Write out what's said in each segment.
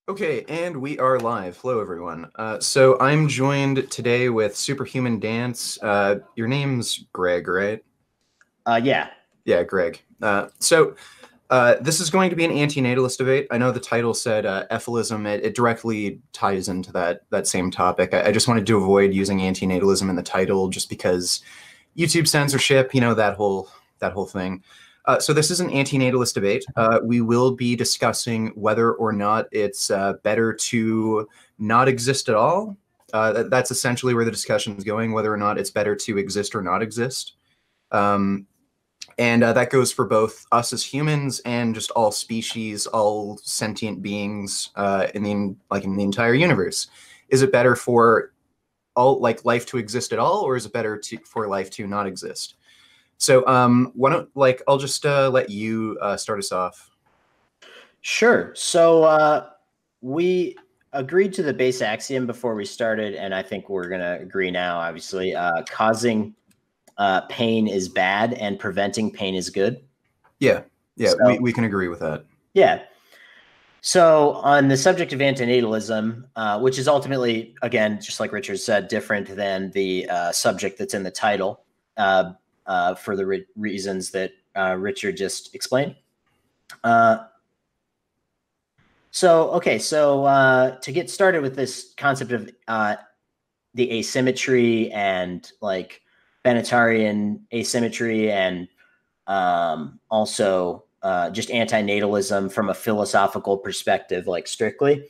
Okay, and we are live. Hello, everyone. So I'm joined today with Superhumandance. Your name's Greg, right? Yeah. Yeah, Greg. This is going to be an antinatalist debate. I know the title said ethylism. It directly ties into that same topic. I just wanted to avoid using antinatalism in the title just because YouTube censorship, that whole thing. So this is an antinatalist debate. We will be discussing whether or not it's better to not exist at all. That's essentially where the discussion is going, whether or not it's better to exist or not exist. Um, and that goes for both us as humans and just all species, all sentient beings in the entire universe. Is it better for all life to exist at all, or is it better for life to not exist? So why don't I'll just let you start us off. Sure. So we agreed to the base axiom before we started, and I think we're going to agree now, obviously. Causing pain is bad and preventing pain is good. Yeah, So, we can agree with that. yeah. So on the subject of antinatalism, which is ultimately, again, just like Richard said, different than the subject that's in the title for the reasons that Richard just explained. So to get started with this concept of the asymmetry and like Benatarian asymmetry and also just antinatalism from a philosophical perspective, like strictly,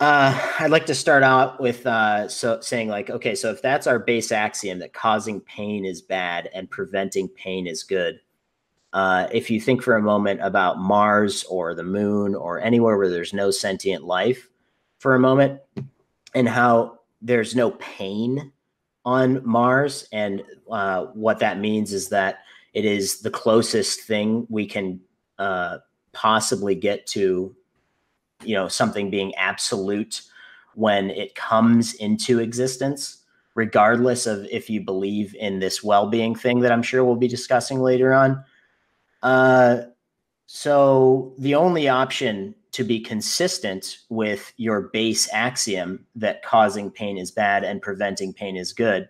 I'd like to start out with saying like, okay, so if that's our base axiom that causing pain is bad and preventing pain is good, if you think for a moment about Mars or the moon or anywhere where there's no sentient life for a moment, and how there's no pain on Mars, and what that means is that it is the closest thing we can possibly get to, something being absolute when it comes into existence, regardless of if you believe in this well-being thing that I'm sure we'll be discussing later on. So the only option to be consistent with your base axiom that causing pain is bad and preventing pain is good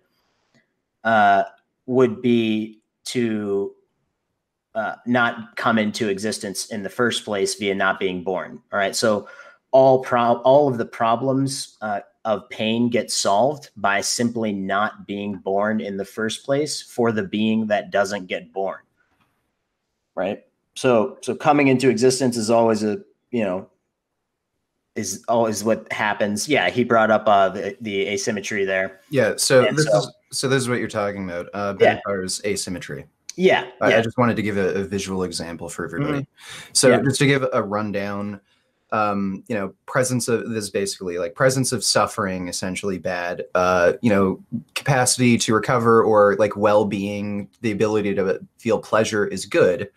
would be to not come into existence in the first place via not being born. All right. So all of the problems of pain get solved by simply not being born in the first place for the being that doesn't get born. Right. So coming into existence is always is always what happens. Yeah, he brought up the asymmetry there. Yeah. So this is what you're talking about. Yeah, Benatar's asymmetry. yeah, I yeah. just wanted to give a visual example for everybody. Mhm. So Yeah, just to give a rundown, presence of this is basically like presence of suffering, essentially bad. Capacity to recover or like well-being, the ability to feel pleasure is good.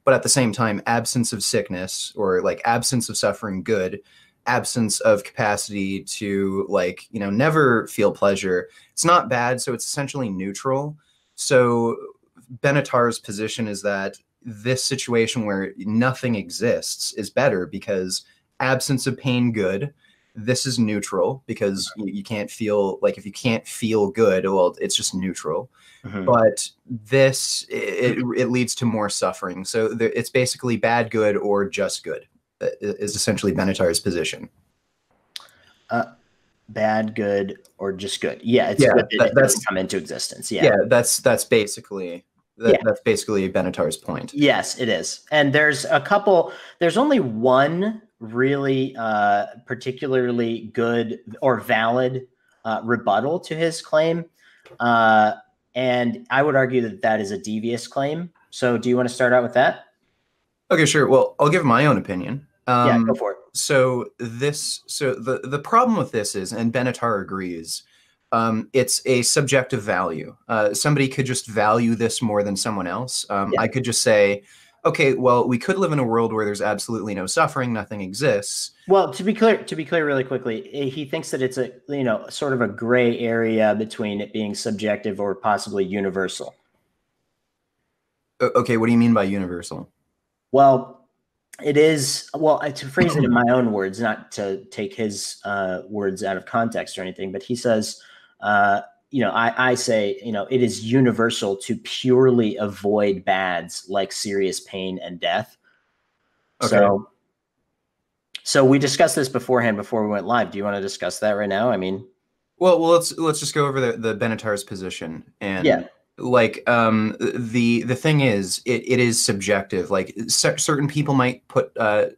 But at the same time, absence of sickness or like absence of suffering, good. Absence of capacity to never feel pleasure, it's not bad. So it's essentially neutral. So Benatar's position is that this situation where nothing exists is better because absence of pain, good. This is neutral because you can't feel if you can't feel good, well, it's just neutral. mhm. But it leads to more suffering. So it's basically bad, good, or just good is essentially Benatar's position. Uh, Bad, good, or just good. Yeah, it's Yeah, good that that, it doesn't that's come into existence. Yeah, yeah, that's basically yeah. that's basically Benatar's point. Yes, it is. And there's only one really particularly good or valid rebuttal to his claim. Uh, and I would argue that that is a devious claim. So do you want to start out with that? Okay, sure. Well, I'll give my own opinion. Yeah, go for it. The problem with this is, and Benatar agrees, it's a subjective value. Somebody could just value this more than someone else. Yeah. I could just say, okay, well, we could live in a world where there's absolutely no suffering, nothing exists. Well, to be clear really quickly, he thinks that it's a, sort of a gray area between it being subjective or possibly universal. Okay, what do you mean by universal? Well, it is, well, to phrase it in my own words, not to take his words out of context or anything, but he says, I say, it is universal to purely avoid bads like serious pain and death. Okay. So we discussed this beforehand before we went live. Do you want to discuss that right now? I mean, Well, let's just go over the Benatar's position. And yeah. like the thing is, it is subjective. Like certain people might put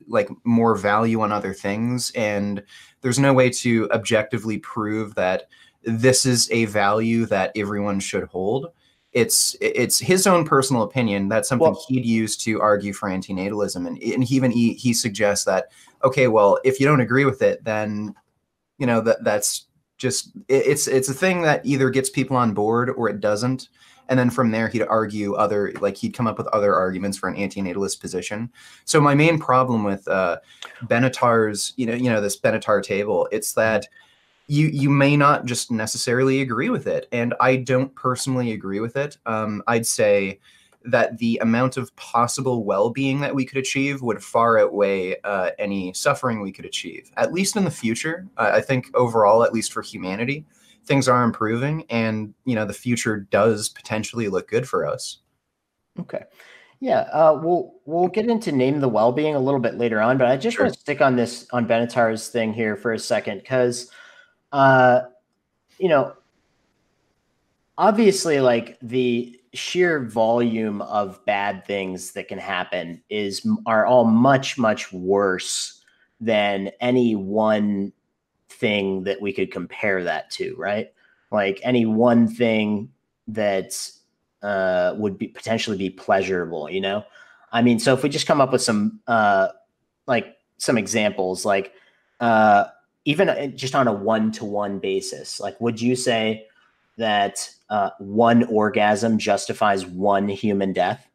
like more value on other things, and there's no way to objectively prove that this is a value that everyone should hold. It's his own personal opinion. That's something he'd use to argue for antinatalism, and he suggests that, okay, well, if you don't agree with it, then that's just it's a thing that either gets people on board or it doesn't. And then from there, he'd argue he'd come up with other arguments for an antinatalist position. So my main problem with Benatar's, this Benatar table, it's that you may not just necessarily agree with it. And I don't personally agree with it. I'd say that the amount of possible well-being that we could achieve would far outweigh any suffering we could achieve, at least in the future. I think overall, at least for humanity, things are improving, and the future does potentially look good for us. Okay. Yeah, we'll get into name the well-being a little bit later on, but I just want to stick on Benatar's thing here for a second, because obviously, like, the sheer volume of bad things that can happen are all much, much worse than any one thing that we could compare that to, right? Like any one thing that would potentially be pleasurable, I mean, so if we just come up with some examples, like even just on a one-to-one basis, like, would you say that one orgasm justifies one human death?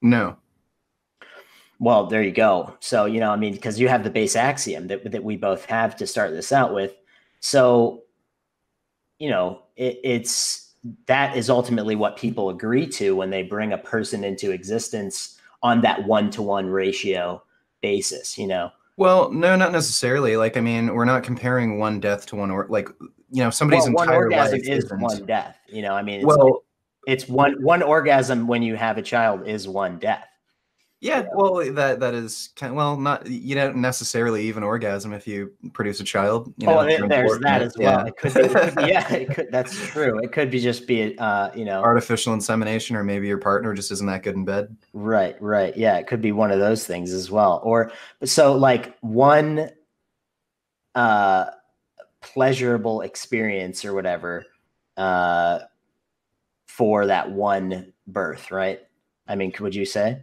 No. Well, there you go. So, I mean, because you have the base axiom that we both have to start this out with. So, that is ultimately what people agree to when they bring a person into existence on that one-to-one ratio basis, Well, no, not necessarily. Like, I mean, we're not comparing one death to one, somebody's entire orgasm life is isn't one death. I mean, it's one orgasm when you have a child is one death. Yeah, well, that is kind of, well, not, you don't necessarily even orgasm if you produce a child. There's that as well. Yeah. It could. That's true. It could just be artificial insemination, or maybe your partner just isn't that good in bed. Right. Yeah, it could be one of those things as well. Or so, like, one pleasurable experience or whatever for that one birth, right? I mean, would you say?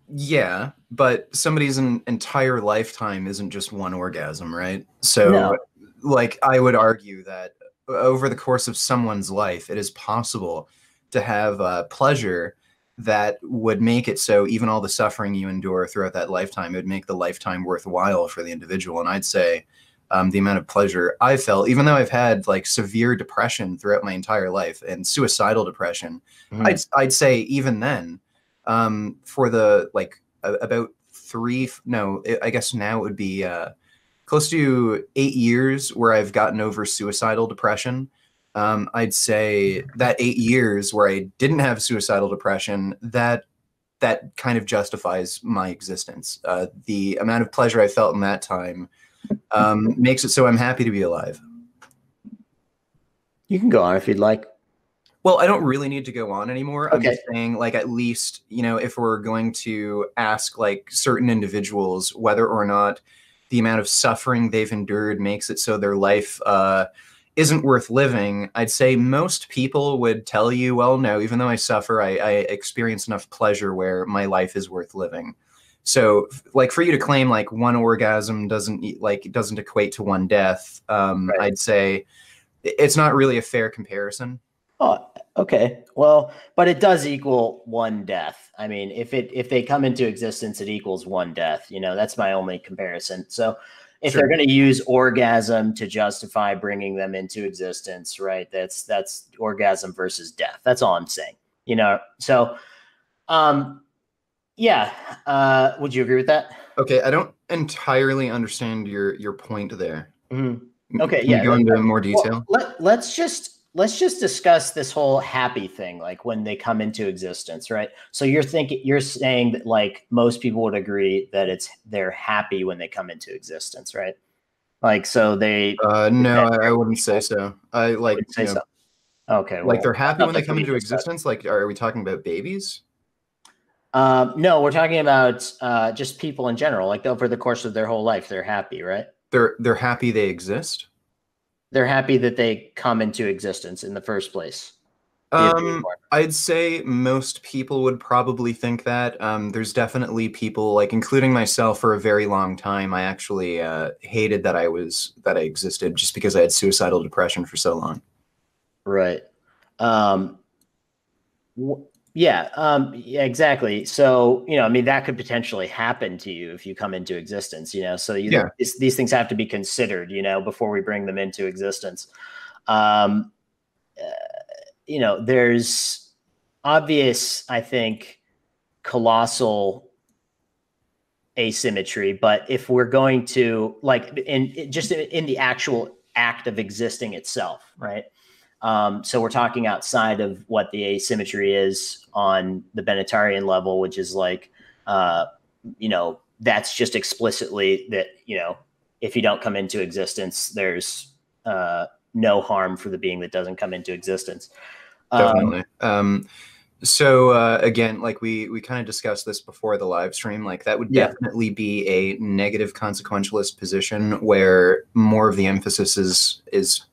Yeah, but somebody's entire lifetime isn't just one orgasm, right? So, no. Like, I would argue that over the course of someone's life, it is possible to have pleasure that would make it so even all the suffering you endure throughout that lifetime, it would make the lifetime worthwhile for the individual. And I'd say the amount of pleasure I felt, even though I've had like severe depression throughout my entire life and suicidal depression, I'd say even then, for the about I guess now it would be close to 8 years where I've gotten over suicidal depression. I'd say that 8 years where I didn't have suicidal depression, that kind of justifies my existence. The amount of pleasure I felt in that time makes it so I'm happy to be alive. You can go on if you'd like. Well, I don't really need to go on anymore. Okay. I'm just saying, like, at least, if we're going to ask like certain individuals whether or not the amount of suffering they've endured makes it so their life isn't worth living, I'd say most people would tell you, well, no, even though I suffer, I experience enough pleasure where my life is worth living. So, like, for you to claim like one orgasm doesn't equate to one death, Right. I'd say it's not really a fair comparison. Oh, okay. Well, but it does equal one death. I mean, if they come into existence, it equals one death. That's my only comparison. So if they're going to use orgasm to justify bringing them into existence, right? That's orgasm versus death. That's all I'm saying. So Yeah. Would you agree with that? Okay, I don't entirely understand your point there. Mhm. Okay, Can you yeah, go that's into fine. more Well, detail? let's just discuss this whole happy thing, like when they come into existence, right? So you're saying that like most people would agree that they're happy when they come into existence, right? Like so they No, that I they're wouldn't say able. so. I You like, wouldn't say so. Okay, like well, they're that happy sounds when they like come we into discussed. existence. Like, are we talking about babies? No, we're talking about just people in general. Like over the course of their whole life, they're happy, right? They're happy they exist. They're happy that they come into existence in the first place, be a newborn. I'd say most people would probably think that. There's definitely people, like including myself, for a very long time. I actually hated that I existed just because I had suicidal depression for so long. Right. Um, yeah, yeah, exactly. So, I mean, that could potentially happen to you if you come into existence, so Yeah, these things have to be considered, before we bring them into existence. Um, uh, there's obvious, I think, colossal asymmetry, but if we're going to like in the actual act of existing itself, right? So we're talking outside of what the asymmetry is on the Benatarian level, which is like, uh, that's just explicitly that, if you don't come into existence, there's no harm for the being that doesn't come into existence. Um, definitely. So again, like we kind of discussed this before the live stream, like that would yeah. definitely be a negative consequentialist position where more of the emphasis is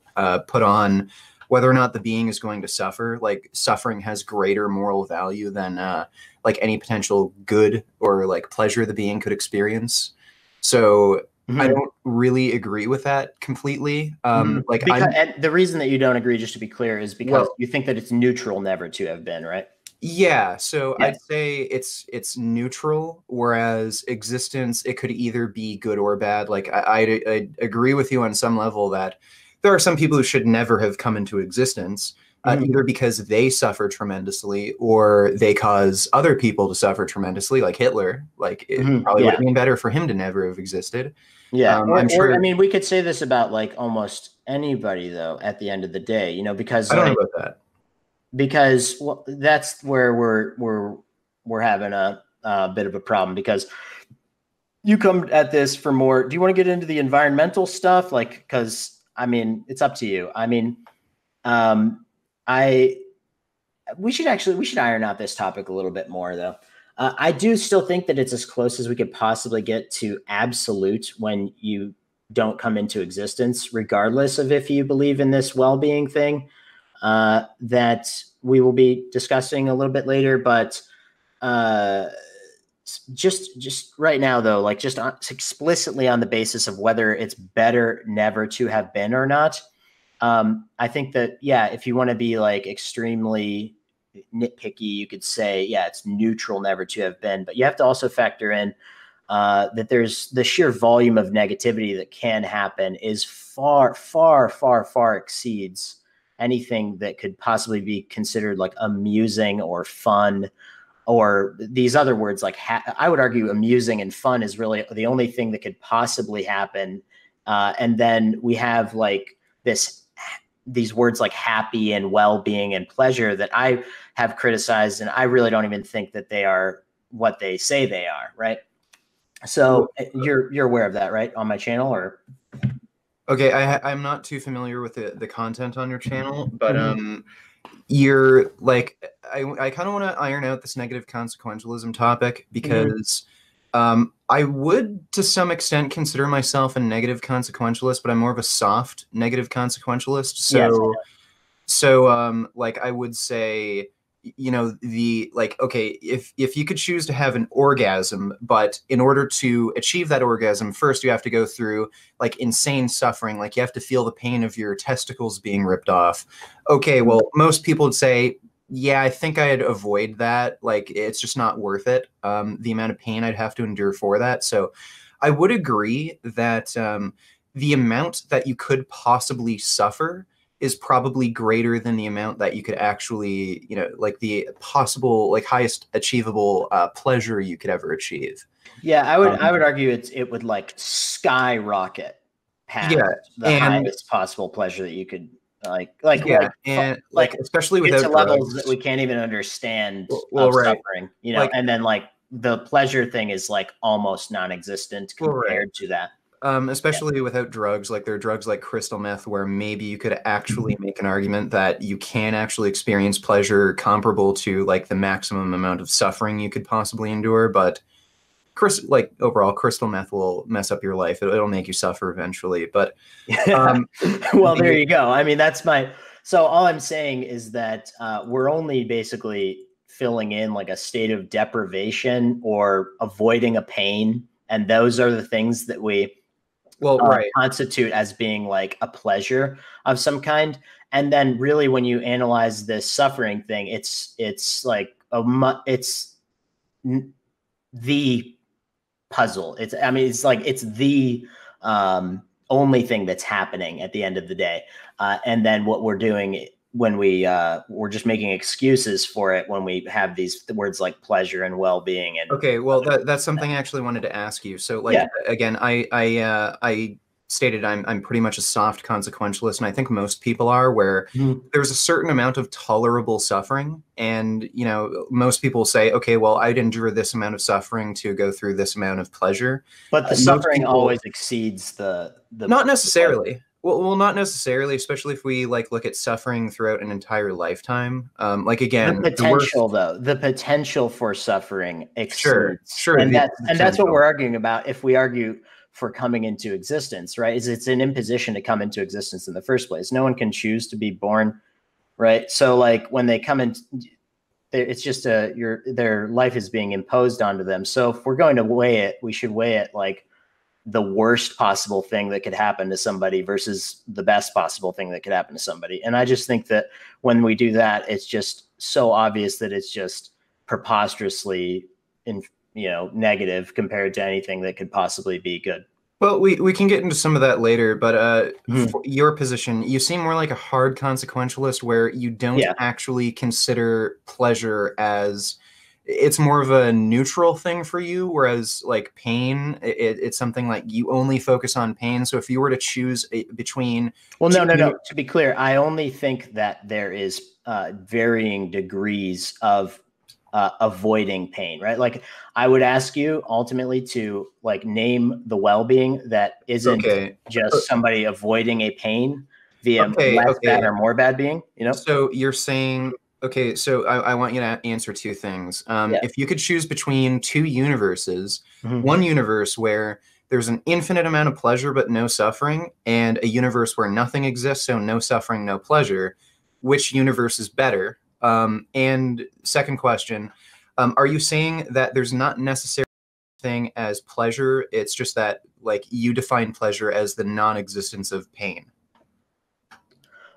put on whether or not the being is going to suffer. Like suffering has greater moral value than like any potential good or like pleasure the being could experience. So I Mhm. don't really agree with that completely. Like Because I'm and the reason that you don't agree, just to be clear, is because well, you think that it's neutral never to have been, right? yeah, so Yeah. I'd say it's neutral, whereas existence it could either be good or bad. Like I agree with you on some level that there are some people who should never have come into existence, Mhm. either because they suffer tremendously or they cause other people to suffer tremendously, like Hitler. Like it probably would Yeah. have been better for him to never have existed. Yeah. I'm Or I sure. mean, we could say this about like almost anybody though, at the end of the day, because I don't know like about that. well, that's where we're having a bit of a problem because you come at this for more. Do you want to get into the environmental stuff? Like, because I mean, it's up to you. I mean, um, I we should iron out this topic a little bit more though. I do still think that it's as close as we could possibly get to absolute when you don't come into existence, regardless of if you believe in this well-being thing that we will be discussing a little bit later. But uh, just right now though, like just explicitly on the basis of whether it's better never to have been or not. I think that, yeah, if you want to be like extremely nitpicky, you could say, yeah, it's neutral never to have been, but you have to also factor in that there's the sheer volume of negativity that can happen is far, far, far, far exceeds anything that could possibly be considered like amusing or fun or these other words like I would argue amusing and fun is really the only thing that could possibly happen. And then we have like these words like happy and well-being and pleasure that I have criticized, and I really don't even think that they are what they say they are, right? So you're aware of that, right? On my channel or Okay, I'm not too familiar with the content on your channel, but Mhm. you're like I kind of want to iron out this negative consequentialism topic Mhm. because I would to some extent consider myself a negative consequentialist, but I'm more of a soft negative consequentialist. Yes. So like I would say, the like, okay, if you could choose to have an orgasm, but in order to achieve that orgasm, first you have to go through like insane suffering, like you have to feel the pain of your testicles being ripped off. Okay, well, most people would say, yeah, I think I'd avoid that. Like it's just not worth it. The amount of pain I'd have to endure for that. So I would agree that the amount that you could possibly suffer is probably greater than the amount that you could actually, like the possible, like highest achievable pleasure you could ever achieve. Yeah, I would argue it would like skyrocket past the highest possible pleasure that you could like especially get without to levels that we can't even understand of suffering, like, and then like the pleasure thing is like almost non-existent compared to that. Especially without drugs, like there are drugs like crystal meth where maybe you could actually make an argument that you can actually experience pleasure comparable to like the maximum amount of suffering you could possibly endure. But overall, crystal meth will mess up your life. It'll make you suffer eventually. But well, there you go. I mean, so all I'm saying is that we're only basically filling in like a state of deprivation or avoiding a pain. And those are the things that we constitute as being like a pleasure of some kind. And then really when you analyze this suffering thing, it's the puzzle. It's the only thing that's happening at the end of the day. And then what we're doing when we're just making excuses for it when we have these words like pleasure and well-being. And okay, well, that's something I actually wanted to ask you. So like, again, I stated I'm pretty much a soft consequentialist, and I think most people are, where there's a certain amount of tolerable suffering, and most people say, okay, well, I'd endure this amount of suffering to go through this amount of pleasure. But the suffering always exceeds the not necessarily. Well, not necessarily, especially if we like look at suffering throughout an entire lifetime. Like again, the potential for suffering exceeds. Sure, and that's what we're arguing about. If we argue for coming into existence, right? Is it's an imposition to come into existence in the first place. No one can choose to be born, right? So like when they come in, it's just their life is being imposed onto them. So if we're going to weigh it, we should weigh it like the worst possible thing that could happen to somebody versus the best possible thing that could happen to somebody. And I just think that when we do that, it's just so obvious that it's just preposterously negative compared to anything that could possibly be good. Well, we can get into some of that later, but for your position, you seem more like a hard consequentialist where you don't actually consider pleasure as, it's more of a neutral thing for you, whereas like pain, it's something like you only focus on pain. So if you were to choose between... Well, no. To be clear, I only think that there is varying degrees of avoiding pain, right? Like I would ask you ultimately to like name the well-being that isn't just somebody avoiding a pain via less bad or more bad being, So you're saying... Okay, so I want you to answer two things. If you could choose between two universes, one universe where there's an infinite amount of pleasure but no suffering, and a universe where nothing exists, so no suffering, no pleasure, which universe is better? And second question, are you saying that there's not necessarily such thing as pleasure? It's just that like you define pleasure as the non-existence of pain?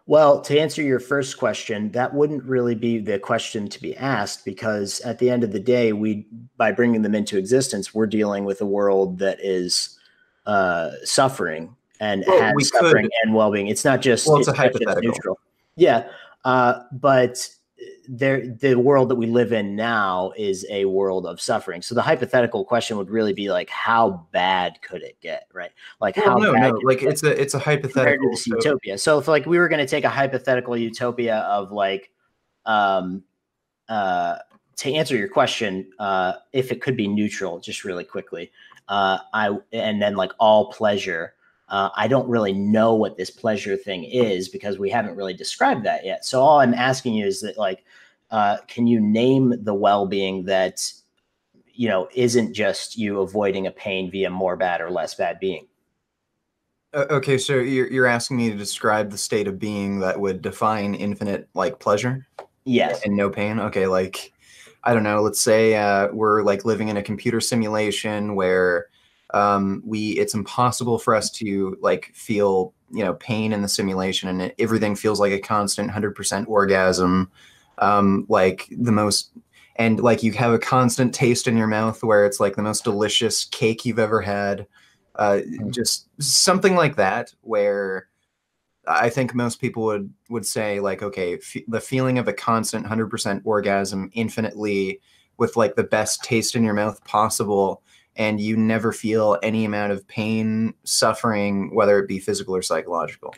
Well, to answer your first question, that wouldn't really be the question to be asked, because at the end of the day, by bringing them into existence, we're dealing with a world that is suffering and has suffering and well-being. It's not just, it's a hypothetical. Neutral. Yeah. But the world that we live in now is a world of suffering. So the hypothetical question would really be like, how bad could it get, right? Like it's a hypothetical to this utopia. So if like we were going to take a hypothetical utopia of like, to answer your question, if it could be neutral, just really quickly, and then like all pleasure. I don't really know what this pleasure thing is because we haven't really described that yet. So all I'm asking you is that like, can you name the well-being that, isn't just you avoiding a pain via more bad or less bad being? Okay, so you're asking me to describe the state of being that would define infinite like pleasure? Yes. And no pain? Okay, like, I don't know, let's say we're like living in a computer simulation where it's impossible for us to like feel, pain in the simulation, and everything feels like a constant 100% orgasm. Like the most, and like you have a constant taste in your mouth where it's like the most delicious cake you've ever had. Just something like that, where I think most people would say like, okay, the feeling of a constant 100% orgasm infinitely with like the best taste in your mouth possible, and you never feel any amount of pain, suffering, whether it be physical or psychological.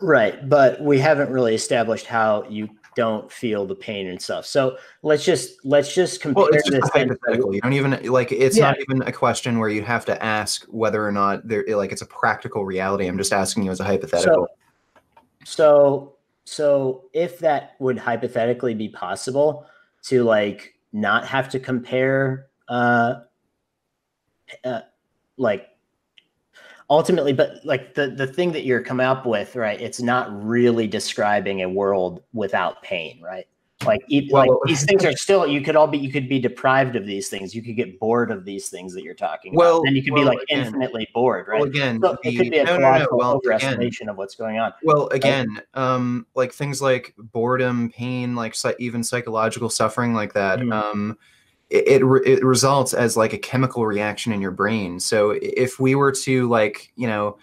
Right, but we haven't really established how you don't feel the pain and stuff. So let's just compare Well, it's just this a hypothetical. You don't even like, it's yeah. not even a question where you have to ask whether or not there, like, it's a practical reality. I'm just asking you as a hypothetical. So if that would hypothetically be possible to like not have to compare like ultimately, but like the thing that you're coming up with, right? It's not really describing a world without pain, right? Like, like these things are still, you could be deprived of these things. You could get bored of these things that you're talking about. Then you could be like again, infinitely bored, right? well, again, So it could be a colossal well, again, overestimation of what's going on. well, Right? again, like things like boredom, pain, like even psychological suffering like that, it results as like a chemical reaction in your brain. So if we were to like, you know,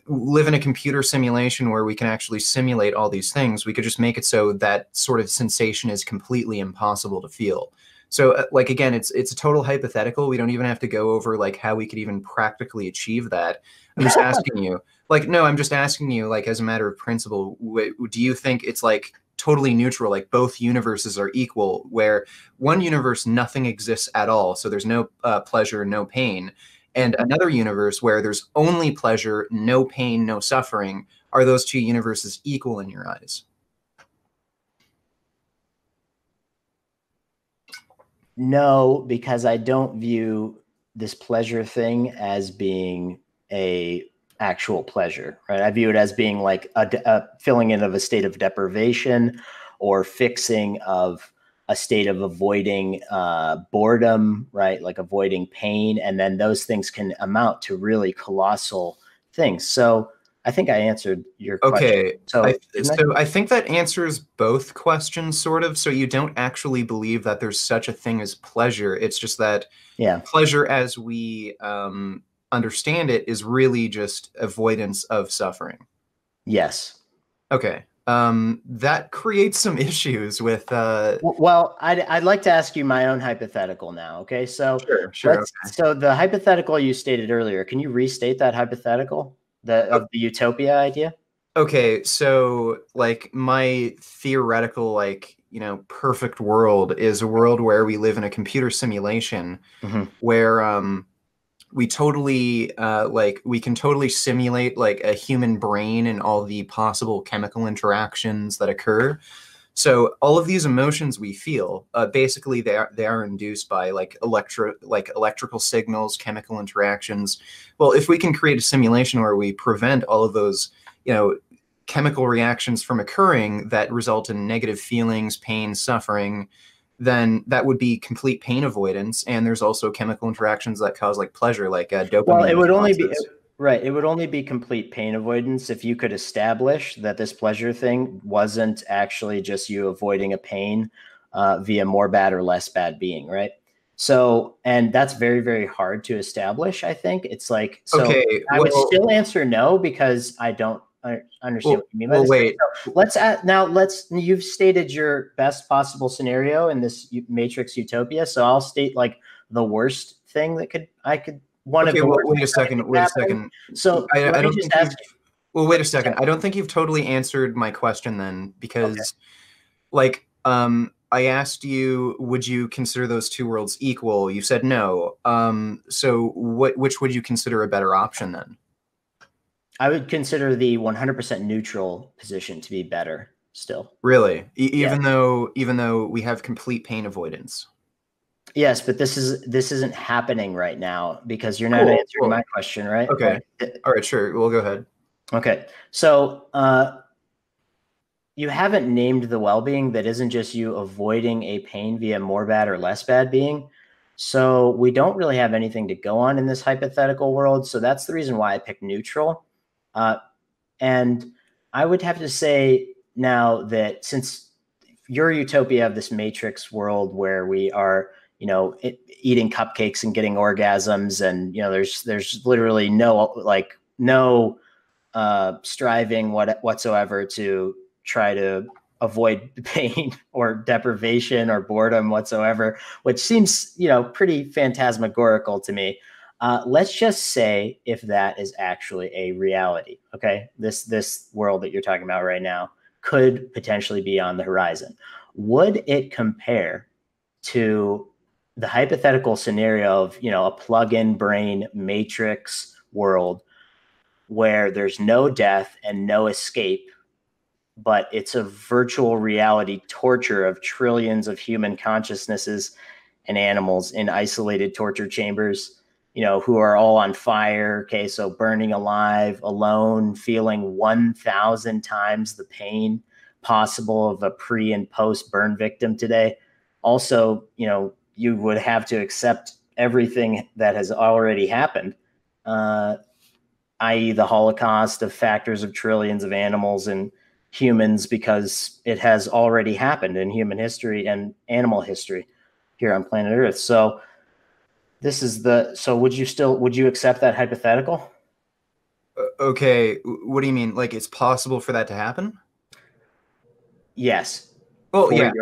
live in a computer simulation where we can actually simulate all these things, we could just make it so that sort of sensation is completely impossible to feel. So like, again, it's a total hypothetical. We don't even have to go over like how we could even practically achieve that. I'm just asking you, like, no, I'm just asking you, like, as a matter of principle, do you think it's like totally neutral, like both universes are equal, where one universe nothing exists at all, so there's no pleasure, no pain, and another universe where there's only pleasure, no pain, no suffering? Are those two universes equal in your eyes? No, because I don't view this pleasure thing as being a actual pleasure, right? I view it as being like a filling in of a state of deprivation or fixing of a state of avoiding boredom, right? Like avoiding pain. And then those things can amount to really colossal things. So I think I answered your question. Okay, So I think that answers both questions, sort of. So you don't actually believe that there's such a thing as pleasure. It's just that yeah, pleasure, as we understand it, is really just avoidance of suffering. yes. Okay, that creates some issues with. Well, I'd like to ask you my own hypothetical now. Okay, so Sure. Okay. so the hypothetical you stated earlier, can you restate that hypothetical, of the utopia idea? Okay, so like my theoretical, like, you know, perfect world is a world where we live in a computer simulation where we totally like we can totally simulate like a human brain and all the possible chemical interactions that occur. So all of these emotions we feel, basically they are induced by like electrical signals, chemical interactions. Well, if we can create a simulation where we prevent all of those, you know, chemical reactions from occurring that result in negative feelings, pain, suffering, then that would be complete pain avoidance. And there's also chemical interactions that cause like pleasure, like dopamine. Well, it would only be responses. right. It would only be complete pain avoidance if you could establish that this pleasure thing wasn't actually just you avoiding a pain via more bad or less bad being, right? So, and that's very, very hard to establish. I think it's like, so Okay, I would still answer no because I don't understand what you mean by this. wait. So you've stated your best possible scenario in this matrix utopia. So I'll state like the worst thing that I could, one Okay, of the well, worst wait a second. Wait a second. So I don't think you've. Well, wait a second. Sorry. I don't think you've totally answered my question then, because, Okay. like, I asked you, would you consider those two worlds equal? You said no. So which would you consider a better option then? I would consider the 100% neutral position to be better still. Really? Yeah. Even though we have complete pain avoidance. Yes, but this isn't happening right now because you're not answering my question, right? Okay. Like, All right, sure. We'll go ahead. okay. So you haven't named the well-being that isn't just you avoiding a pain via more bad or less bad being. So we don't really have anything to go on in this hypothetical world. So that's the reason why I picked neutral. And I would have to say now that since your utopia of this matrix world where we are, you know, eating cupcakes and getting orgasms, and you know, there's literally no striving whatsoever to try to avoid pain or deprivation or boredom whatsoever, which seems, you know, pretty phantasmagorical to me. Let's just say if that is actually a reality, okay? This world that you're talking about right now could potentially be on the horizon. Would it compare to the hypothetical scenario of, you know, a plug-in brain matrix world where there's no death and no escape, but it's a virtual reality torture of trillions of human consciousnesses and animals in isolated torture chambers, you know, who are all on fire. Okay, so burning alive, alone, feeling 1,000 times the pain possible of a pre and post burn victim today. Also, you know, you would have to accept everything that has already happened, i.e. the Holocaust of factors of trillions of animals and humans, because it has already happened in human history and animal history here on planet Earth. So this is so would you accept that hypothetical? Okay, what do you mean? Like it's possible for that to happen? Yes. Well, yeah,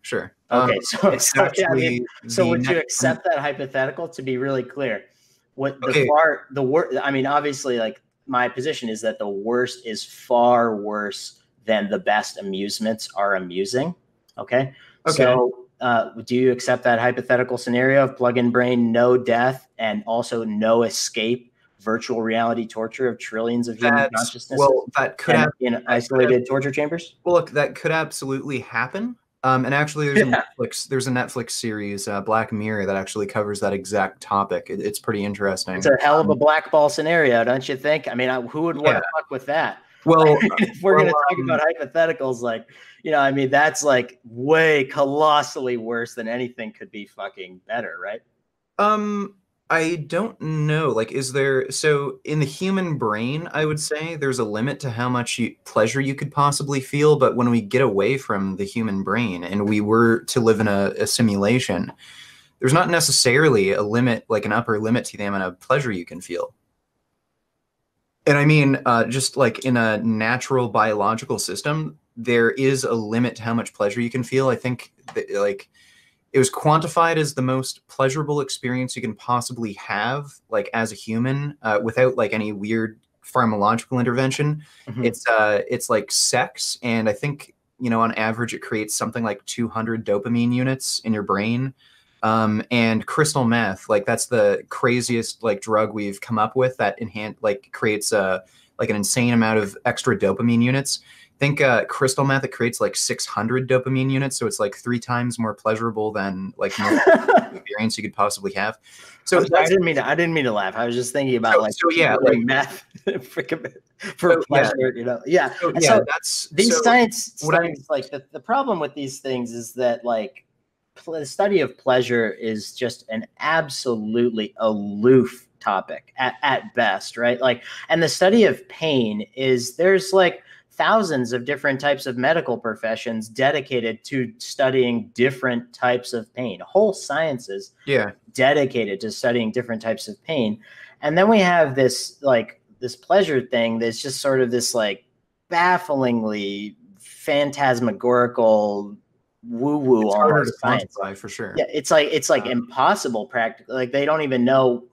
sure. Okay, It's actually would you accept that hypothetical? To be really clear, what okay. the worst? I mean, obviously, like my position is that the worst is far worse than the best amusements are amusing. Okay. So do you accept that hypothetical scenario of plug-in brain, no death, and also no escape, virtual reality torture of trillions of human consciousnesses? Well, that could have in isolated torture chambers. Well, look, that could absolutely happen. And actually, there's a Netflix series, Black Mirror, that actually covers that exact topic. It's pretty interesting. It's a hell of a blackball scenario, don't you think? I mean, who would want to fuck with that? Well, if we're going to talk about hypotheticals, like, you know, I mean, that's like way colossally worse than anything could be fucking better, right? I don't know. Like, so in the human brain, I would say there's a limit to how much pleasure you could possibly feel. But when we get away from the human brain and we were to live in a simulation, there's not necessarily a limit, like an upper limit to the amount of pleasure you can feel. And I mean, just like in a natural biological system, there is a limit to how much pleasure you can feel. I think that, like, it was quantified as the most pleasurable experience you can possibly have, like as a human, without like any weird pharmacological intervention. It's like sex, and I think, you know, on average it creates something like 200 dopamine units in your brain. And crystal meth, like that's the craziest like drug we've come up with that creates like an insane amount of extra dopamine units. I think crystal meth, it creates like 600 dopamine units, so it's like 3 times more pleasurable than like most experience you could possibly have. So I didn't mean to laugh. I was just thinking about like meth for pleasure, you know. Yeah. So science like the problem with these things is that like the study of pleasure is just an absolutely aloof topic at best, right? Like, and the study of pain there's like thousands of different types of medical professions dedicated to studying different types of pain, whole sciences dedicated to studying different types of pain. And then we have this pleasure thing that's just sort of this like bafflingly phantasmagorical woo-woo almost science. For sure. Yeah, it's like impossible practically. Like they don't even know.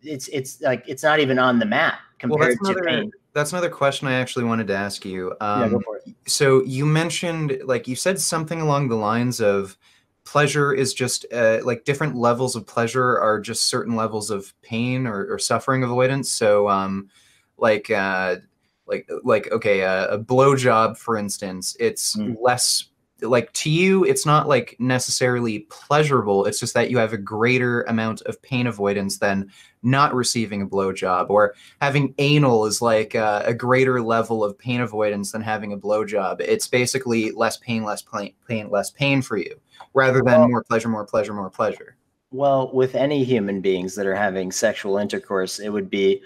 It's like it's not even on the map compared to pain. That's another question I actually wanted to ask you. Go for it. So you mentioned, like, you said something along the lines of pleasure is just like different levels of pleasure are just certain levels of pain or suffering avoidance. So okay, a blowjob, for instance, it's less. Like to you, it's not like necessarily pleasurable. It's just that you have a greater amount of pain avoidance than not receiving a blowjob, or having anal is like a greater level of pain avoidance than having a blowjob. It's basically less pain, less pain for you, rather than more pleasure, more pleasure, more pleasure. Well, with any human beings that are having sexual intercourse, it would be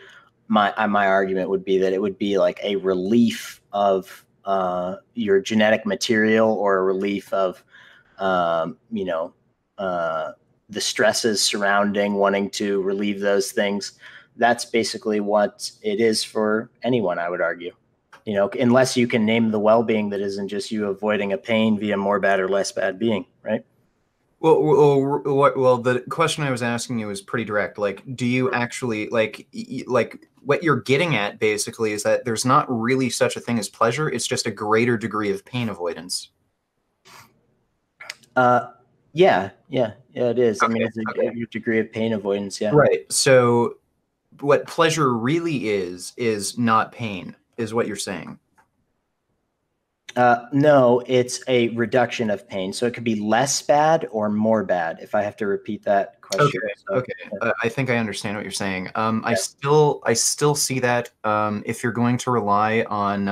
my argument would be that it would be like a relief of your genetic material, or a relief of, the stresses surrounding wanting to relieve those things that's basically what it is for anyone, I would argue. You know, unless you can name the well-being that isn't just you avoiding a pain via more bad or less bad being, right? Well, the question I was asking you was pretty direct. Like, do you actually like what you're getting at basically is that there's not really such a thing as pleasure. It's just a greater degree of pain avoidance. Yeah, it is. Okay, I mean, it's a degree of pain avoidance. Yeah. right. So what pleasure really is not pain, is what you're saying. No, it's a reduction of pain. So it could be less bad or more bad, if I have to repeat that question. Okay. So, Okay. yeah. I think I understand what you're saying. Yeah. I still see that if you're going to rely on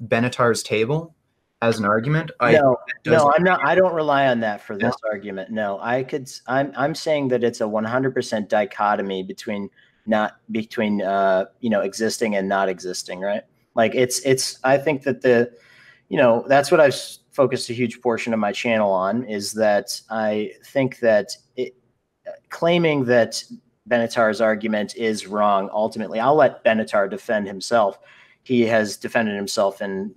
Benatar's table as an argument, No, I'm not. I don't rely on that for this argument. No, I'm saying that it's a 100% dichotomy between existing and not existing, right? Like I think that that's what I've focused a huge portion of my channel on, is that I think that claiming that Benatar's argument is wrong, ultimately, I'll let Benatar defend himself. He has defended himself in,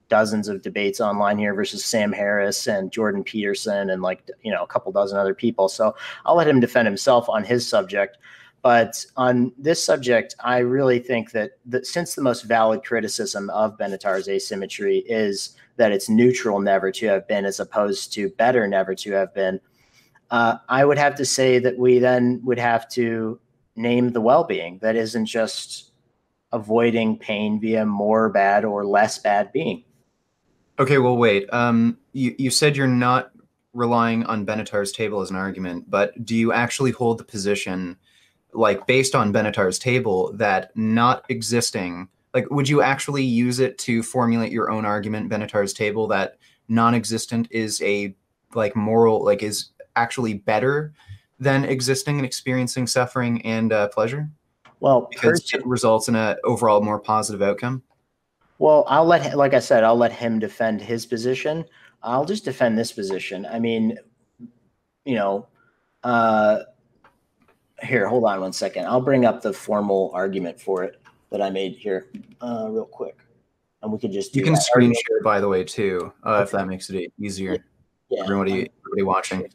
dozens of debates online here versus Sam Harris and Jordan Peterson and a couple dozen other people. So I'll let him defend himself on his subject. But on this subject, I really think that since the most valid criticism of Benatar's asymmetry is that it's neutral never to have been as opposed to better never to have been, I would have to say that we then would have to name the well-being that isn't just avoiding pain via more bad or less bad being. Okay, well, wait. You said you're not relying on Benatar's table as an argument, but do you actually hold the position, like based on Benatar's table, that not existing, like would you actually use it to formulate your own argument, Benatar's table, that non-existent is a moral, is actually better than existing and experiencing suffering and pleasure? Well, because it results in an overall more positive outcome. Well, like I said, I'll let him defend his position. I'll just defend this position. I mean, here, hold on one second. I'll bring up the formal argument for it that I made here real quick. And we could just do You can that. screen share, by the way, too, if that makes it easier. Yeah. Everybody watching.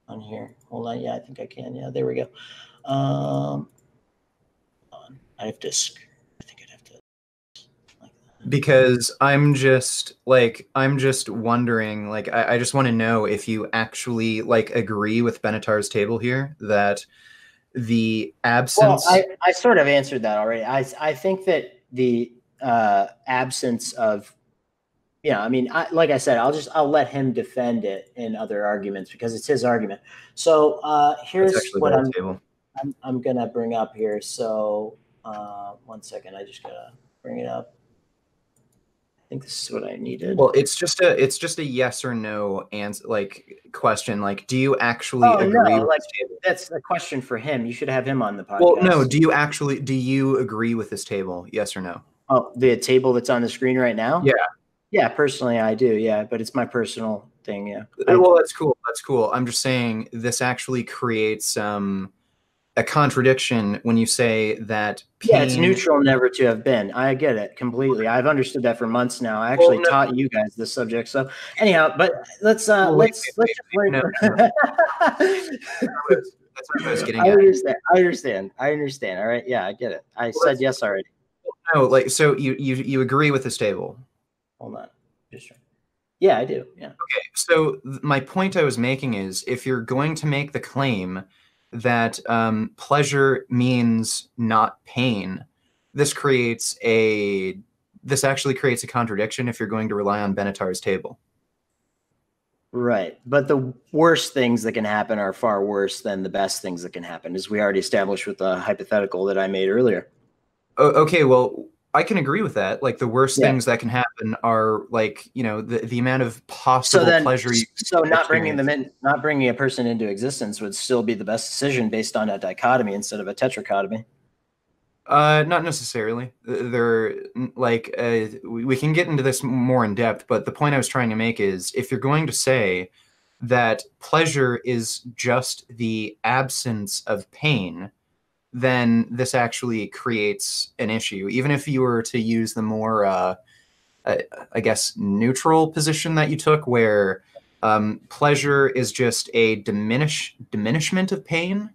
On here. Hold on. Yeah, I think I can. Yeah, there we go. I have to... Because I'm just wondering, I just want to know if you actually agree with Benatar's table here that the absence. Well, I sort of answered that already. I think that the absence of, like I said, I'll let him defend it in other arguments because it's his argument. So here's what I'm gonna bring up here. So 1 second, I just gotta bring it up. I think this is what I needed. Well, it's just a yes or no answer, question. Do you actually agree? No, that's a question for him. You should have him on the podcast. Well, no. Do you agree with this table? Yes or no? Oh, the table that's on the screen right now? Yeah. Yeah, personally, I do. Yeah, but it's my personal thing. Yeah. Well, that's cool. That's cool. I'm just saying this actually creates a contradiction when you say that pain... Yeah, it's neutral never to have been. I get it completely. I've understood that for months now. I actually taught you guys this subject. So anyhow, but let's just wait. No. That's what I was getting at. I understand. All right. Yeah, I get it. I said yes already. No, so you agree with this table? Hold on. Yeah, I do. Yeah. Okay. So my point I was making is, if you're going to make the claim that pleasure means not pain, this actually creates a contradiction if you're going to rely on Benatar's table. Right. But the worst things that can happen are far worse than the best things that can happen, as we already established with the hypothetical that I made earlier. Okay, well, I can agree with that. The worst things that can happen are the amount of possible pleasure. So not bringing a person into existence would still be the best decision based on a dichotomy instead of a tetrachotomy. Not necessarily. We can get into this more in depth, but the point I was trying to make is, if you're going to say that pleasure is just the absence of pain, then this actually creates an issue. Even if you were to use the more, I guess, neutral position that you took, where pleasure is just a diminishment of pain,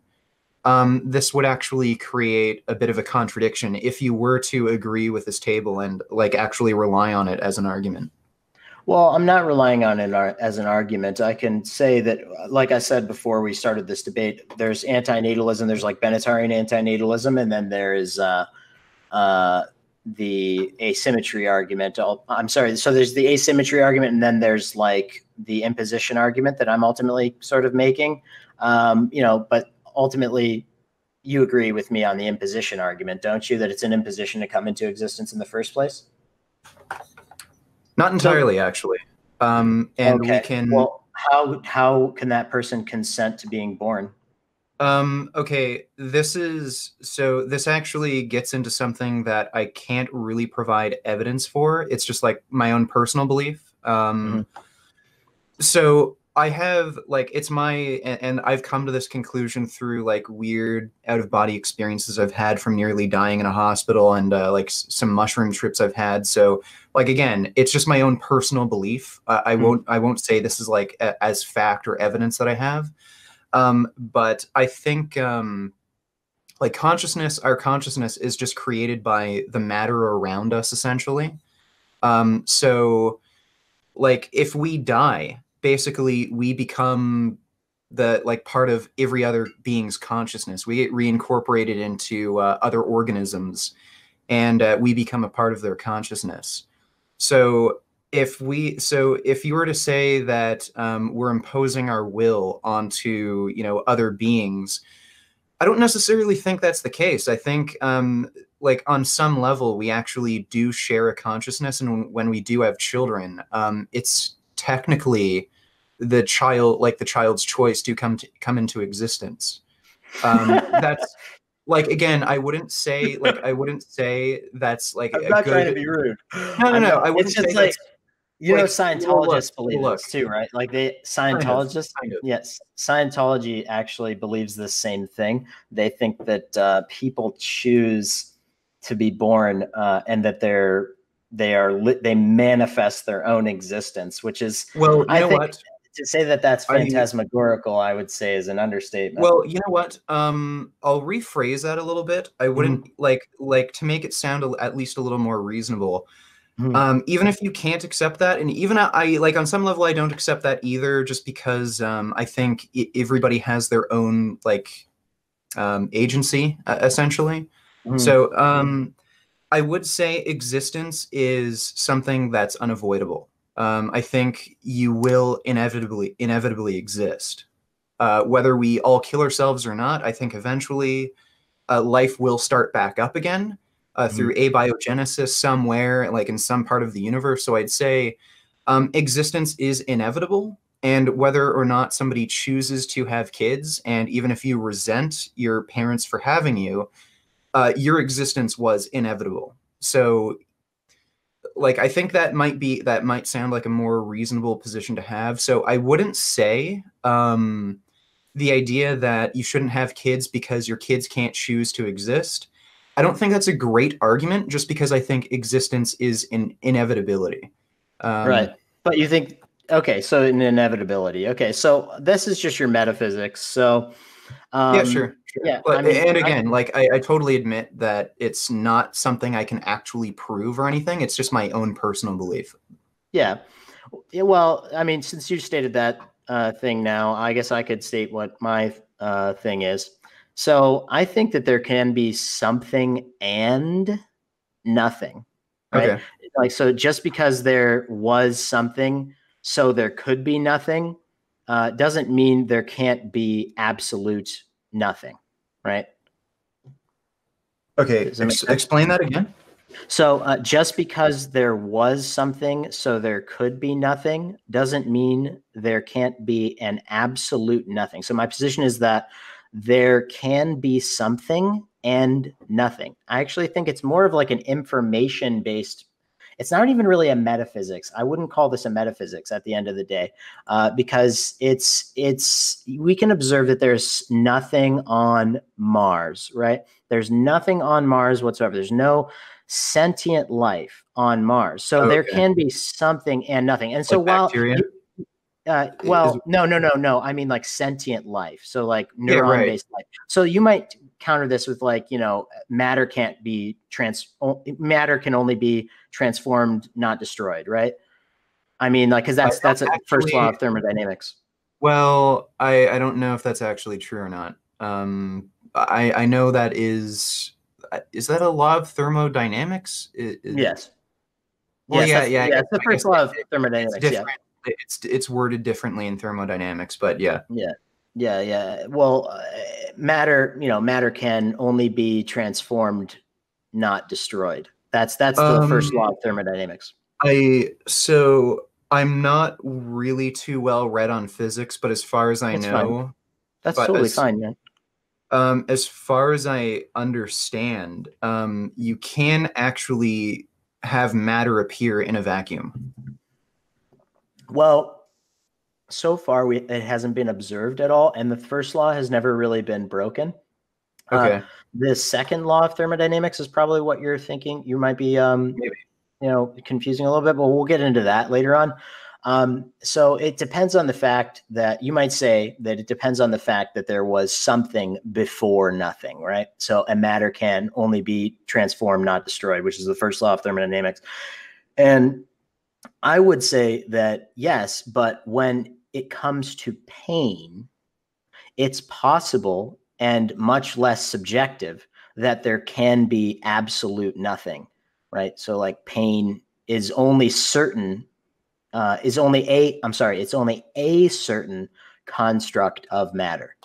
this would actually create a bit of a contradiction if you were to agree with this table and like actually rely on it as an argument. Well, I'm not relying on it as an argument. I can say that, like I said before we started this debate, there's antinatalism, there's like Benatarian antinatalism, and then there is the asymmetry argument. I'm sorry. So there's the asymmetry argument, and then there's like the imposition argument that I'm ultimately sort of making. But ultimately, you agree with me on the imposition argument, don't you? That it's an imposition to come into existence in the first place? Not entirely, actually. And okay. we can. Well, how can that person consent to being born? Okay, this actually gets into something that I can't really provide evidence for. It's just like my own personal belief. So I have like, and I've come to this conclusion through like weird out of body experiences I've had from nearly dying in a hospital and like some mushroom trips I've had. So like, again, it's just my own personal belief. I won't say this is like as fact or evidence that I have. But I think like our consciousness is just created by the matter around us, essentially. So like if we die, basically we become the like part of every other being's consciousness. We get reincorporated into other organisms, and we become a part of their consciousness. So if you were to say that we're imposing our will onto, other beings, I don't necessarily think that's the case. I think like on some level we actually do share a consciousness, and when we do have children, it's technically the child's choice to come into existence. That's like, again, I wouldn't say that's like I'm not trying to be rude. No. I wouldn't say like, that's Scientologists believe this too, right? Like Scientologists, yes, Scientology actually believes the same thing. They think that people choose to be born and that they manifest their own existence, which is, I think, to say that that's phantasmagorical, I would say is an understatement. Well, you know what? I'll rephrase that a little bit. I wouldn't like to make it sound at least a little more reasonable. Even if you can't accept that, and even I like on some level I don't accept that either, just because I think everybody has their own like agency essentially. So I would say existence is something that's unavoidable. I think you will inevitably exist. Whether we all kill ourselves or not, I think eventually life will start back up again through abiogenesis somewhere, like in some part of the universe. So I'd say existence is inevitable. And whether or not somebody chooses to have kids, and even if you resent your parents for having you, your existence was inevitable. So like, I think that might sound like a more reasonable position to have. So I wouldn't say the idea that you shouldn't have kids because your kids can't choose to exist. I don't think that's a great argument, just because I think existence is an inevitability. Right. But you think, okay, so an inevitability. Okay, so this is just your metaphysics. So yeah, sure. Yeah, but and again, I totally admit that it's not something I can actually prove or anything. It's just my own personal belief. Yeah. Well, I mean, since you stated that thing now, I guess I could state what my thing is. So I think that there can be something and nothing, right? Okay. Like, so just because there was something, so there could be nothing, doesn't mean there can't be absolute nothing, right? Okay, explain that again. So just because there was something, so there could be nothing, doesn't mean there can't be an absolute nothing. So my position is that there can be something and nothing. I actually think it's more of like an information-based. it's not even really a metaphysics. I wouldn't call this a metaphysics at the end of the day, because we can observe that there's nothing on Mars, right? There's nothing on Mars whatsoever. There's no sentient life on Mars. So there can be something and nothing. And so like while bacteria? No. I mean like sentient life. So like neuron-based life. So you might counter this with like, matter can only be transformed, not destroyed, right? I mean, like, because that's a first law of thermodynamics. Well, I don't know if that's actually true or not. I know that is that a law of thermodynamics? Yes. Well, yes, yeah. It's the first law of thermodynamics. It's different. It's worded differently in thermodynamics, but yeah. Well, matter can only be transformed, not destroyed. That's the first law of thermodynamics. I'm not really too well read on physics, but as far as I know, that's totally fine, man. As far as I understand, you can actually have matter appear in a vacuum. Well, so far it hasn't been observed at all, and the first law has never really been broken. Okay. The second law of thermodynamics is probably what you're thinking. You might be, maybe, confusing a little bit, but we'll get into that later on. So it depends on the fact that you might say that it depends on the fact that there was something before nothing, right? So a matter can only be transformed, not destroyed, which is the first law of thermodynamics. And I would say that yes, but when it comes to pain, it's possible and much less subjective that there can be absolute nothing, right? So like pain is only certain, it's only a certain construct of matter,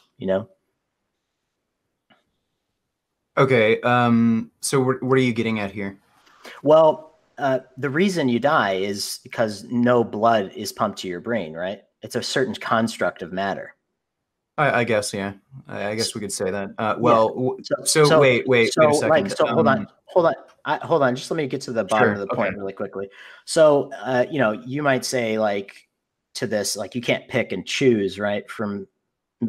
Okay. So what are you getting at here? Well, the reason you die is because no blood is pumped to your brain, right? It's a certain construct of matter. I guess, yeah. I guess we could say that. Wait a second. Hold on. Just let me get to the bottom of the point really quickly. So, you might say like to this, like you can't pick and choose, right? From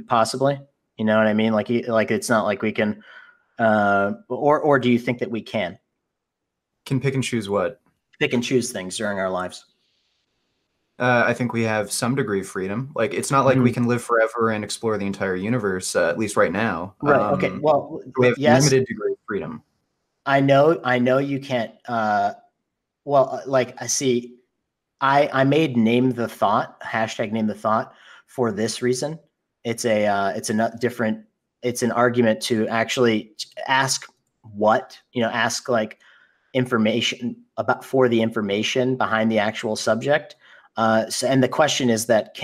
possibly, you know what I mean? Like it's not like we can, or do you think that we can pick and choose what? Pick and choose things during our lives. I think we have some degree of freedom. Like it's not like we can live forever and explore the entire universe, at least right now. Right. Okay. Well, we have limited degree of freedom. I know you can't. Like I see, I made name the thought for this reason. It's an argument to actually ask ask like information for the information behind the actual subject. And the question is that,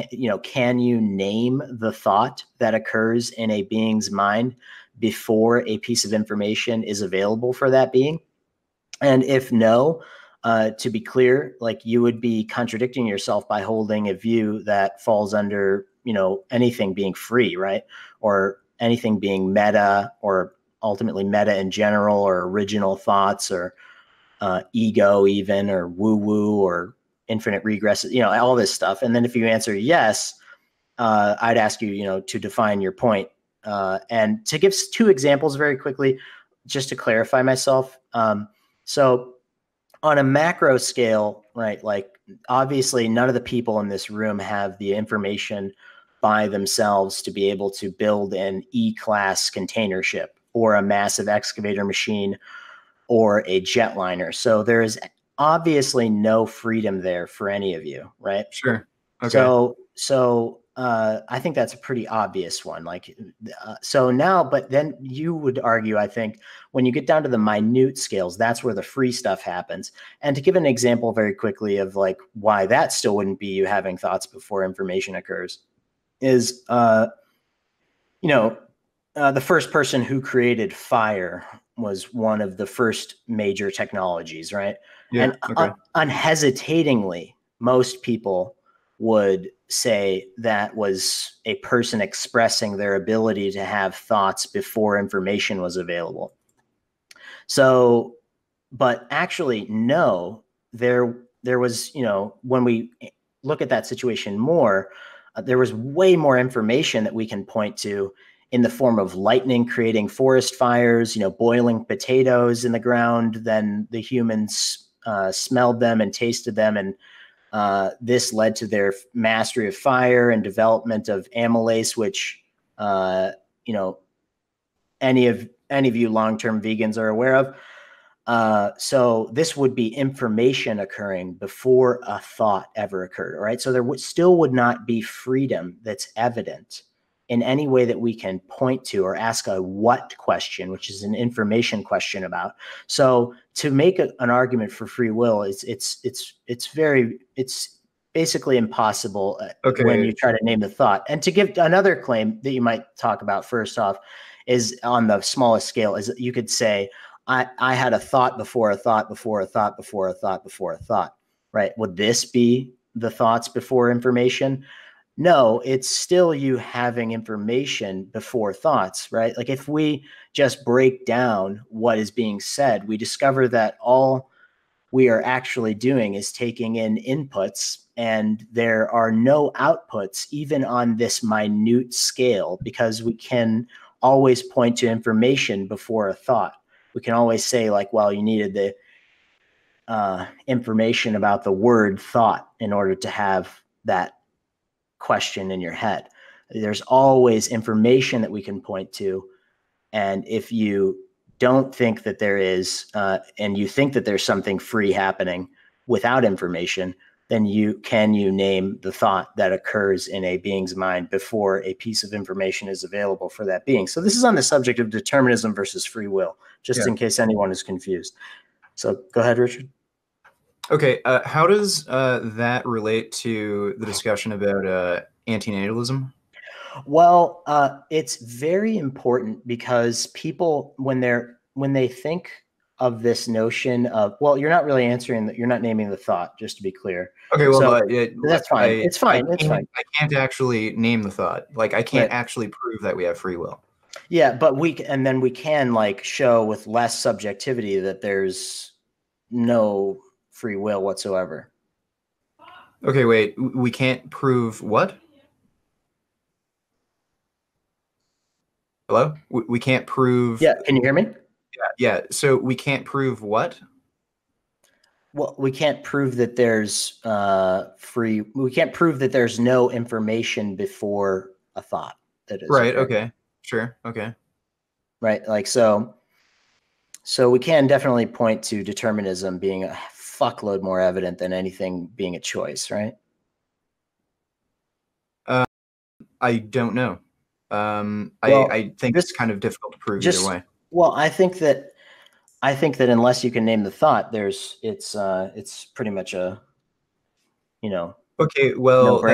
can you name the thought that occurs in a being's mind before a piece of information is available for that being? And if no, to be clear, like you would be contradicting yourself by holding a view that falls under, anything being free, right? Or anything being meta, or ultimately meta in general, or original thoughts, or ego even, or woo-woo, or infinite regress, all this stuff. And then if you answer yes, I'd ask you, to define your point. And to give two examples very quickly, just to clarify myself. So on a macro scale, right, like obviously none of the people in this room have the information by themselves to be able to build an E-class container ship or a massive excavator machine or a jetliner. So there is obviously no freedom there for any of you, right? Sure. Okay. So I think that's a pretty obvious one. Like, but then you would argue, I think, when you get down to the minute scales, that's where the free stuff happens. And to give an example very quickly of like why that still wouldn't be you having thoughts before information occurs is, the first person who created fire was one of the first major technologies, right? Yeah, and unhesitatingly, most people would say that was a person expressing their ability to have thoughts before information was available. So, but actually, no, there was, when we look at that situation more, there was way more information that we can point to in the form of lightning creating forest fires, boiling potatoes in the ground, than the humans smelled them and tasted them. And this led to their mastery of fire and development of amylase, which, any of you long-term vegans are aware of. So this would be information occurring before a thought ever occurred. All right. So there still would not be freedom that's evident in any way that we can point to or ask a what question, which is an information question about. So to make an argument for free will, it's basically impossible when you try to name the thought. And to give another claim that you might talk about first off is on the smallest scale, is you could say, I had a thought before a thought before a thought before a thought before a thought, right? Would this be the thoughts before information? No, it's still you having information before thoughts, right? Like if we just break down what is being said, we discover that all we are actually doing is taking in inputs, and there are no outputs even on this minute scale, because we can always point to information before a thought. We can always say like, well, you needed the information about the word thought in order to have that question in your head. There's always information that we can point to. And if you don't think that there is, and you think that there's something free happening without information, then you name the thought that occurs in a being's mind before a piece of information is available for that being. So this is on the subject of determinism versus free will, just in case anyone is confused. So go ahead, Richard. Okay, how does that relate to the discussion about antinatalism? Well, it's very important because people, when they think of this notion of, well, you're not really answering that. You're not naming the thought, just to be clear. Okay, well, so that's fine. It's fine. I can't actually name the thought. Like I can't actually prove that we have free will. Yeah, but then we can like show with less subjectivity that there's no free will whatsoever. Okay, wait, we can't prove what? Hello? We can't prove... Yeah, can you hear me? Yeah, so we can't prove what? Well, we can't prove that there's we can't prove that there's no information before a thought that is right. Okay, sure. Okay, right. Like so we can definitely point to determinism being a fuckload more evident than anything being a choice, right? I don't know. I think it's kind of difficult to prove either way. Well, I think that unless you can name the thought, it's pretty much a, Okay, well, no-brainer.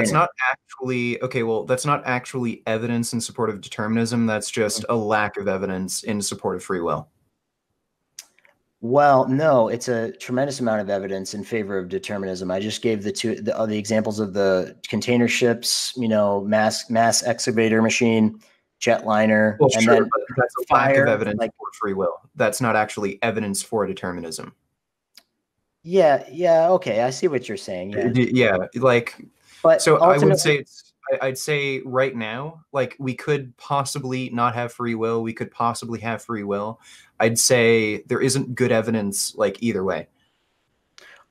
That's not actually evidence in support of determinism. That's just a lack of evidence in support of free will. Well, no, it's a tremendous amount of evidence in favor of determinism. I just gave the examples of the container ships, mass excavator machine, jetliner, well, and sure, then but that's a lack of evidence for free will. That's not actually evidence for determinism. Yeah, okay, I see what you're saying. Yeah, but so I would say I'd say right now, like we could possibly not have free will. We could possibly have free will. I'd say there isn't good evidence like either way.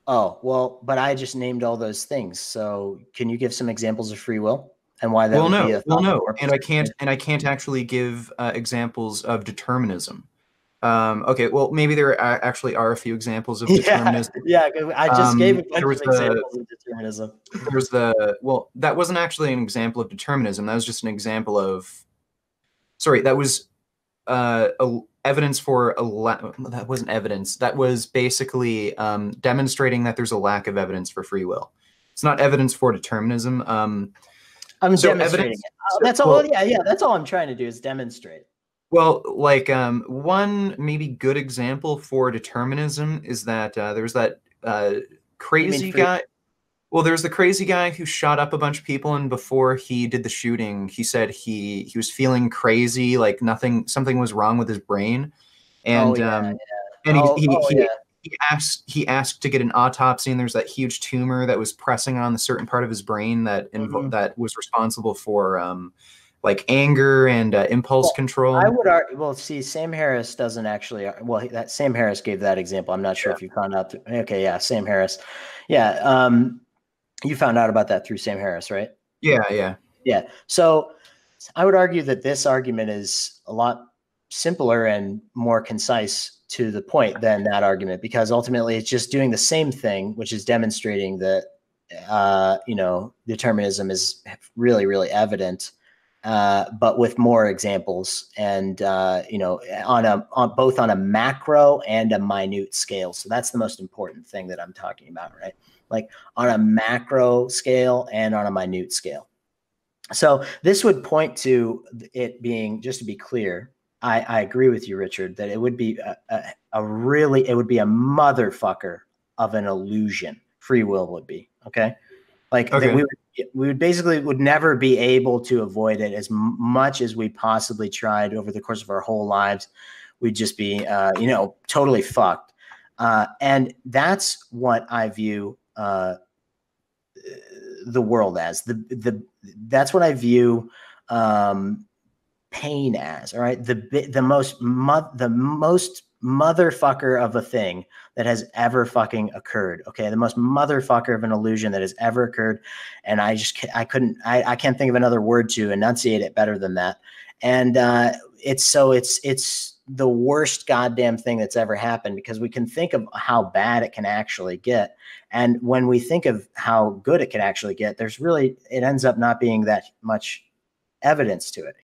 Oh, well, but I just named all those things. So can you give some examples of free will and why that would be a thought? No, and I can't actually give examples of determinism. Okay, well, maybe there actually are a few examples of determinism. Yeah, I just gave a bunch of examples of determinism. Well, that wasn't actually an example of determinism. That was just an example of, sorry, that was evidence for that wasn't evidence. That was basically demonstrating that there's a lack of evidence for free will. It's not evidence for determinism. I'm demonstrating it. That's all. Yeah, that's all I'm trying to do is demonstrate. Well, like one maybe good example for determinism is that there's that crazy guy. Well, there's the crazy guy who shot up a bunch of people, and before he did the shooting, he said he was feeling crazy, like something was wrong with his brain, and he asked to get an autopsy, and there's that huge tumor that was pressing on the certain part of his brain that that was responsible for like anger and impulse control. I would argue. Well, see, Sam Harris doesn't actually. Well, that Sam Harris gave that example. I'm not sure if you found out. Okay, yeah, Sam Harris. Yeah, you found out about that through Sam Harris, right? Yeah. So I would argue that this argument is a lot simpler and more concise to the point than that argument, because ultimately it's just doing the same thing, which is demonstrating that determinism is really, really evident, but with more examples, and both on a macro and a minute scale. So that's the most important thing that I'm talking about, right? Like on a macro scale and on a minute scale. So this would point to it being, just to be clear, I agree with you, Richard, that it would be it would be a motherfucker of an illusion. Free will would be, okay? Like we would basically would never be able to avoid it as much as we possibly tried over the course of our whole lives. We'd just be, totally fucked. And that's what I view the world as. That's what I view pain as. All right, the most motherfucker of a thing that has ever fucking occurred. Okay, the most motherfucker of an illusion that has ever occurred, and I can't think of another word to enunciate it better than that. And it's the worst goddamn thing that's ever happened, because we can think of how bad it can actually get. And when we think of how good it can actually get, it ends up not being that much evidence to it.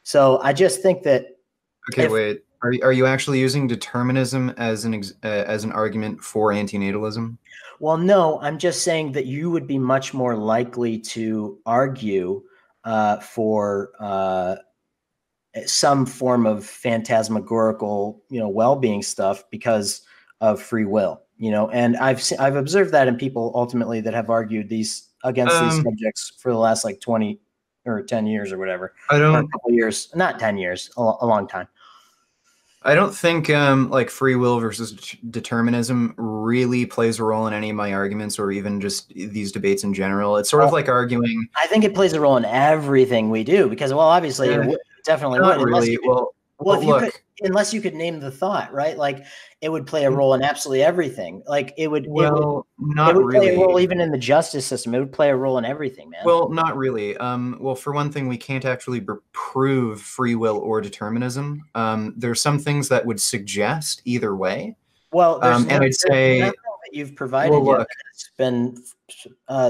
So I just think that. Okay, wait. Are you actually using determinism as an argument for antinatalism? Well, no, I'm just saying that you would be much more likely to argue for some form of phantasmagorical, well-being stuff because of free will, and I've observed that in people ultimately that have argued against these subjects for the last like 20 or 10 years or whatever. Or a couple years, not 10 years, a long time. I don't think like free will versus determinism really plays a role in any of my arguments, or even just these debates in general. It's sort of like arguing. I think it plays a role in everything we do, because, well, obviously it definitely would. Really. Unless you could name the thought, right? Like it would play a role in absolutely everything. Like it would play a role even in the justice system. It would play a role in everything, man. Well, not really. Well, for one thing, we can't actually prove free will or determinism. There's some things that would suggest either way. Well, and I'd say that you've provided it's been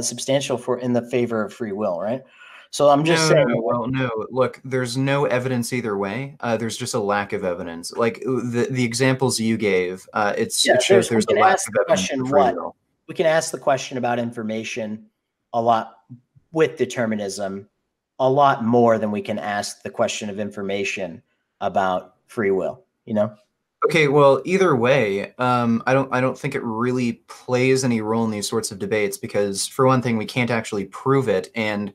substantial in the favor of free will, right? So I'm just saying. No. Look, there's no evidence either way. There's just a lack of evidence. Like the examples you gave, it shows there's a lack of evidence for free will. We can ask the question about information a lot with determinism, a lot more than we can ask the question of information about free will. Okay, well, either way, I don't think it really plays any role in these sorts of debates, because for one thing, we can't actually prove it, and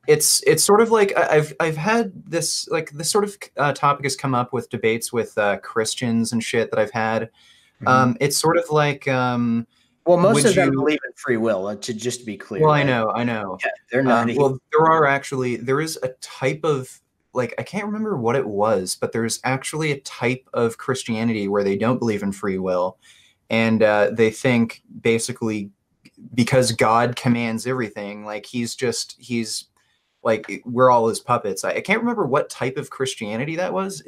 it's sort of like I've had this sort of topic has come up with debates with Christians and shit that I've had. Mm-hmm. It's sort of like well, most of them believe in free will. To be clear. Well, right? I know. Yeah, they're not. Well, there is a type of, like, I can't remember what it was, but there's actually a type of Christianity where they don't believe in free will, and they think basically because God commands everything, like he's like we're all his puppets. I can't remember what type of Christianity that was.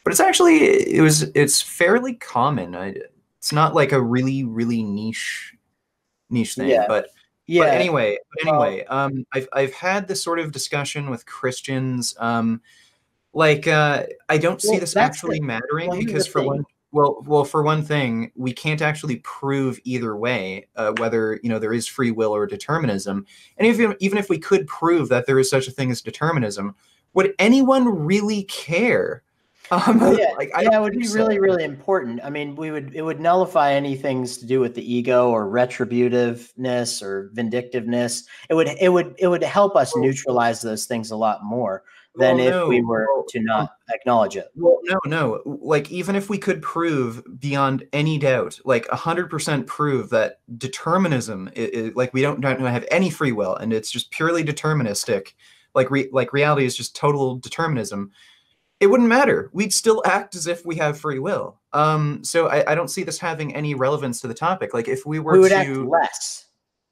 But it's fairly common. It's not like a really, really niche thing. Yeah. But anyway, I've had this sort of discussion with Christians. I don't see this actually mattering, because for one thing, we can't actually prove either way whether there is free will or determinism. And even if we could prove that there is such a thing as determinism, would anyone really care? It would be really, really important. I mean, it would nullify any things to do with the ego or retributiveness or vindictiveness. It would help us neutralize those things a lot more. than Well, if we no. were to not acknowledge it. Well, no. Like, even if we could prove beyond any doubt, like 100% prove that determinism, like we don't have any free will, and it's just purely deterministic, like reality is just total determinism, it wouldn't matter. We'd still act as if we have free will. So I don't see this having any relevance to the topic. Like, if we were We would act to, less.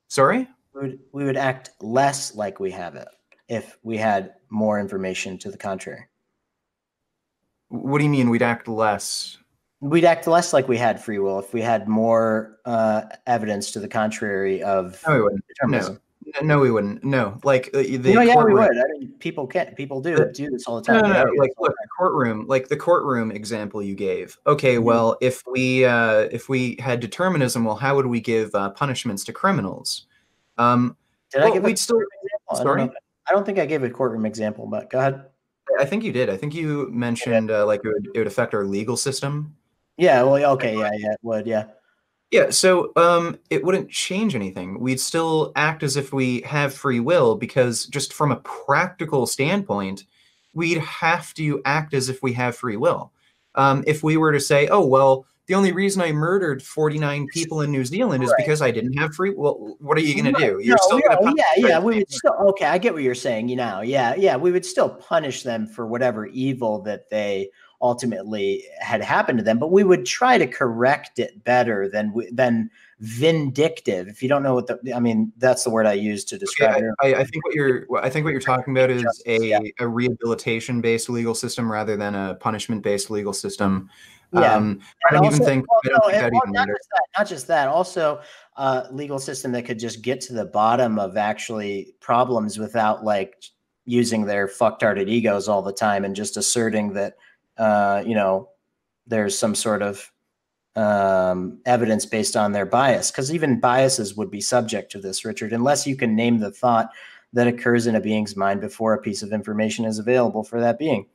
sorry? We would act less like we have it if we had more information to the contrary. What do you mean we'd act less? We'd act less like we had free will if we had more evidence to the contrary of No, we wouldn't. determinism. No, we wouldn't. No, like the Yeah, we courtroom. would. I mean, people do this all the time. No. Like, look, the courtroom example you gave. Okay, well, if we had determinism, well, how would we give punishments to criminals? Did I give we'd still. example? Sorry, I don't think I gave a courtroom example, but go ahead. I think you did. I think you mentioned like it would affect our legal system. Yeah. Well. Okay. Yeah. It would. Yeah. Yeah, so it wouldn't change anything. We'd still act as if we have free will because just from a practical standpoint, we'd have to act as if we have free will. If we were to say, oh, well, the only reason I murdered 49 people in New Zealand is because I didn't have free will, what are you going to do? You're still going to punish them. Yeah, we would still, okay, I get what you're saying, yeah, we would still punish them for whatever evil that they ultimately had happened to them, but we would try to correct it better than vindictive. If you don't know what that's the word I use to describe it. I think what you're talking about is a rehabilitation-based legal system rather than a punishment-based legal system. Yeah, I don't even think that even matters. Not just that, also a legal system that could just get to the bottom of actually problems without like using their fucktarted egos all the time and just asserting that there's some sort of evidence based on their bias, because even biases would be subject to this, Richard, unless you can name the thought that occurs in a being's mind before a piece of information is available for that being.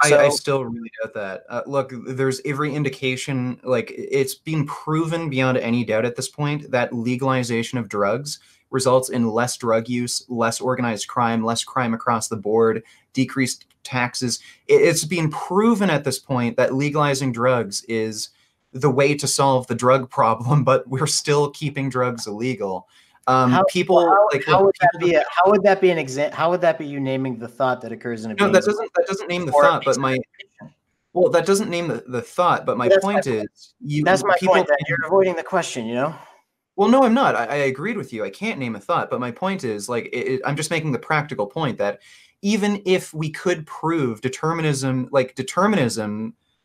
So, I still really doubt that. Look, there's every indication, like it's been proven beyond any doubt at this point that legalization of drugs results in less drug use, less organized crime, less crime across the board, decreased taxes. It's been proven at this point that legalizing drugs is the way to solve the drug problem, but we're still keeping drugs illegal. How would that be an example? How would that be you naming the thought that occurs in a being's mind? That doesn't name the thought, but that doesn't name the thought, but my point is that's my point, that you're avoiding the question, Well, no, I'm not. I agreed with you. I can't name a thought, but my point is, like, I'm just making the practical point that even if we could prove determinism, like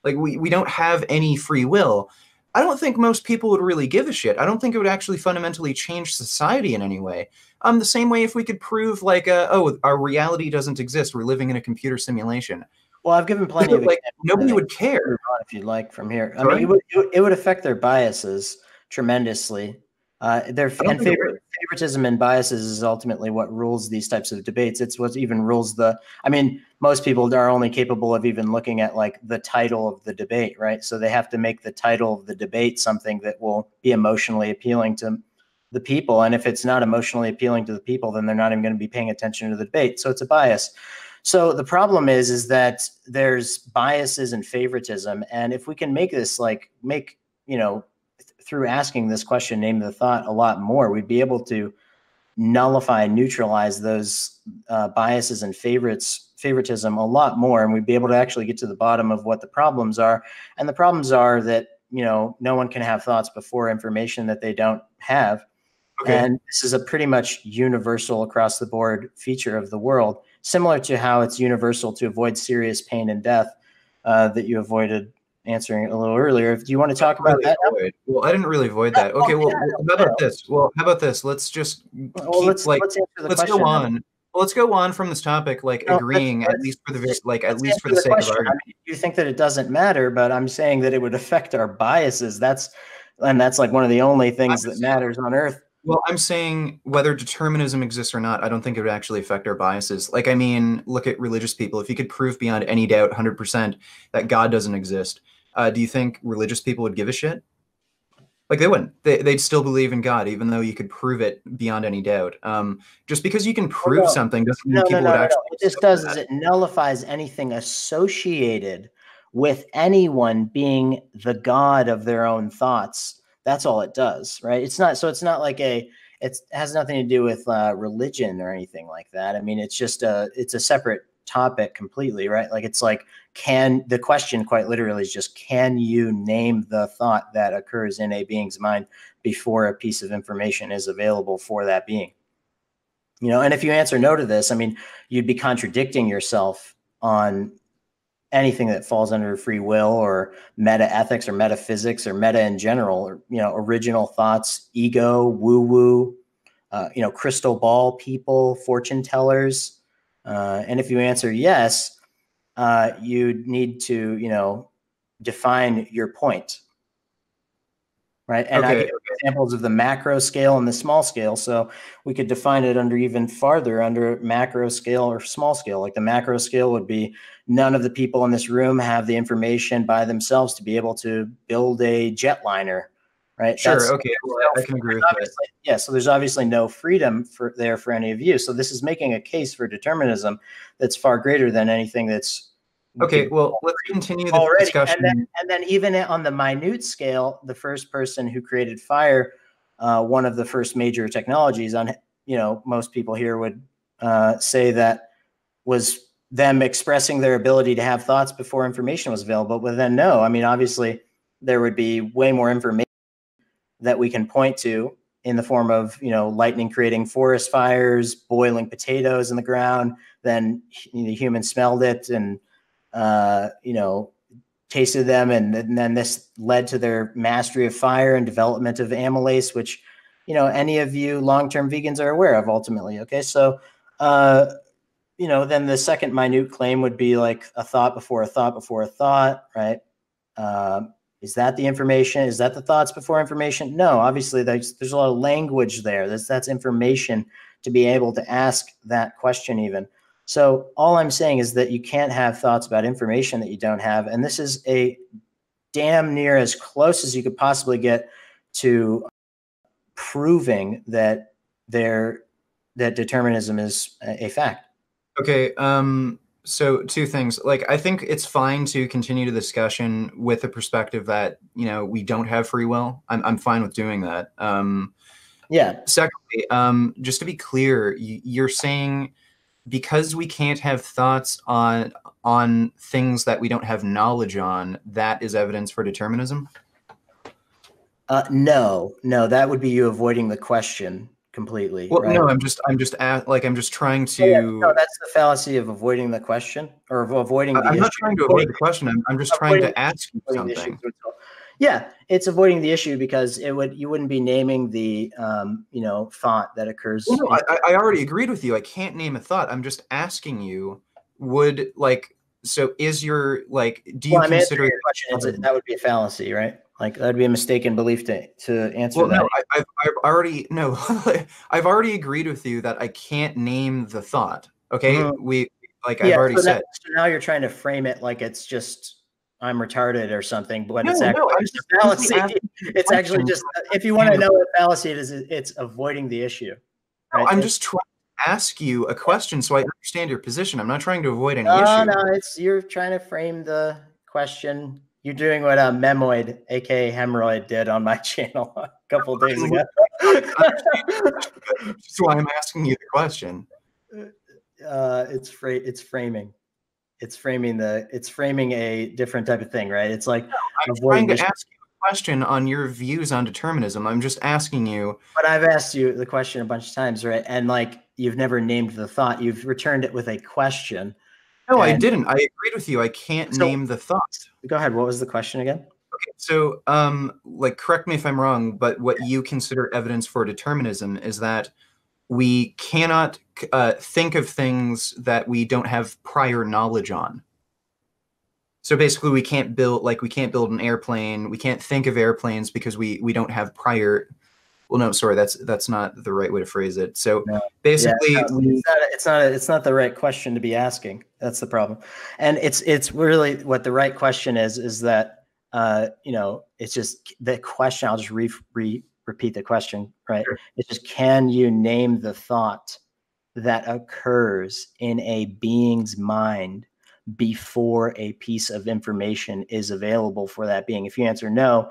we don't have any free will, I don't think most people would really give a shit. I don't think it would actually fundamentally change society in any way. The same way if we could prove, like, our reality doesn't exist, we're living in a computer simulation. Well, I've given plenty of like nobody would care. If you'd like from here, I mean, it would affect their biases tremendously. Favoritism and biases is ultimately what rules these types of debates. It's what even rules most people are only capable of even looking at like the title of the debate, right? So they have to make the title of the debate something that will be emotionally appealing to the people. And if it's not emotionally appealing to the people, then they're not even going to be paying attention to the debate. So it's a bias. So the problem is that there's biases and favoritism. And if we can make this through asking this question, name the thought, a lot more, we'd be able to nullify and neutralize those biases and favoritism a lot more. And we'd be able to actually get to the bottom of what the problems are. And the problems are that, no one can have thoughts before information that they don't have. Okay. And this is a pretty much universal across the board feature of the world, similar to how it's universal to avoid serious pain and death that you avoided answering a little earlier. Do you want to talk about that? Well, I didn't really avoid that. Okay, how about this? How about this? Let's just let's go on. Well, let's go on from this topic, agreeing at least for the sake of argument. I mean, you think that it doesn't matter, but I'm saying that it would affect our biases. That's like one of the only things that matters on Earth. Well, I'm saying whether determinism exists or not, I don't think it would actually affect our biases. Like, I mean, look at religious people. If you could prove beyond any doubt, 100%, that God doesn't exist, do you think religious people would give a shit? Like they wouldn't. They'd still believe in God, even though you could prove it beyond any doubt. Just because you can prove something doesn't mean people would actually. What this does is it nullifies anything associated with anyone being the God of their own thoughts. That's all it does, right? It's not like it has nothing to do with religion or anything like that. I mean, it's a separate topic completely, right? Like it's like, the question quite literally is just, can you name the thought that occurs in a being's mind before a piece of information is available for that being? And if you answer no to this, I mean, you'd be contradicting yourself on anything that falls under free will or meta ethics or metaphysics or meta in general, or, original thoughts, ego, woo woo, crystal ball people, fortune tellers. And if you answer yes, you need to, define your point, right? And I give examples of the macro scale and the small scale. So we could define it under even farther under macro scale or small scale. Like the macro scale would be, none of the people in this room have the information by themselves to be able to build a jetliner, right? Sure. Okay. Well, I can agree with that. Yeah. So there's obviously no freedom for any of you. So this is making a case for determinism that's far greater than anything that's. Okay. Well, let's continue the discussion. And then even on the minute scale, the first person who created fire, one of the first major technologies most people here would say that was them expressing their ability to have thoughts before information was available. But then no, I mean, obviously there would be way more information that we can point to in the form of, lightning creating forest fires, boiling potatoes in the ground. Then the human smelled it and, tasted them. And then this led to their mastery of fire and development of amylase, which, any of you long-term vegans are aware of ultimately. Okay. So, then the second minute claim would be like a thought before a thought before a thought, right? Is that the information? Is that the thoughts before information? No, obviously there's a lot of language there. That's information to be able to ask that question even. So all I'm saying is that you can't have thoughts about information that you don't have. And this is a damn near as close as you could possibly get to proving that determinism is a fact. Okay. So two things. Like, I think it's fine to continue the discussion with the perspective that, we don't have free will. I'm fine with doing that. Yeah. Secondly, just to be clear, you're saying because we can't have thoughts on things that we don't have knowledge on, that is evidence for determinism? No, that would be you avoiding the question completely. Well, right? no, I'm just trying to. No, that's the fallacy of avoiding the question or of avoiding the issue. I'm not trying to avoid the question. I'm just trying to ask you something. Yeah, it's avoiding the issue because you wouldn't be naming the thought that occurs. Well, no, I already agreed with you. I can't name a thought. I'm just asking you. So is your do you consider your question? That would be a fallacy, right? Like that'd be a mistaken belief to answer that. No, I've already agreed with you that I can't name the thought. Okay, I've already said. So now you're trying to frame it like it's just I'm retarded or something, but it's actually just a fallacy. It's actually just, if you want to know what fallacy it is, it's avoiding the issue. Right? No, I'm just trying to ask you a question so I understand your position. I'm not trying to avoid any issue. No, you're trying to frame the question. You're doing what Memoid, aka Hemorrhoid, did on my channel a couple of days ago. That's why I'm asking you the question. It's framing. It's framing a different type of thing, right? It's like I'm trying to ask you a question on your views on determinism. I'm just asking you. But I've asked you the question a bunch of times, right? And you've never named the thought. You've returned it with a question. No, I didn't. I agreed with you. I can't name the thought. Go ahead. What was the question again? Okay, so correct me if I'm wrong, but what you consider evidence for determinism is that we cannot think of things that we don't have prior knowledge on. So basically, we can't build an airplane. We can't think of airplanes because we don't have prior. Well, no, sorry, that's not the right way to phrase it. So basically, it's not the right question to be asking. That's the problem. And it's really what the right question is that it's just the question. I'll just repeat the question, right? It's just, can you name the thought that occurs in a being's mind before a piece of information is available for that being? If you answer no,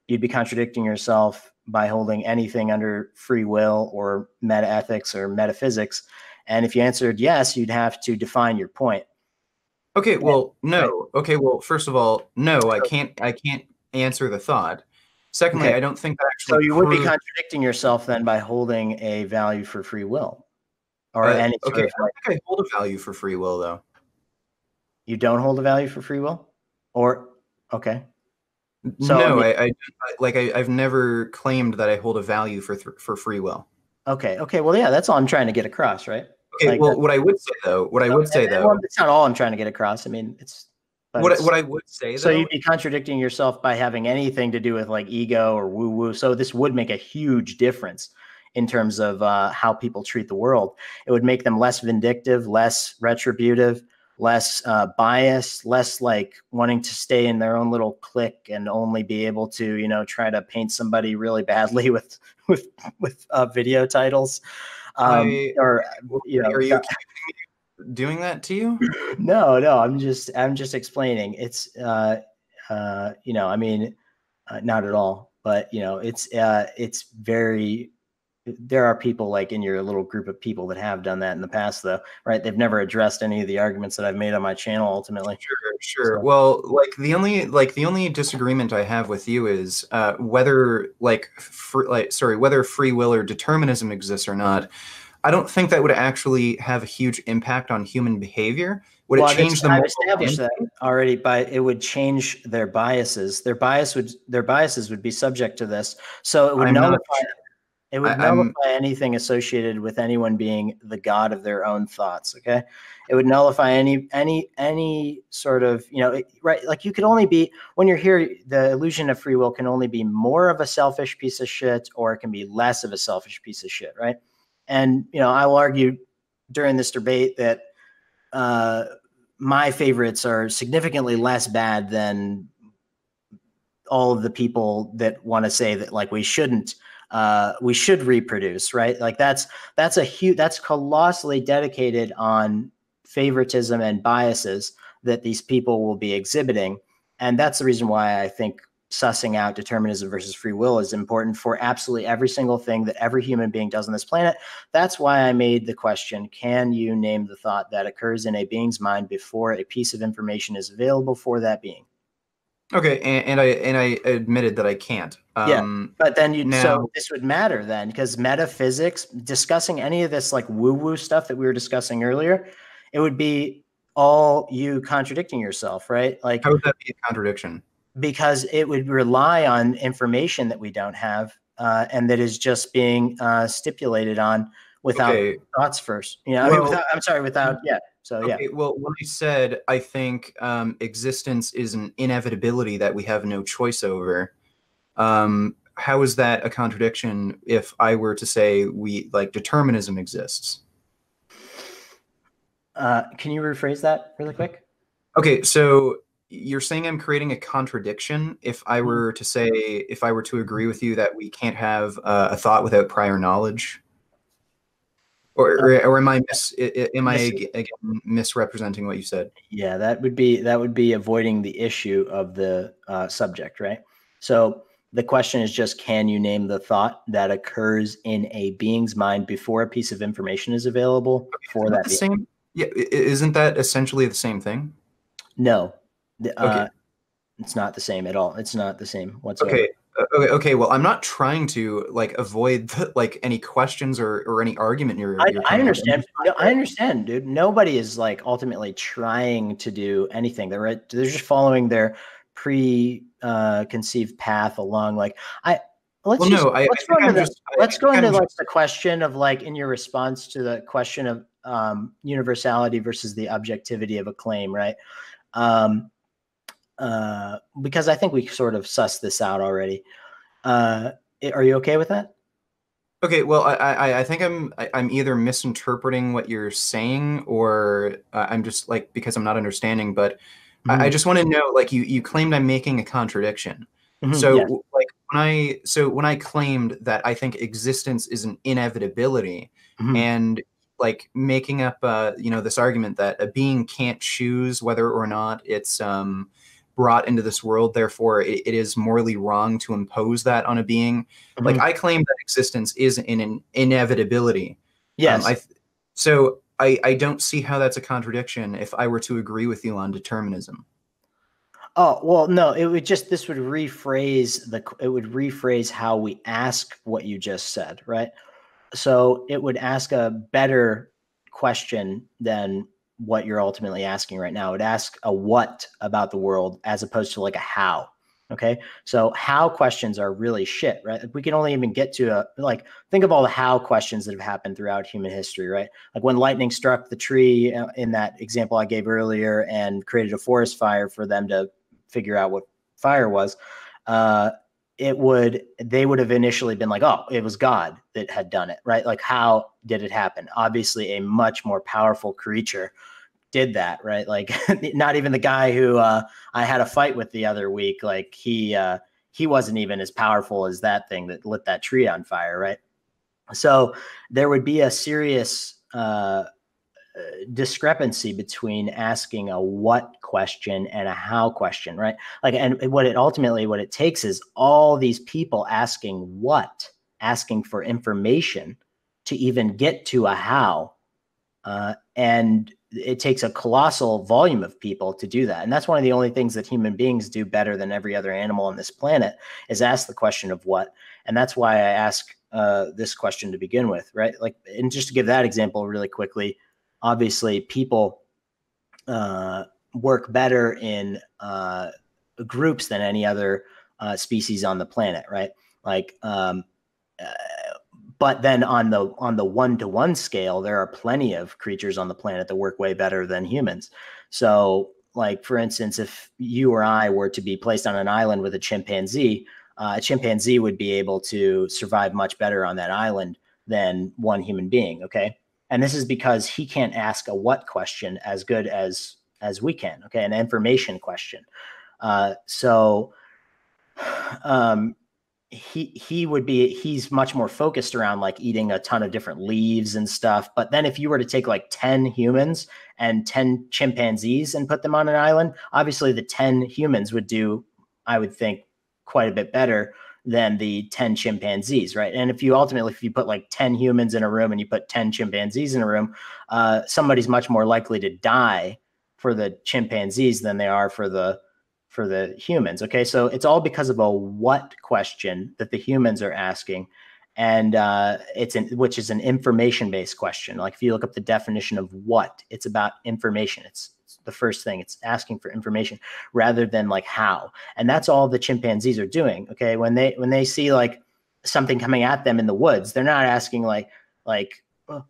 you'd be contradicting yourself by holding anything under free will or metaethics or metaphysics. And if you answered yes, you'd have to define your point. Okay, well, no. Right. Okay, well, first of all, no, I can't answer the thought. Secondly, Okay. I don't think that So actually you would be proves. contradicting yourself then by holding a value for free will or any Okay, sort of I don't think I hold a value for free will, though. You don't hold a value for free will? Or, okay. So, I No, mean, I've never claimed that I hold a value for free will. okay. Okay. Well, yeah, that's all I'm trying to get across, right? Okay, Like well, that. what I would say though, Well, it's not all I'm trying to get across. I mean, but it's, what I would say so you'd though, be contradicting yourself by having anything to do with like ego or woo woo. So this would make a huge difference in terms of how people treat the world. It would make them less vindictive, less retributive, less biased, less like wanting to stay in their own little clique and only be able to, try to paint somebody really badly with video titles. I Or are you doing that to you? no, I'm just explaining. It's I mean, not at all. But it's very. There are people like in your little group of people that have done that in the past, though, right? They've never addressed any of the arguments that I've made on my channel. Ultimately, Sure. so. Well, the only disagreement I have with you is whether whether free will or determinism exists or not. I don't think that would actually have a huge impact on human behavior. Would it change the I've moral established that landscape? already. It would change their biases. Their biases would be subject to this. So it would I'm not. nullify. It would I'm nullify anything associated with anyone being the god of their own thoughts. Okay, it would nullify any sort of right. Like you could only be, when you're here, the illusion of free will can only be more of a selfish piece of shit, or it can be less of a selfish piece of shit, right? And I will argue during this debate that my favorites are significantly less bad than all of the people that want to say that like we should reproduce, right? Like that's colossally dedicated on favoritism and biases that these people will be exhibiting. And that's the reason why I think sussing out determinism versus free will is important for absolutely every single thing that every human being does on this planet. That's why I made the question, can you name the thought that occurs in a being's mind before a piece of information is available for that being? okay, and I admitted that I can't. Yeah, but then so Now, this would matter then, because metaphysics, discussing any of this like woo-woo stuff that we were discussing earlier, it would be all you contradicting yourself, right? Like, how would that be a contradiction? because it would rely on information that we don't have, and that is just being stipulated on without Okay, thoughts first. well, Without, yeah. So yeah. okay, well, when I said I think existence is an inevitability that we have no choice over, how is that a contradiction if I were to say determinism exists? Can you rephrase that really quick? Okay, so you're saying I'm creating a contradiction if I were to say, if I were to agree with you that we can't have a thought without prior knowledge? Or am I again misrepresenting what you said? Yeah, that would be avoiding the issue of the subject, right? So the question is just, can you name the thought that occurs in a being's mind before a piece of information is available for that being? Same? Yeah, isn't that essentially the same thing? No, Okay. it's not the same at all. It's not the same whatsoever. Okay. Okay. Well, I'm not trying to avoid any questions or any argument you're I coming up. understand. No, I understand, dude. Nobody is like ultimately trying to do anything. They're just following their conceived path along. Like Well, no, I think I'm just. let's go I think into I'm like just. the question of like in your response to the question of universality versus the objectivity of a claim, right? Um, because I think we sort of sussed this out already. Are you okay with that? Okay. Well, I think I'm either misinterpreting what you're saying or I'm just because I'm not understanding. But I Mhm. just want to know, like you claimed I'm making a contradiction. Mhm. Yes. So like when I claimed that I think existence is an inevitability, Mhm. and like making up this argument that a being can't choose whether or not it's brought into this world, therefore it is morally wrong to impose that on a being. Like Mhm. I claim that existence is an inevitability. Yes. I don't see how that's a contradiction if I were to agree with you on determinism. Oh, well, no, this would rephrase how we ask what you just said, right? So it would ask a better question than what you're ultimately asking right now. It would ask a what about the world as opposed to like a how. Okay. So how questions are really shit, right? We can only even get to think of all the how questions that have happened throughout human history, right? Like when lightning struck the tree in that example I gave earlier and created a forest fire for them to figure out what fire was. They would have initially been like, oh, it was God that had done it, right? Like, how did it happen? Obviously, a much more powerful creature did that, right? Like, not even the guy who I had a fight with the other week. Like, he wasn't even as powerful as that thing that lit that tree on fire, right? So there would be a serious discrepancy between asking a what question and a how question, right? Like, and what it takes is all these people asking for information to even get to a how. And it takes a colossal volume of people to do that. And that's one of the only things that human beings do better than every other animal on this planet is ask the question of what. And that's why I ask this question to begin with, right? Like, and just to give that example really quickly, obviously people work better in groups than any other species on the planet, right? Like, uh, but then on the one-to-one scale, there are plenty of creatures on the planet that work way better than humans. So, like for instance, if you or I were to be placed on an island with a chimpanzee would be able to survive much better on that island than one human being. Okay, and this is because he can't ask a what question as good as we can. Okay, an information question. So um, he's much more focused around like eating a ton of different leaves and stuff. But then if you were to take like 10 humans and 10 chimpanzees and put them on an island, obviously the 10 humans would do, I would think, quite a bit better than the 10 chimpanzees, right? And if you put like 10 humans in a room and you put 10 chimpanzees in a room, somebody's much more likely to die for the chimpanzees than they are for the humans. Okay, so it's all because of a what question that the humans are asking, and which is an information-based question. Like if you look up the definition of what, it's about information. It's the first thing. It's asking for information rather than like how, and that's all the chimpanzees are doing. Okay, when they see like something coming at them in the woods, they're not asking like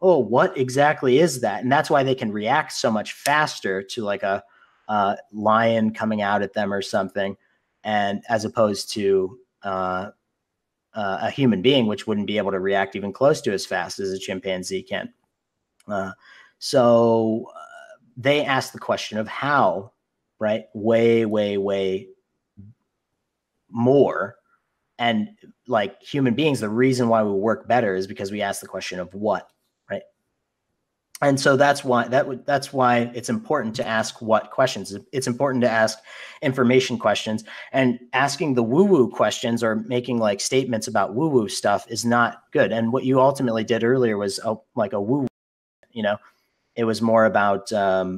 oh, what exactly is that, and that's why they can react so much faster to like a lion coming out at them or something, and as opposed to a human being, which wouldn't be able to react even close to as fast as a chimpanzee can. So they ask the question of how, right? Way, way, way more. And like human beings, the reason why we work better is because we ask the question of what, right? And so that's why it's important to ask what questions. It's important to ask information questions, and asking the woo-woo questions or making like statements about woo-woo stuff is not good. And what you ultimately did earlier was like a woo, it was more about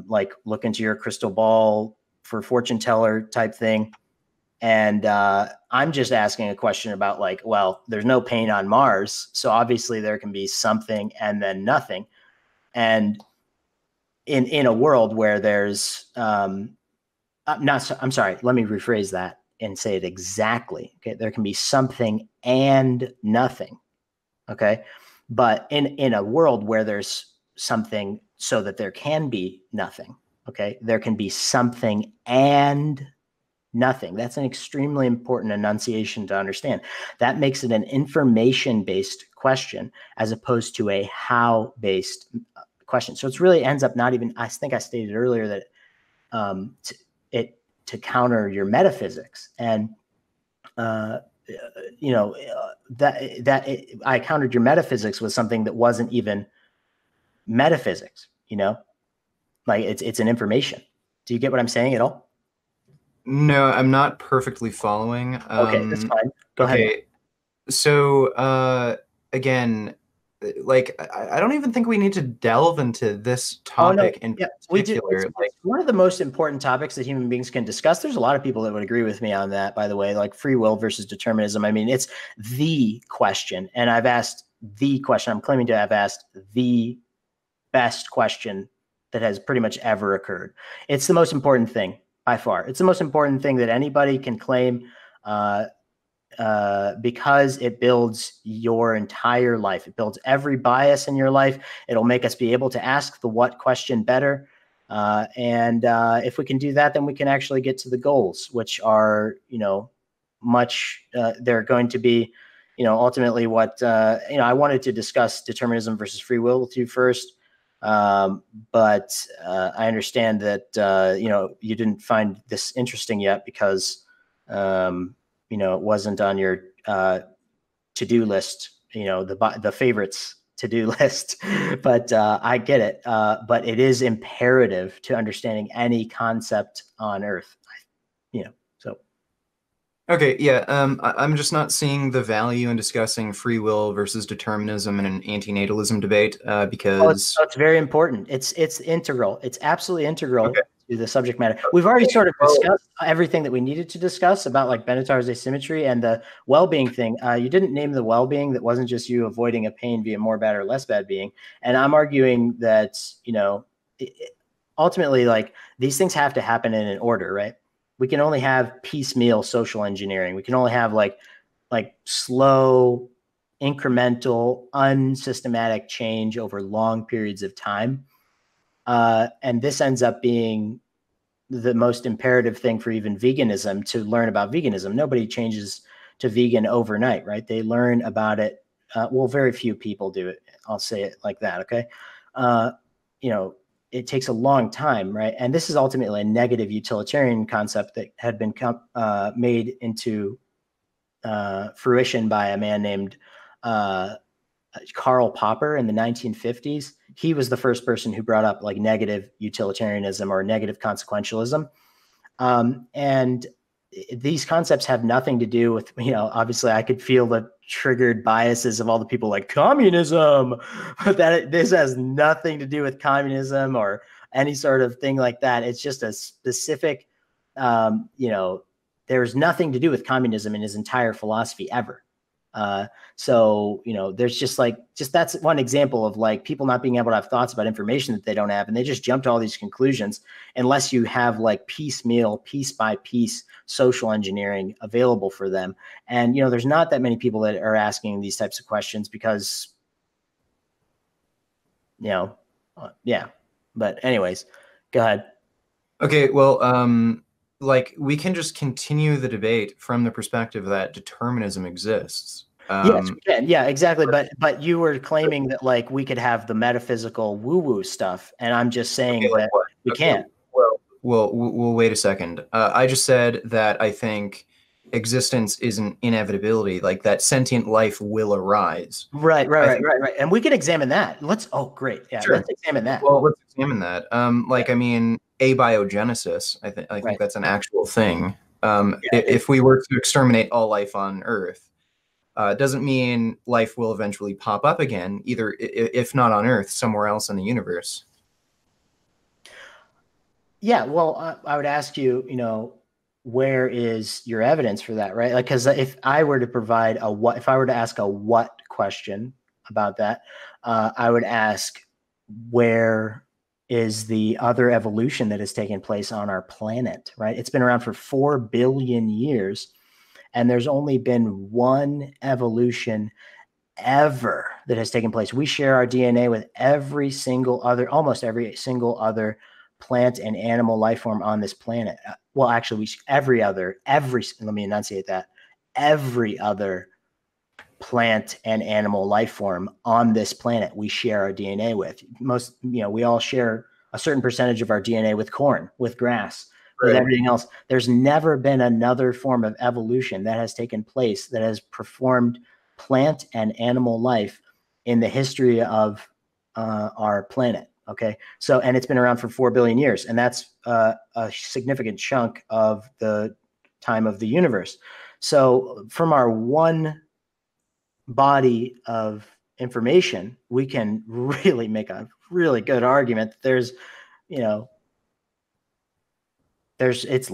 like look into your crystal ball for fortune teller type thing. And I'm just asking a question about like, well, there's no pain on Mars, so obviously there can be something and then nothing. And in a world where there's I'm sorry, let me rephrase that and say it exactly. Okay, there can be something and nothing. Okay, but in a world where there's something so that there can be nothing. Okay, there can be something and nothing. That's an extremely important enunciation to understand. That makes it an information-based question as opposed to a how-based question. So it's really ends up not even, I think I stated earlier that it to counter your metaphysics. And I countered your metaphysics with something that wasn't even metaphysics, like it's an information. Do you get what I'm saying at all? No, I'm not perfectly following. Okay, that's fine. Go ahead. Okay, so again, like I don't even think we need to delve into this topic in We do. particular. It's one of the most important topics that human beings can discuss. There's a lot of people that would agree with me on that, by the way, like free will versus determinism. I mean, it's the question, and I've asked the question. I'm claiming to have asked the best question that has pretty much ever occurred. It's the most important thing by far. It's the most important thing that anybody can claim, because it builds your entire life. It builds every bias in your life. It'll make us be able to ask the what question better. And if we can do that, then we can actually get to the goals, which are, they're going to be, ultimately what, I wanted to discuss determinism versus free will with you first. But I understand that, you didn't find this interesting yet because, it wasn't on your to-do list, the favorites to-do list, but I get it. But it is imperative to understanding any concept on Earth, so. Okay, yeah, I'm just not seeing the value in discussing free will versus determinism in an antinatalism debate because it's very important. It's integral. It's absolutely integral. Okay. To the subject matter. We've already sort of discussed everything that we needed to discuss about like Benatar's asymmetry and the well-being thing. You didn't name the well-being that wasn't just you avoiding a pain via more bad or less bad being. And I'm arguing that, ultimately, like these things have to happen in an order, right? We can only have piecemeal social engineering. We can only have like slow, incremental, unsystematic change over long periods of time. And this ends up being the most imperative thing for even veganism to learn about veganism. Nobody changes to vegan overnight, right? They learn about it. Very few people do it. I'll say it like that. Okay. It takes a long time, right? And this is ultimately a negative utilitarian concept that had been made into fruition by a man named Karl Popper in the 1950s. He was the first person who brought up like negative utilitarianism or negative consequentialism. And these concepts have nothing to do with, obviously I could feel the triggered biases of all the people like communism, but this has nothing to do with communism or any sort of thing like that. It's just a specific, there's nothing to do with communism in his entire philosophy ever. So, there's just that's one example of like people not being able to have thoughts about information that they don't have. And they just jump to all these conclusions unless you have like piecemeal, piece by piece social engineering available for them. And, there's not that many people that are asking these types of questions because, yeah, but anyways, go ahead. Okay, well, we can just continue the debate from the perspective that determinism exists. Yes, we can. Yeah, exactly. But you were claiming that like we could have the metaphysical woo-woo stuff, and I'm just saying that we can't. Well, wait a second. I just said that I think existence is an inevitability, like that sentient life will arise. Right. And we can examine that. Great. Yeah, sure. Let's examine that. Well, let's examine that. I mean, abiogenesis, I think that's an actual thing. If we were to exterminate all life on Earth, doesn't mean life will eventually pop up again, either if not on Earth, somewhere else in the universe. Yeah, well, I would ask you, where is your evidence for that, right? Like, because if I were to ask a what question about that, I would ask, where is the other evolution that has taken place on our planet, right? It's been around for 4 billion years, and there's only been one evolution ever that has taken place. We share our DNA with almost every single other plant and animal life form on this planet. Well, actually, every let me enunciate that. Every other plant and animal life form on this planet we share our DNA with. We all share a certain percentage of our DNA with corn, with grass, with Right. everything else. There's never been another form of evolution that has taken place that has performed plant and animal life in the history of our planet. Okay. So, and it's been around for 4 billion years, and that's a significant chunk of the time of the universe. So from our one body of information, we can really make a really good argument that there's, you know, it's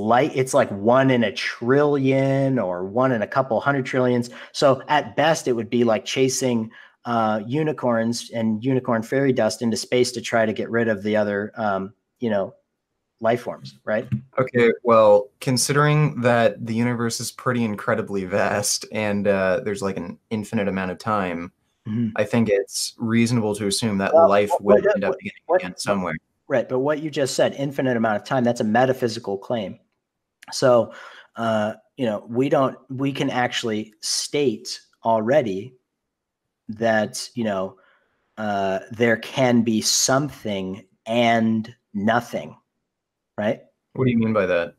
like 1 in a trillion or 1 in a couple hundred trillions. So at best, it would be like chasing unicorns and unicorn fairy dust into space to try to get rid of the other, life forms, right? Okay, well, considering that the universe is pretty incredibly vast and there's like an infinite amount of time, Mhm. I think it's reasonable to assume that Well, life will end up beginning again what, somewhere. right. But what you just said, infinite amount of time, that's a metaphysical claim. So, we can actually state already that, there can be something and nothing, right? What do you mean by that?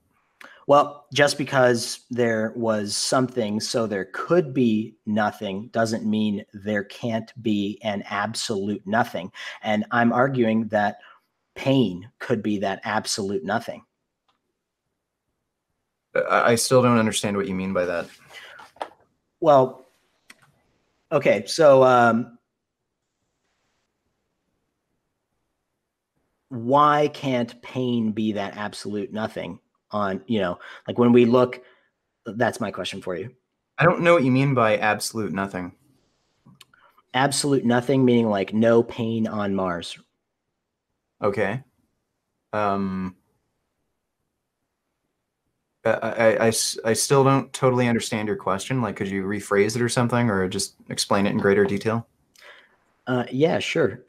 Well, just because there was something, so there could be nothing, doesn't mean there can't be an absolute nothing. And I'm arguing that pain could be that absolute nothing. I still don't understand what you mean by that. Well, okay, so why can't pain be that absolute nothing on, like when we look, that's my question for you. I don't know what you mean by absolute nothing. Absolute nothing, meaning like no pain on Mars. Okay. Um, I still don't totally understand your question. Like, could you rephrase it or something, or just explain it in greater detail? Yeah, sure.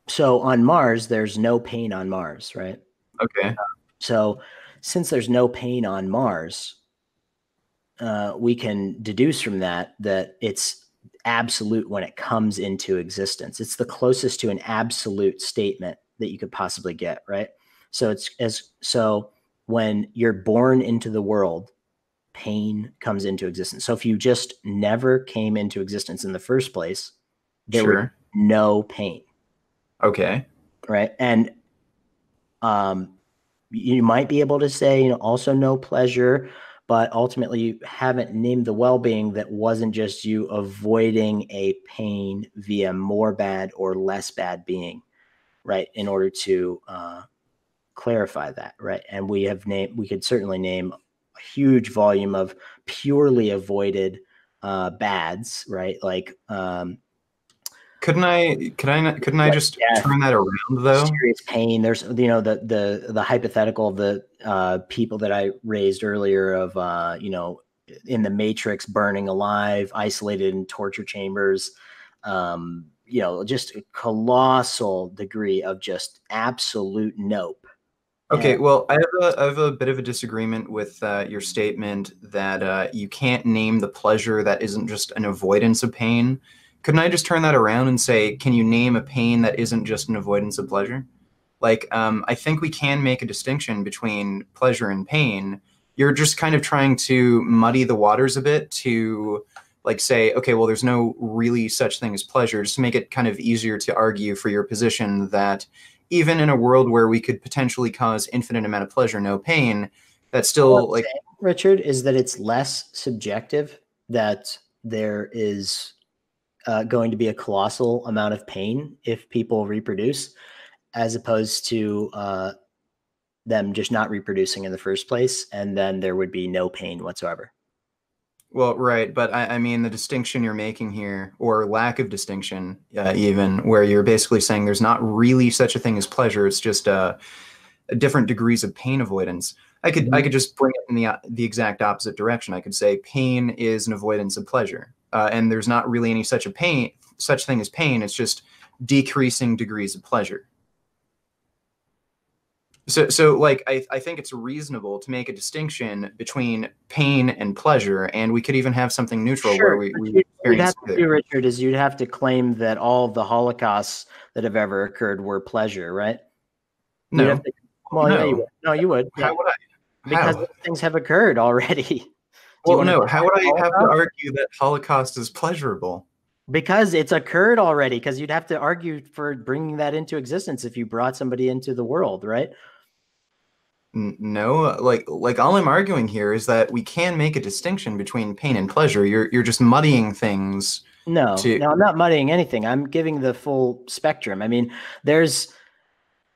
So on Mars, there's no pain on Mars, right? Okay. So since there's no pain on Mars, we can deduce from that it's absolute when it comes into existence. It's the closest to an absolute statement that you could possibly get, right? So when you're born into the world, pain comes into existence. So if you just never came into existence in the first place, there would be Sure. no pain, Okay. right? And you might be able to say, also no pleasure, but ultimately you haven't named the well-being that wasn't just you avoiding a pain via more bad or less bad being, right? In order to clarify that, right? And we could certainly name a huge volume of purely avoided bads, right? Like Couldn't I just death, turn that around though? serious pain. There's, the hypothetical of the people that I raised earlier of, in the Matrix, burning alive, isolated in torture chambers, just a colossal degree of just absolute nope. Okay, And well, I have a bit of a disagreement with your statement that you can't name the pleasure that isn't just an avoidance of pain. Couldn't I just turn that around and say, can you name a pain that isn't just an avoidance of pleasure? Like, I think we can make a distinction between pleasure and pain. You're just kind of trying to muddy the waters a bit to, like, say, okay, well, there's no really such thing as pleasure, just to make it kind of easier to argue for your position that even in a world where we could potentially cause infinite amount of pleasure, no pain, that's all I'm still like, saying, Richard, is that it's less subjective, that there is going to be a colossal amount of pain if people reproduce, as opposed to them just not reproducing in the first place, and then there would be no pain whatsoever. well, right, but I mean the distinction you're making here, or lack of distinction, even where you're basically saying there's not really such a thing as pleasure. It's just different degrees of pain avoidance. I could just bring it in the exact opposite direction. I could say pain is an avoidance of pleasure, and there's not really any such thing as pain. It's just decreasing degrees of pleasure. So like I think it's reasonable to make a distinction between pain and pleasure, and we could even have something neutral where Sure, but we you'd have experience to do, Richard, is you'd have to claim that all of the Holocausts that have ever occurred were pleasure, right? You'd have no, to, well, yeah, you no. would. No, you would. Yeah. How would I? Because How? those things have occurred already. Do you Well, want to no. deny How would the I have to Holocaust? argue that Holocaust is pleasurable? Because it's occurred already. Because you'd have to argue for bringing that into existence if you brought somebody into the world, right? No, like all I'm arguing here is that we can make a distinction between pain and pleasure. You're just muddying things No, to no, I'm not muddying anything. I'm giving the full spectrum. I mean, there's,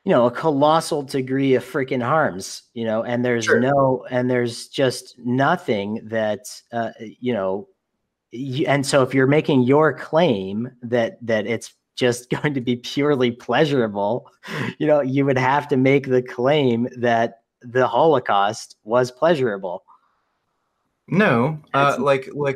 a colossal degree of freaking harms, and sure. and there's just nothing that, and so if you're making your claim that it's just going to be purely pleasurable, you would have to make the claim that the Holocaust was pleasurable. No, That's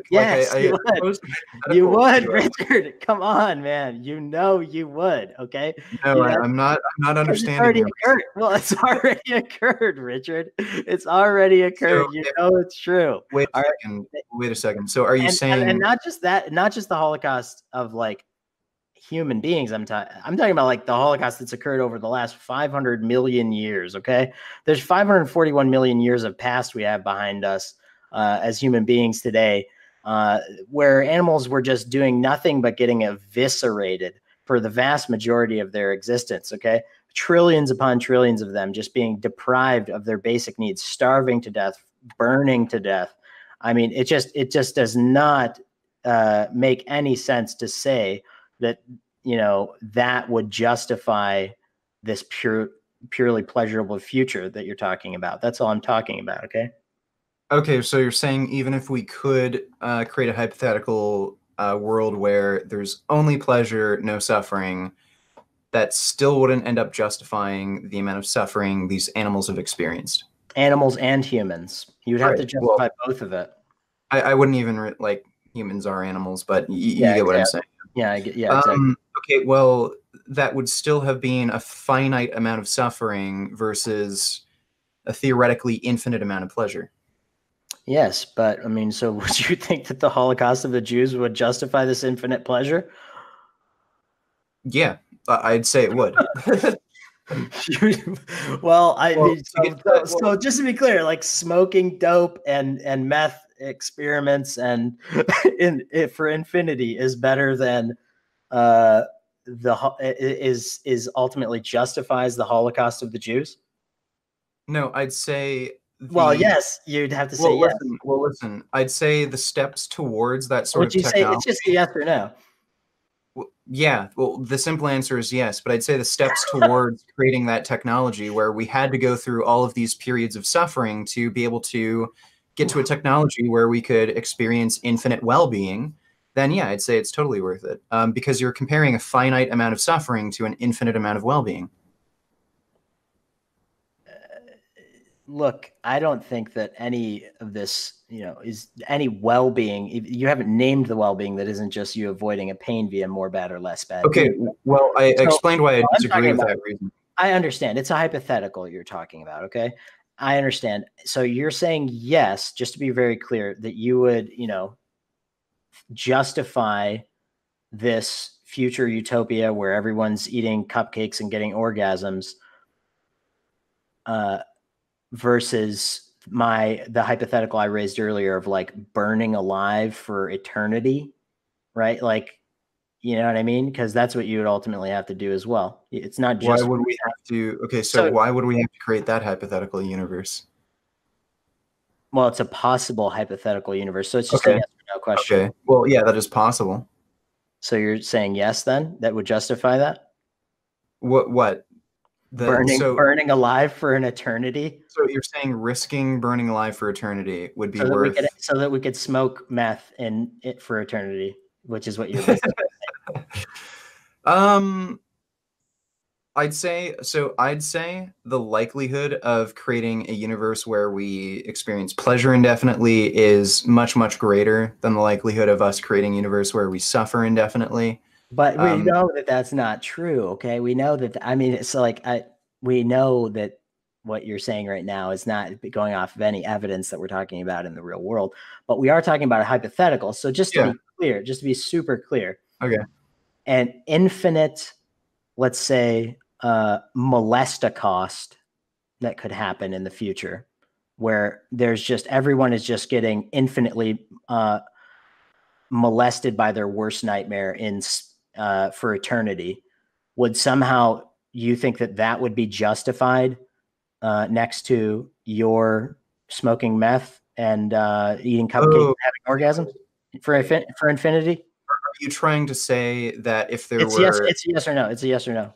Yes, I you would. posed a You hypothetical to would, you. Richard. Come on, man. You would. Okay. No, You know, I'm not because it's understanding already your occurred. Well, it's already occurred, Richard. It's already occurred. so You if, know it's true. All right. wait a second. So are you And saying not just that, not just the Holocaust of like human beings. I'm talking about like the Holocaust that's occurred over the last 500 million years. Okay. There's 541 million years of past we have behind us as human beings today, where animals were just doing nothing but getting eviscerated for the vast majority of their existence. Okay. Trillions upon trillions of them just being deprived of their basic needs, starving to death, burning to death. I mean, it just does not make any sense to say that, that would justify this purely pleasurable future that you're talking about. That's all I'm talking about. Okay. okay, so you're saying even if we could create a hypothetical world where there's only pleasure, no suffering, that still wouldn't end up justifying the amount of suffering these animals have experienced. Animals and humans. You would have to Right. Well, justify both of it. I wouldn't even like humans are animals, but you Yeah, get what I'm exactly. saying. Yeah, yeah, exactly. Okay, well, that would still have been a finite amount of suffering versus a theoretically infinite amount of pleasure. Yes, but I mean, so would you think that the Holocaust of the Jews would justify this infinite pleasure? Yeah, I'd say it would. Well, I Well, mean, so just to be clear, like smoking dope and meth experiments and for infinity is better than uh is ultimately justifies the Holocaust of the Jews. no, I'd say Well, the yes, you'd have to say yes. listen. I'd say the steps towards that sort Would of you say it's technology. just a yes or no? Yeah, well, the simple answer is yes, but I'd say the steps towards creating that technology where we had to go through all of these periods of suffering to be able to get to a technology where we could experience infinite well-being, then yeah, I'd say it's totally worth it. Because you're comparing a finite amount of suffering to an infinite amount of well-being. Look, I don't think that any of this, is any well-being. You haven't named the well-being that isn't just you avoiding a pain via more bad or less bad. Okay, well, I So explained why I I'm disagree talking with about, that reason. I understand. It's a hypothetical you're talking about. Okay. I understand. So you're saying yes, just to be very clear, that you would, justify this future utopia where everyone's eating cupcakes and getting orgasms, versus the hypothetical I raised earlier of like burning alive for eternity, right? Like, you know what I mean? Because that's what you would ultimately have to do as well. It's not Why just would we have to? Okay, so so. why would we have to create that hypothetical universe? Well, it's a possible hypothetical universe, so it's just a Okay, yes or no question. okay. Well, yeah, that is possible. So you're saying yes, then that would justify that What? The burning alive for an eternity, so you're saying risking burning alive for eternity would be worth so that we could smoke meth in it for eternity, which is what you're basically saying. um I'd say the likelihood of creating a universe where we experience pleasure indefinitely is much, much greater than the likelihood of us creating a universe where we suffer indefinitely. But we Um, know that that's not true. Okay, we know that. I mean, it's like we know that what you're saying right now is not going off of any evidence that we're talking about in the real world, but we are talking about a hypothetical. So just to be clear, just to be super clear, Okay. an infinite, let's say, molestacost that could happen in the future, where there's just everyone is just getting infinitely molested by their worst nightmare in for eternity. Would somehow you think that that would be justified next to your smoking meth and eating cupcakes and having orgasms for infinity? Are you trying to say that if there It's were... yes, it's yes or no. It's a yes or no.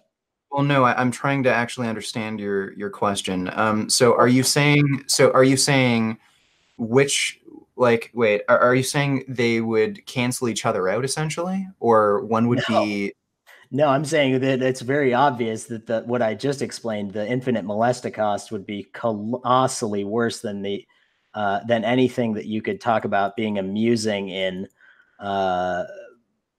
Well, no, I'm trying to actually understand your question. So are you saying which, like, wait, are you saying they would cancel each other out essentially, or one would be... No, I'm saying that it's very obvious that what I just explained, the infinite molestacost, would be colossally worse than than anything that you could talk about being amusing in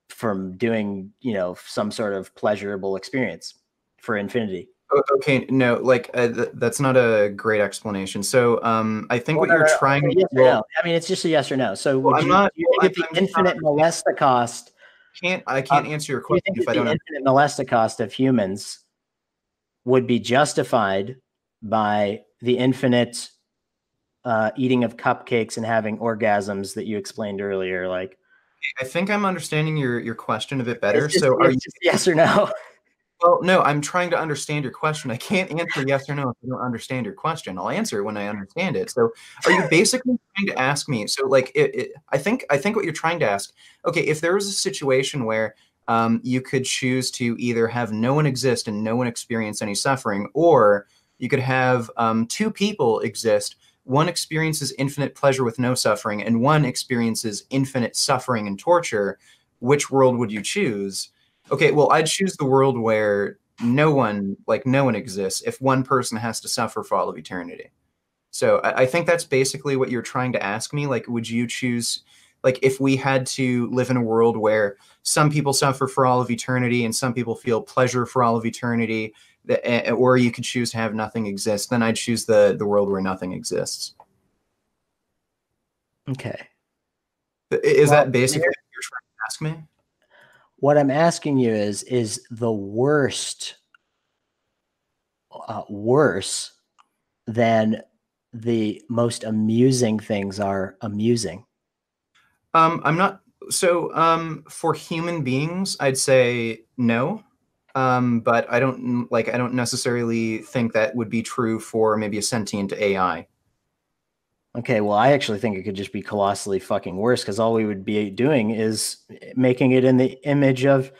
from doing, you know, some sort of pleasurable experience for infinity. Okay, no, like that's not a great explanation. So I think what you're trying yes or no. I mean, it's just a yes or no. So would do you think that the infinite molestacost... I can't answer your question if I don't... The infinite molestacost of humans would be justified by the infinite eating of cupcakes and having orgasms that you explained earlier? Like, I think I'm understanding your question a bit better. So are you just yes or no? Well, no, I'm trying to understand your question. I can't answer yes or no if I don't understand your question. I'll answer it when I understand it. So are you basically trying to ask me, so like, I think what you're trying to ask, okay, if there was a situation where you could choose to either have no one exist and no one experience any suffering, or you could have two people exist, one experiences infinite pleasure with no suffering, and one experiences infinite suffering and torture, which world would you choose? Okay, well, I'd choose the world where no one exists if one person has to suffer for all of eternity. So I think that's basically what you're trying to ask me. Like, would you choose, like, if we had to live in a world where some people suffer for all of eternity and some people feel pleasure for all of eternity, or you could choose to have nothing exist, then I'd choose the world where nothing exists. Okay. Is that basically what you're trying to ask me? What I'm asking you is the worst worse than the most amusing things are amusing? I'm not, so for human beings, I'd say no. But I don't necessarily think that would be true for maybe a sentient AI. Okay, well, I actually think it could just be colossally fucking worse, because all we would be doing is making it in the image of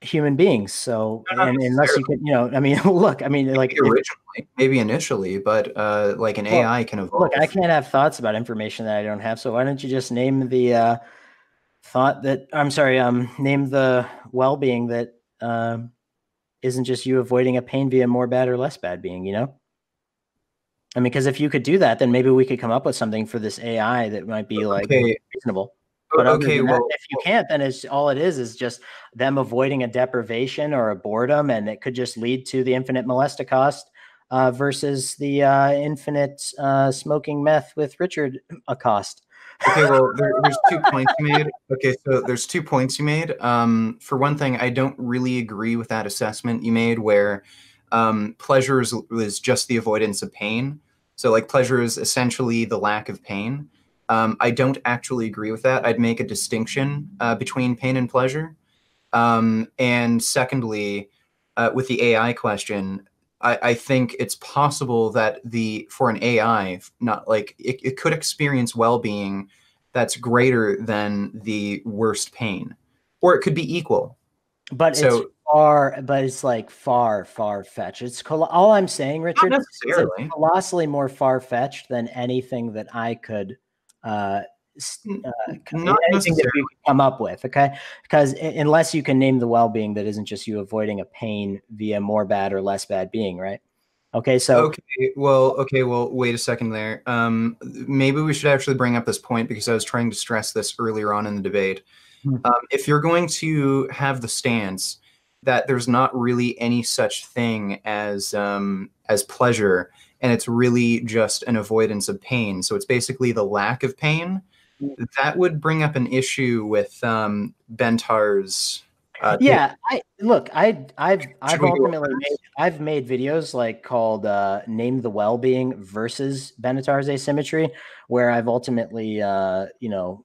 human beings. So, and unless you could, you know, I mean, look, I mean, like maybe initially, but like an AI can evolve. Look, I can't have thoughts about information that I don't have. So why don't you just name the thought that, I'm sorry, name the well-being that isn't just you avoiding a pain via more bad or less bad being, you know? I mean, because if you could do that, then maybe we could come up with something for this AI that might be like reasonable. But okay, well, if you can't, then it's all it is just them avoiding a deprivation or a boredom, and it could just lead to the infinite molestacost versus the infinite smoking meth with Richard Acost. Okay, well, there's 2 points you made. Okay, so there's 2 points you made. For one thing, I don't really agree with that assessment you made where pleasure is just the avoidance of pain. So like pleasure is essentially the lack of pain. I don't actually agree with that. I'd make a distinction between pain and pleasure. And secondly, with the AI question, I think it's possible that for an AI, not like it could experience well-being that's greater than the worst pain, or it could be equal. But so, it's like far fetched. It's all I'm saying, Richard, is it's colossally more far fetched than anything that I could anything that we could come up with. Okay, because unless you can name the well-being that isn't just you avoiding a pain via more bad or less bad being, right? Okay, so okay, well, wait a second there. Maybe we should actually bring up this point because I was trying to stress this earlier on in the debate. If you're going to have the stance that there's not really any such thing as pleasure, and it's really just an avoidance of pain. So it's basically the lack of pain. That would bring up an issue with Bentar's. Yeah, I've we go ultimately made videos like called "Name the Well-Being" versus Benatar's asymmetry, where I've ultimately you know,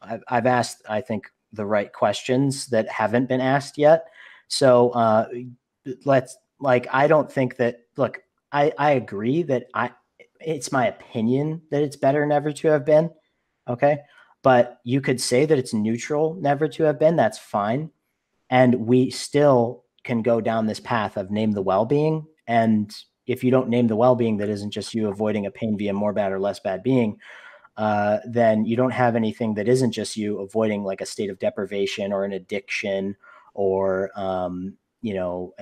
I've asked, I think, the right questions that haven't been asked yet. So I don't think that, look, I agree that it's my opinion that it's better never to have been. Okay. But you could say that it's neutral never to have been. That's fine. And we still can go down this path of name the well-being. And if you don't name the well-being, that isn't just you avoiding a pain via more bad or less bad being, then you don't have anything that isn't just you avoiding like a state of deprivation or an addiction or, you know,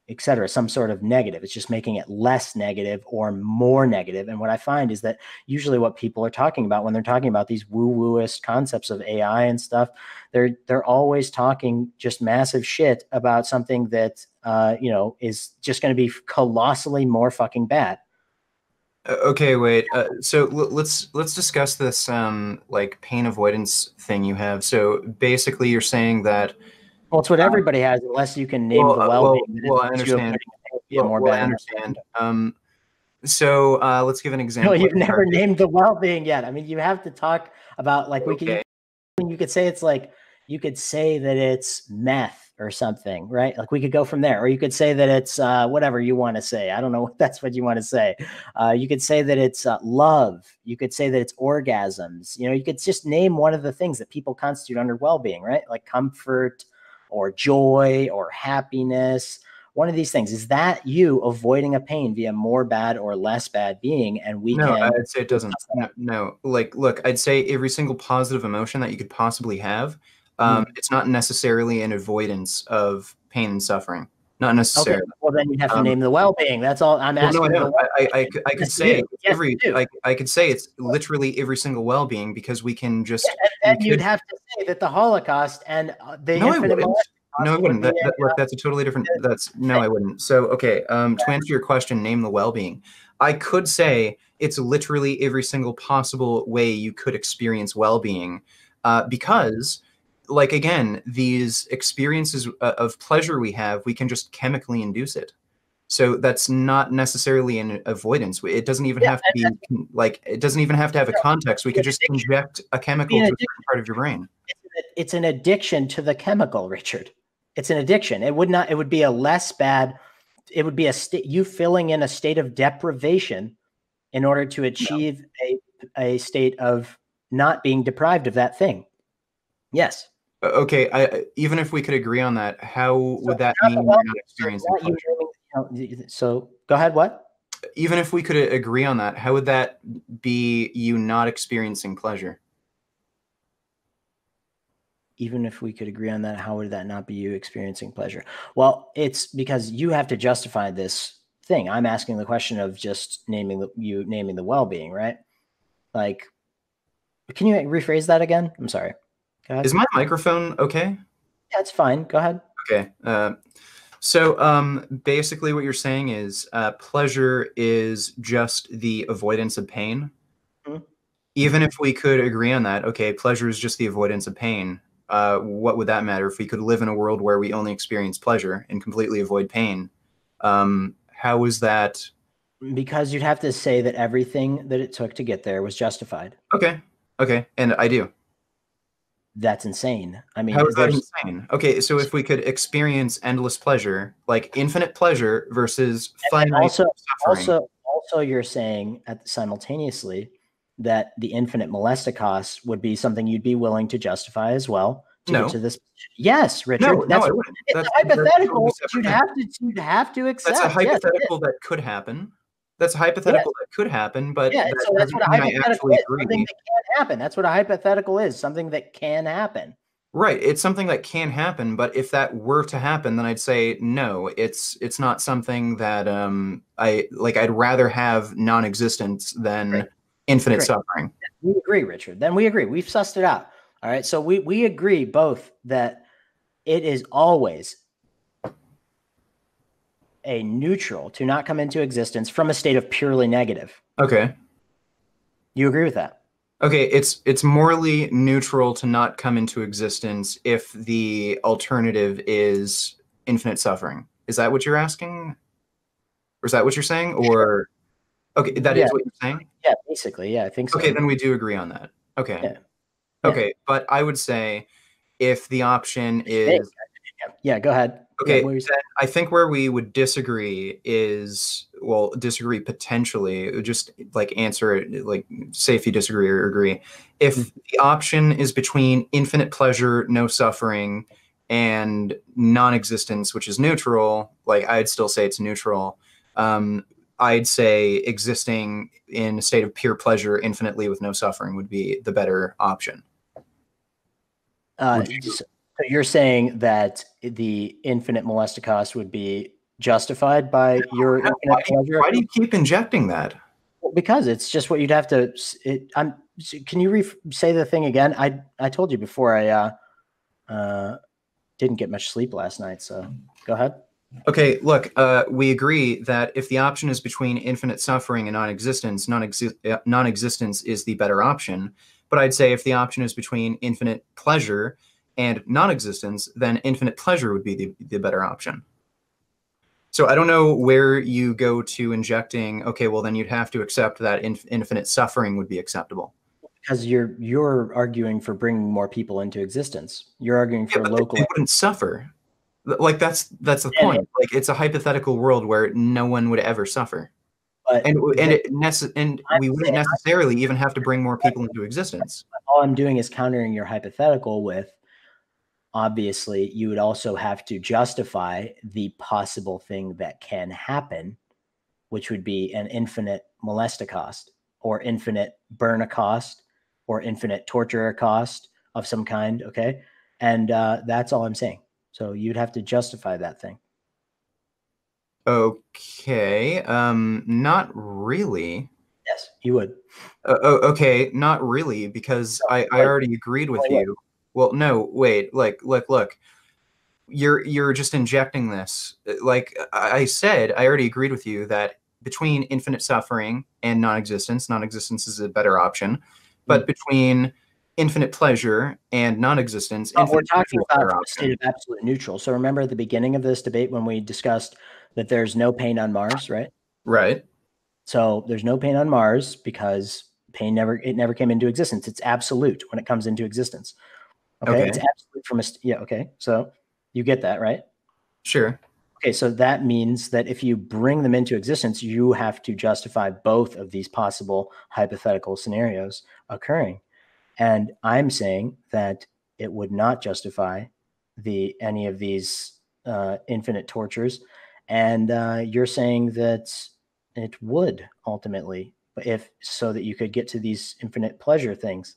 et cetera, some sort of negative. It's just making it less negative or more negative. And what I find is that usually what people are talking about when they're talking about these woo-wooist concepts of AI and stuff, they're always talking just massive shit about something that, you know, is just going to be colossally more fucking bad. Okay, wait. So let's discuss this like pain avoidance thing you have. So basically, you're saying that. Well, it's what everybody has, unless you can name the well-being. Well, I understand. Well, I understand. So let's give an example. No, you've never named the well-being yet. I mean, you have to talk about like Okay. you could say it's like, you could say that it's meth or something, right? Like we could go from there, or you could say that it's whatever you want to say. I don't know if that's what you want to say. You could say that it's love. You could say that it's orgasms. You know, you could just name one of the things that people constitute under well-being, right? Like comfort or joy or happiness. One of these things. Is that you avoiding a pain via more bad or less bad being? And we No, can. I'd say it doesn't. No, like, look, I'd say every single positive emotion that you could possibly have, it's not necessarily an avoidance of pain and suffering. Not necessarily. Okay, well, then you have to name the well-being. That's all I'm Well, asking. no, I could say Yes, I could say it's literally every single well-being because we can just. and you'd have to say that the Holocaust and the infinite No, I wouldn't. Look, That's a totally different. No, I wouldn't. So, okay. To answer your question, name the well-being. I could say it's literally every single possible way you could experience well-being, because, like, again, these experiences of pleasure we have, we can just chemically induce it. So that's not necessarily an avoidance. It doesn't even have to be like, it doesn't even have to have a context. We could just inject a chemical to a certain part of your brain. It's an addiction to the chemical, Richard. It's an addiction. It would be a less bad, it would be you filling in a state of deprivation in order to achieve a state of not being deprived of that thing. Yes. Okay, even if we could agree on that, how would that mean you're not experiencing pleasure? So go ahead, what? Even if we could agree on that, how would that be you not experiencing pleasure? Even if we could agree on that, how would that not be you experiencing pleasure? Well, it's because you have to justify this thing. I'm asking the question of just naming the well-being, right? Like, can you rephrase that again? I'm sorry. Go ahead. Is my microphone okay? Yeah, it's fine. Go ahead. Okay. So basically what you're saying is pleasure is just the avoidance of pain. Mm-hmm. Even if we could agree on that, okay, pleasure is just the avoidance of pain. What would that matter if we could live in a world where we only experience pleasure and completely avoid pain? How is that? Because you'd have to say that everything that it took to get there was justified. Okay. Okay. And I do. That's insane. I mean, how is that insane? Okay, so if we could experience endless pleasure, like infinite pleasure versus finite suffering. Also, you're saying simultaneously that the infinite molesticos would be something you'd be willing to justify as well to get to this. Yes, Richard. No, I wouldn't. It's hypothetical. You'd have to accept. That's a hypothetical that could happen. That's a hypothetical that could happen, but so that's what a hypothetical is. Something that can happen. That's what a hypothetical is. Something that can happen. Right. It's something that can happen, but if that were to happen, then I'd say no. It's not something that I'd rather have non-existence than infinite suffering. We agree, Richard. Then we agree. We've sussed it out. All right. So we agree both that it is always a neutral to not come into existence from a state of purely negative. Okay. You agree with that? Okay, it's morally neutral to not come into existence if the alternative is infinite suffering. Is that what you're asking? Or is that what you're saying? Or okay, that is what you're saying? Yeah, basically. Yeah, I think so. Okay, then we do agree on that. Okay. Yeah. Okay, but I would say if the option is yeah, go ahead. okay, Yeah, then I think where we would disagree is, well, disagree potentially, just like answer it, like say if you disagree or agree. If the option is between infinite pleasure, no suffering, and non-existence, which is neutral, like I'd still say it's neutral. I'd say existing in a state of pure pleasure infinitely with no suffering would be the better option. So you're saying that the infinite molesticos would be justified by your infinite pleasure? Why do you keep injecting that? Well, because it's just what you'd have to. Can you say the thing again? I told you before I didn't get much sleep last night, so go ahead. Okay, look, we agree that if the option is between infinite suffering and non-existence, non-existence is the better option. But I'd say if the option is between infinite pleasure and non-existence, then infinite pleasure would be the better option. So I don't know where you go to injecting, okay, well, then you'd have to accept that infinite suffering would be acceptable. Because you're arguing for bringing more people into existence. You're arguing for local. They wouldn't suffer. Like that's the point. Like it's a hypothetical world where no one would ever suffer, and we wouldn't necessarily even have to bring more people into existence. All I'm doing is countering your hypothetical with, obviously, you would also have to justify the possible thing that can happen, which would be an infinite molesticost or infinite burnicost or infinite torture-acost of some kind. Okay, and that's all I'm saying. So you'd have to justify that thing. Okay. Not really. Yes, you would. Okay, not really, because I already agreed with you. Well, no, wait, look. You're just injecting this. Like I said, I already agreed with you that between infinite suffering and non-existence, non-existence is a better option. But between infinite pleasure and non-existence. We're talking about a state of absolute neutral. So remember at the beginning of this debate when we discussed that there's no pain on Mars, right? Right. So there's no pain on Mars because pain never came into existence. It's absolute when it comes into existence. Okay. It's absolute from okay. So you get that, right? Sure. Okay. So that means that if you bring them into existence, you have to justify both of these possible hypothetical scenarios occurring. And I'm saying that it would not justify any of these infinite tortures. And you're saying that it would ultimately, so that you could get to these infinite pleasure things.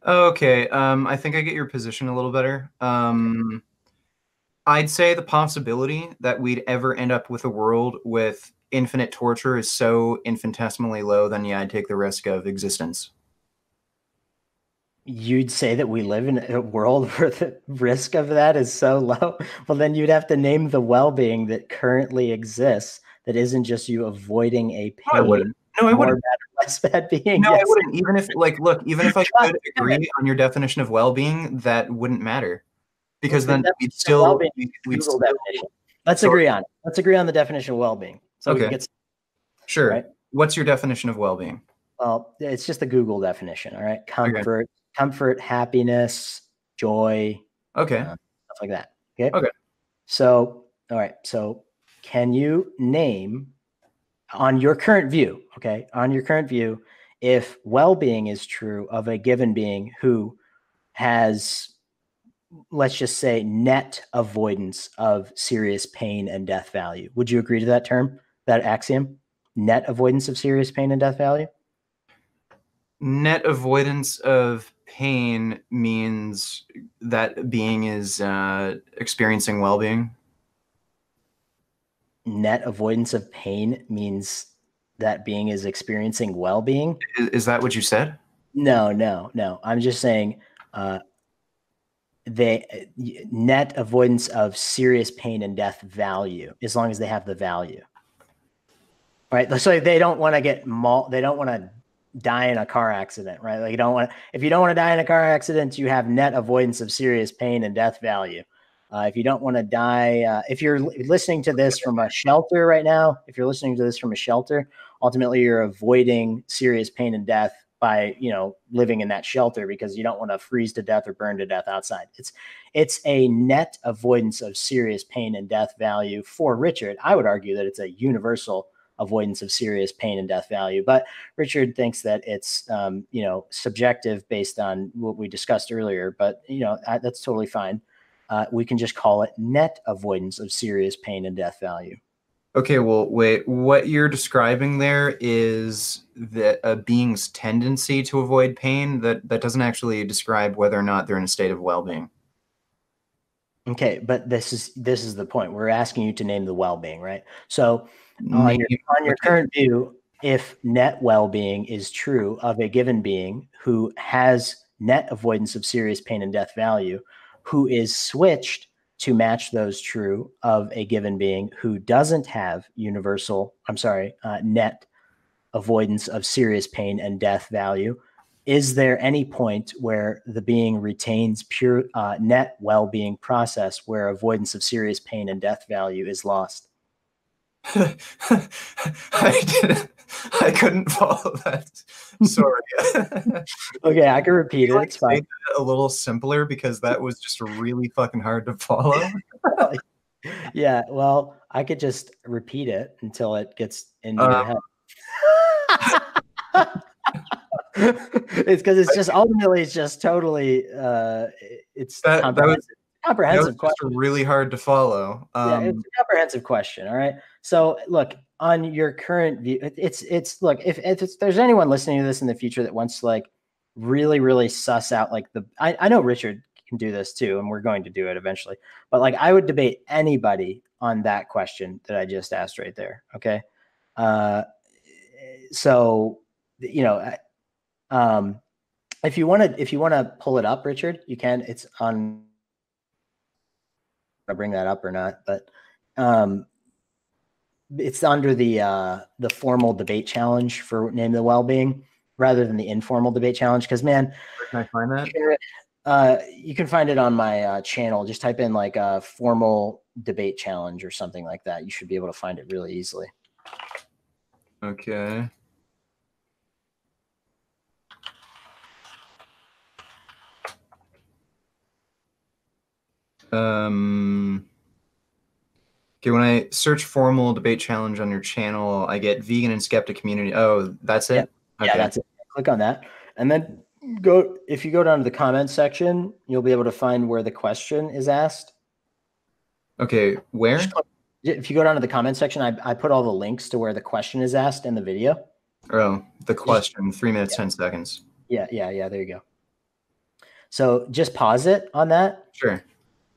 Okay. I think I get your position a little better. I'd say the possibility that we'd ever end up with a world with infinite torture is so infinitesimally low, then yeah, I'd take the risk of existence. You'd say that we live in a world where the risk of that is so low? Well, then you'd have to name the well-being that currently exists that isn't just you avoiding a pain. No, I wouldn't. No, I wouldn't. Less bad being. No, yes. I wouldn't. Even if, even if I could agree on your definition of well-being, that wouldn't matter. Because then we'd still... Let's agree on it. Let's agree on the definition of well-being. So okay. Sure. Right? What's your definition of well-being? Well, it's just the Google definition. All right. Comfort, happiness, joy. Okay. Stuff like that. Okay. Okay. So, all right. So can you name on your current view, okay, on your current view, if well-being is true of a given being who has, let's just say, net avoidance of serious pain and death value, would you agree to that term, that axiom? Net avoidance of serious pain and death value? Net avoidance of pain means that being is experiencing well-being. Net avoidance of pain means that being is experiencing well-being. Is that what you said? No. I'm just saying they net avoidance of serious pain and death value, as long as they have the value. Right. So they don't want to they don't want to die in a car accident, right? Like if you don't want to die in a car accident, you have net avoidance of serious pain and death value. If you don't want to die, if you're listening to this from a shelter right now, if you're listening to this from a shelter, ultimately you're avoiding serious pain and death by, living in that shelter because you don't want to freeze to death or burn to death outside. It's a net avoidance of serious pain and death value for Richard. I would argue that it's a universal avoidance of serious pain and death value. But Richard thinks that it's, subjective based on what we discussed earlier. But, that's totally fine. We can just call it net avoidance of serious pain and death value. Okay, well, wait, what you're describing there is a being's tendency to avoid pain. That doesn't actually describe whether or not they're in a state of well-being. Okay, but this is the point. We're asking you to name the well-being, right? So on your current view, if net well-being is true of a given being who has net avoidance of serious pain and death value, who is switched to match those true of a given being who doesn't have net avoidance of serious pain and death value, is there any point where the being retains pure net well-being process where avoidance of serious pain and death value is lost? I couldn't follow that. Sorry. Okay, I can repeat it. It's fine. A little simpler because that was just really fucking hard to follow. Yeah, well, I could just repeat it until it gets in your head. It's because it's just ultimately it's just totally it's comprehensive question. Really hard to follow. Yeah, it's a comprehensive question. All right. So look, on your current view, it's look, if there's anyone listening to this in the future that wants to like really suss out like I know Richard can do this too, and we're going to do it eventually. But like I would debate anybody on that question that I just asked right there. Okay. So if you want to pull it up, Richard, you can. It's on. I'll bring that up or not, but it's under the formal debate challenge for Name the Wellbeing rather than the informal debate challenge. Because man, where can I find that? You can find it on my channel. Just type in like a formal debate challenge or something like that. You should be able to find it really easily. Okay. Okay, when I search formal debate challenge on your channel, I get vegan and skeptic community. Oh, that's it? Yeah, okay. That's it. Click on that. And then if you go down to the comments section, you'll be able to find where the question is asked. Okay, where? If you go down to the comment section, I put all the links to where the question is asked in the video. Oh, the question, 3 minutes, 10 seconds. Yeah, there you go. So just pause it on that. Sure.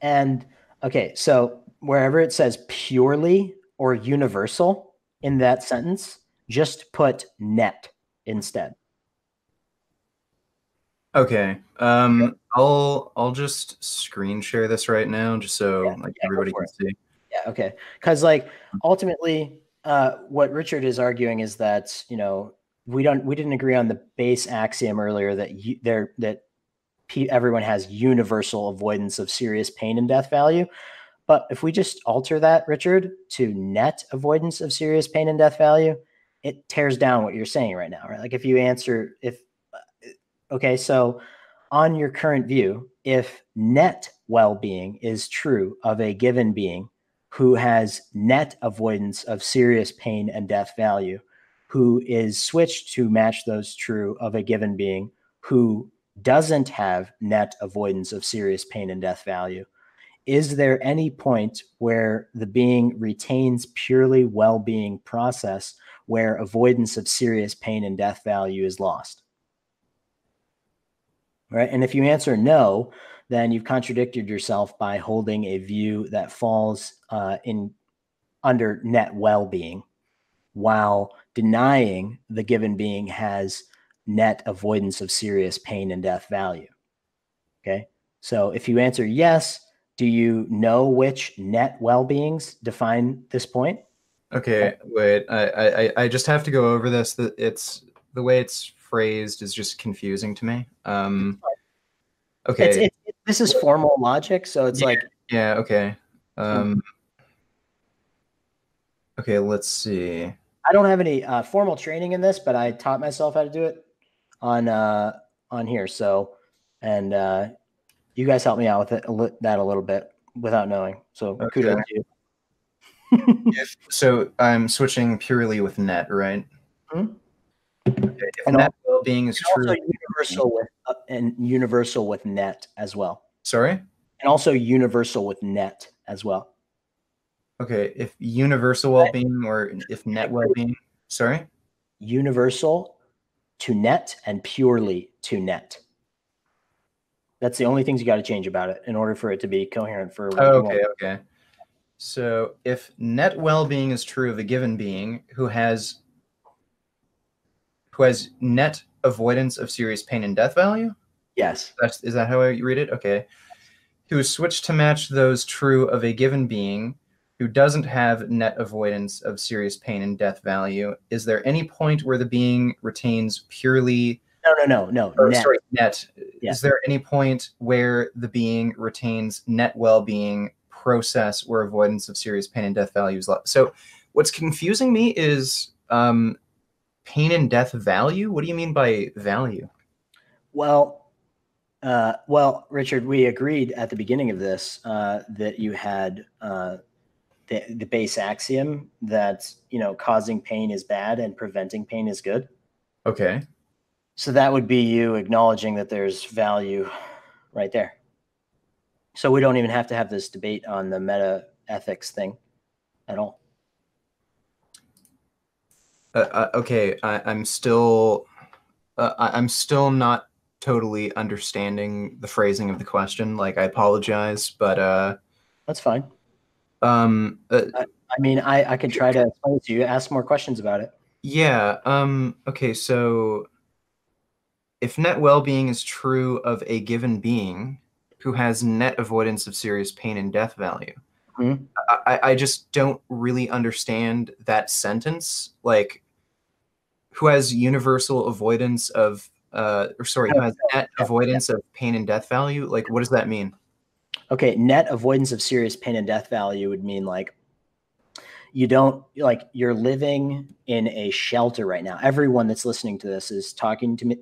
And okay, so wherever it says purely or universal in that sentence, just put net instead. Okay. I'll just screen share this right now just so everybody can see. Yeah, okay. Because like ultimately what Richard is arguing is that, we didn't agree on the base axiom earlier that everyone has universal avoidance of serious pain and death value. But if we just alter that, Richard, to net avoidance of serious pain and death value, it tears down what you're saying right now, right? Like if you answer, okay, so on your current view, if net well-being is true of a given being who has net avoidance of serious pain and death value, who is switched to match those true of a given being who doesn't have net avoidance of serious pain and death value, is there any point where the being retains purely well-being process where avoidance of serious pain and death value is lost? Right? And if you answer no, then you've contradicted yourself by holding a view that falls under net well-being while denying the given being has net avoidance of serious pain and death value. Okay. So if you answer yes, do you know which net well-beings define this point? Okay, wait. I just have to go over this. It's the way it's phrased is just confusing to me. Okay. This is formal logic, so it's like yeah. Okay. Okay. Let's see. I don't have any formal training in this, but I taught myself how to do it on here. So, and you guys helped me out with that a little bit without knowing. So kudos to you. So I'm switching purely with net, right? Mm-hmm. Okay. If net well-being is true, universal with net as well. Sorry? And also universal with net as well. Okay, if universal well-being or if net well-being, sorry? Universal to net and purely to net. That's the only things you got to change about it in order for it to be coherent for what you want. Okay. So if net well-being is true of a given being who has net avoidance of serious pain and death value? Yes. Is that how you read it? Okay. Who is switched to match those true of a given being who doesn't have net avoidance of serious pain and death value. Is there any point where the being retains purely... No. Net. Sorry, net. Yeah. Is there any point where the being retains net well-being process where avoidance of serious pain and death value is left? So what's confusing me is pain and death value. What do you mean by value? Well, Richard, we agreed at the beginning of this that you had the base axiom that, causing pain is bad and preventing pain is good. Okay. So that would be you acknowledging that there's value right there. So we don't even have to have this debate on the meta ethics thing at all. Okay, I'm still not totally understanding the phrasing of the question. Like, I apologize, but that's fine. I can try to explain it to you. Ask more questions about it. Yeah. Okay. So, if net well-being is true of a given being who has net avoidance of serious pain and death value, I just don't really understand that sentence. Like, who has universal avoidance of, who has net avoidance of pain and death value? Like, what does that mean? Okay, net avoidance of serious pain and death value would mean like you're living in a shelter right now. Everyone that's listening to this is talking to me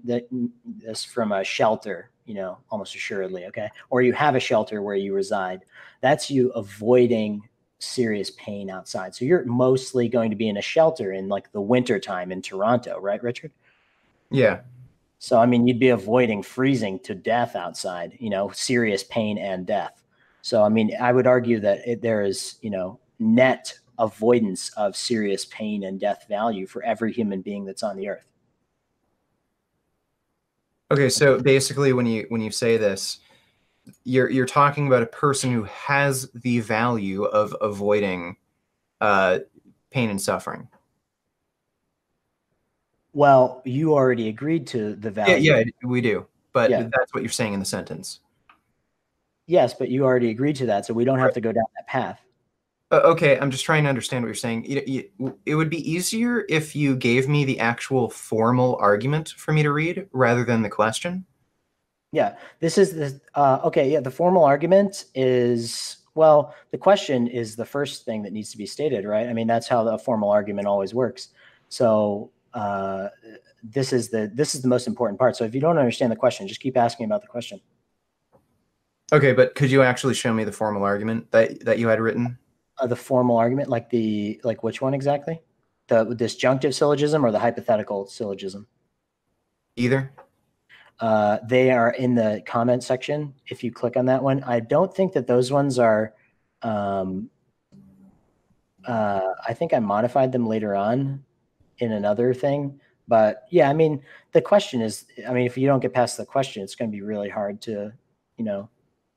this from a shelter, almost assuredly, okay? Or you have a shelter where you reside. That's you avoiding serious pain outside. So you're mostly going to be in a shelter in like the winter time in Toronto, right, Richard? Yeah. So, you'd be avoiding freezing to death outside, serious pain and death. So, I would argue that there is, net avoidance of serious pain and death value for every human being that's on the earth. Okay, so basically when you say this, you're talking about a person who has the value of avoiding pain and suffering. Well, you already agreed to the value. Yeah, we do. But that's what you're saying in the sentence. Yes, but you already agreed to that, so we don't have to go down that path. Okay, I'm just trying to understand what you're saying. It would be easier if you gave me the actual formal argument for me to read rather than the question. Yeah, this is the okay. Yeah, the formal argument is, well, the question is the first thing that needs to be stated, right? That's how the formal argument always works. So this is the most important part. So if you don't understand the question, just keep asking about the question. Okay, but could you actually show me the formal argument that you had written? The formal argument, like which one exactly? The disjunctive syllogism or the hypothetical syllogism? Either. They are in the comment section. If you click on that one, I don't think that those ones are. I think I modified them later on in another thing, but yeah, the question is, if you don't get past the question, it's going to be really hard to,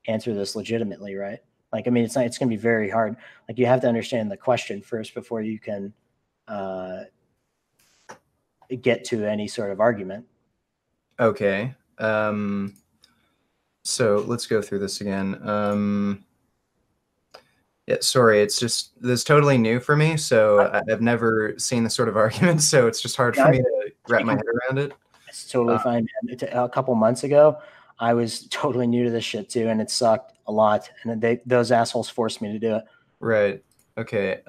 answer this legitimately, right? Like, it's going to be very hard. Like, you have to understand the question first before you can get to any sort of argument. Okay. So let's go through this again. Yeah, sorry, it's just this is totally new for me, so I've never seen this sort of argument, so it's just hard for Yeah, me to wrap my head around it. it's totally fine, man. A couple months ago, I was totally new to this shit too, and it sucked a lot. And those assholes forced me to do it. Right. Okay.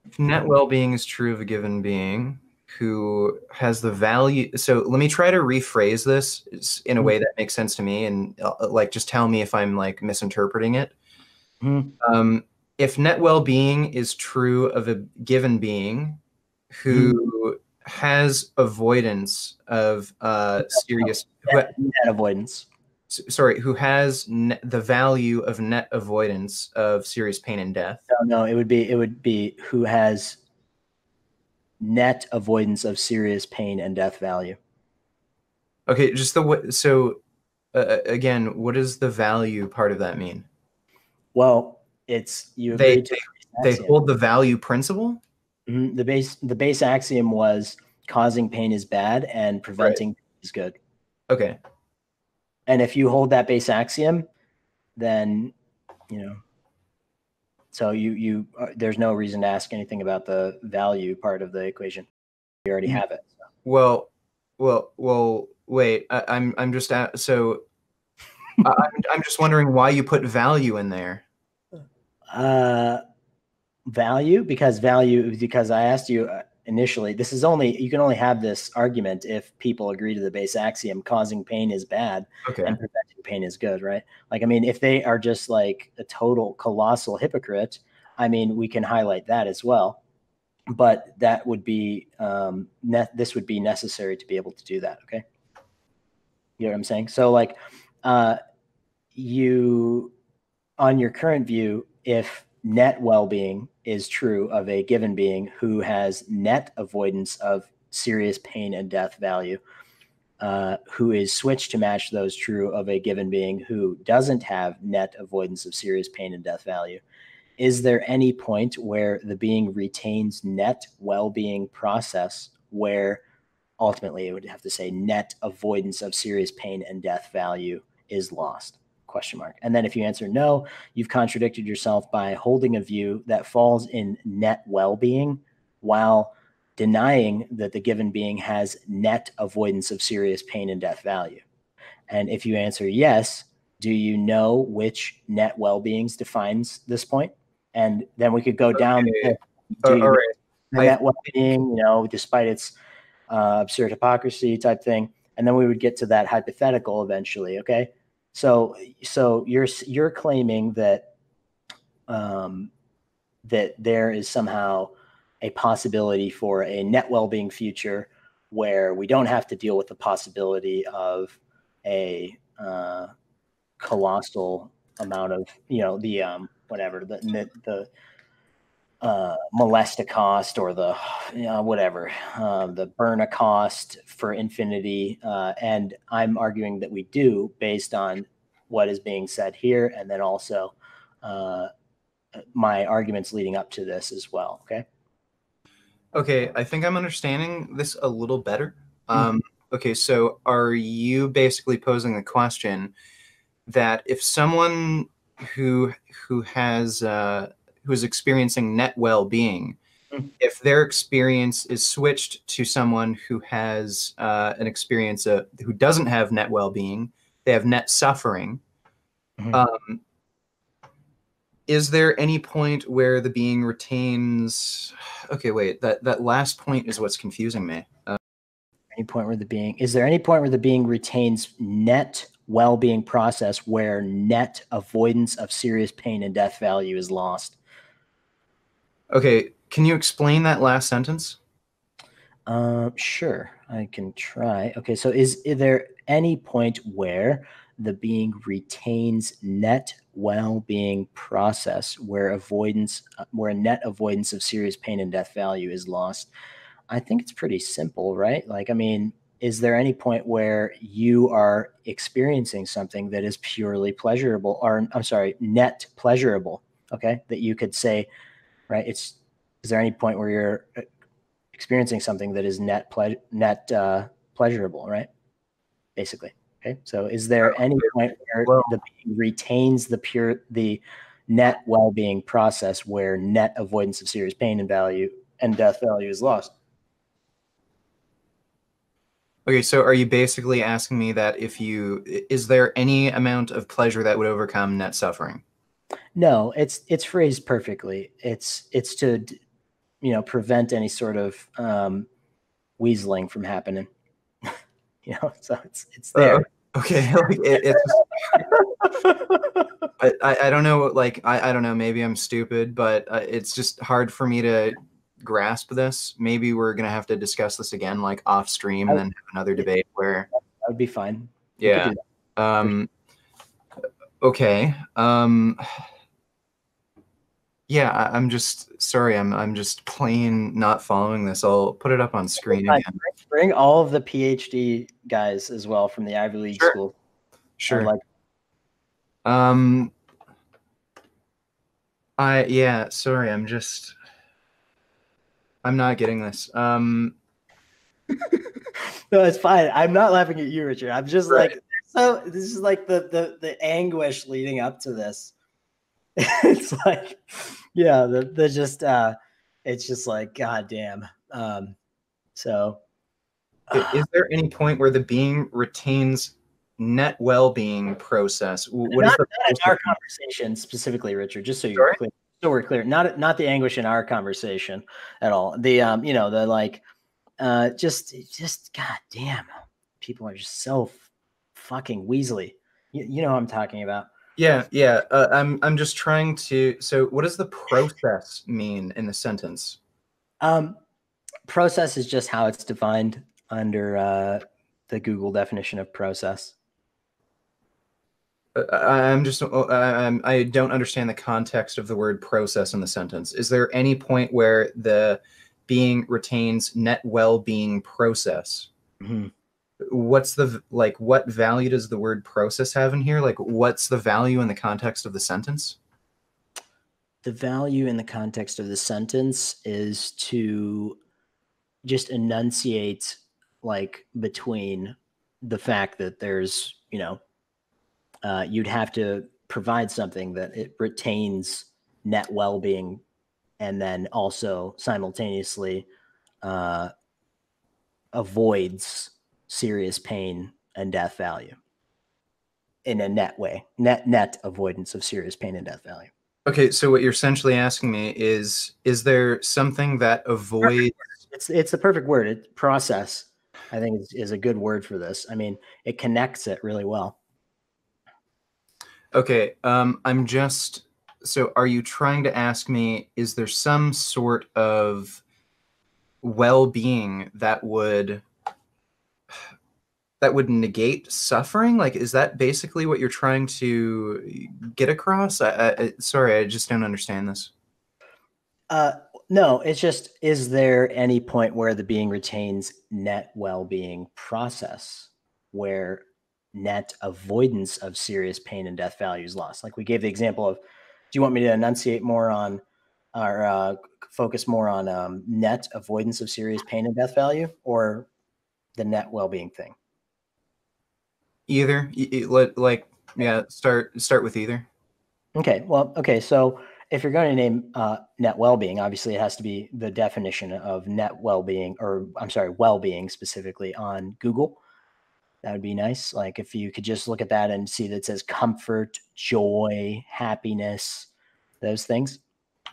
If net well-being is true of a given being who has the value, so let me try to rephrase this in a way that makes sense to me, and like just tell me if I'm like misinterpreting it. Mm-hmm. If net well-being is true of a given being who has avoidance of serious, Net avoidance. sorry, who has the value of net avoidance of serious pain and death. No, it would be who has net avoidance of serious pain and death value. Okay, just the way, so again, what does the value part of that mean? Well, it's you They agreed to they, the they base axiom. hold the value principle? The base axiom was causing pain is bad and Right. preventing pain is good. Okay. And if you hold that base axiom, then so there's no reason to ask anything about the value part of the equation. You already have it. So. Well, wait. I'm just so I'm just wondering why you put value in there. Value because I asked you initially. This is you can only have this argument if people agree to the base axiom: causing pain is bad Okay. and preventing pain is good, right? Like, I mean, if they are just like a total colossal hypocrite, I mean, we can highlight that as well. But that would be this would be necessary to be able to do that. Okay, you know what I'm saying? So, like, you on your current view, if net well-being is true of a given being who has net avoidance of serious pain and death value, who is switched to match those true of a given being who doesn't have net avoidance of serious pain and death value, is there any point where the being retains net well-being process where ultimately it would have to say net avoidance of serious pain and death value is lost? Question mark. And then if you answer no, you've contradicted yourself by holding a view that falls in net well-being while denying that the given being has net avoidance of serious pain and death value. And if you answer yes, do you know which net well-beings defines this point? And then we could go down to All right. the net well-being, despite its absurd hypocrisy type thing. And then we would get to that hypothetical eventually. Okay. So you're claiming that that there is somehow a possibility for a net well-being future where we don't have to deal with the possibility of a colossal amount of the whatever the molesta cost or the whatever the burna cost for infinity, and I'm arguing that we do based on what is being said here, and then also my arguments leading up to this as well. Okay, I think I'm understanding this a little better. Okay, so are you basically posing the question that if someone who has who is experiencing net well-being, if their experience is switched to someone who has an experience who doesn't have net well-being, they have net suffering. Is there any point where the being retains? Okay, wait. That last point is what's confusing me. Is there any point where the being retains net well-being process where net avoidance of serious pain and death value is lost? Okay, can you explain that last sentence? Sure, I can try. Okay, so is there any point where the being retains net well-being process where net avoidance of serious pain and death value is lost? I think it's pretty simple, right? Like, I mean, is there any point where you are experiencing something that is purely pleasurable, or I'm sorry, net pleasurable? Okay, that you could say, right? Is there any point where you're experiencing something that is net pleasurable, right? Basically. Okay. So is there any point where the being retains the net well-being process where net avoidance of serious pain and death value is lost? Okay, so are you basically asking me that is there any amount of pleasure that would overcome net suffering? No, it's phrased perfectly. It's to, prevent any sort of weaseling from happening. So it's there. Okay, like it's just, I don't know, like I don't know, maybe I'm stupid, but it's just hard for me to grasp this. Maybe we're gonna have to discuss this again, like off stream, and then have another debate where that would be fine. Yeah. Okay. Yeah, I'm just sorry. I'm just plain not following this. I'll put it up on screen again. Bring all of the PhD guys as well from the Ivy League school. Sure. Yeah, sorry. I'm not getting this. No, it's fine. I'm not laughing at you, Richard. I'm just like, so this is like the anguish leading up to this. It's like, yeah, it's just like, God damn. So is there any point where the being retains net well-being process? What is not in our conversation specifically, Richard, just so you're clear. So we're clear. Not the anguish in our conversation at all. The the like just God damn, people are just so fucking weaselly. You know what I'm talking about. Yeah. I'm just trying to. So, what does the process mean in the sentence? Process is just how it's defined under the Google definition of process. I don't understand the context of the word process in the sentence. Is there any point where the being retains net well-being process? Mm-hmm. What's what value does the word process have in here? Like, what's the value in the context of the sentence? The value in the context of the sentence is to just enunciate between the fact that there's, you'd have to provide something that it retains net well-being and then also simultaneously avoids serious pain and death value in a net way, net avoidance of serious pain and death value. Okay, so what you're essentially asking me is there something that avoids? It's the perfect word. Process, I think, is a good word for this. I mean, it connects it really well. Okay, so are you trying to ask me, is there some sort of well-being that would negate suffering? Like, is that basically what you're trying to get across? Sorry, I just don't understand this. No, it's just, is there any point where the being retains net well-being process where net avoidance of serious pain and death value is lost? Like we gave the example of, do you want me to enunciate more on or focus more on net avoidance of serious pain and death value or the net well-being thing? Either. Yeah, start with either. Okay. Well, okay. So if you're going to name net well-being, obviously it has to be the definition of net well-being, or I'm sorry, well-being specifically on Google. That would be nice. Like if you could just look at that and see that it says comfort, joy, happiness, those things.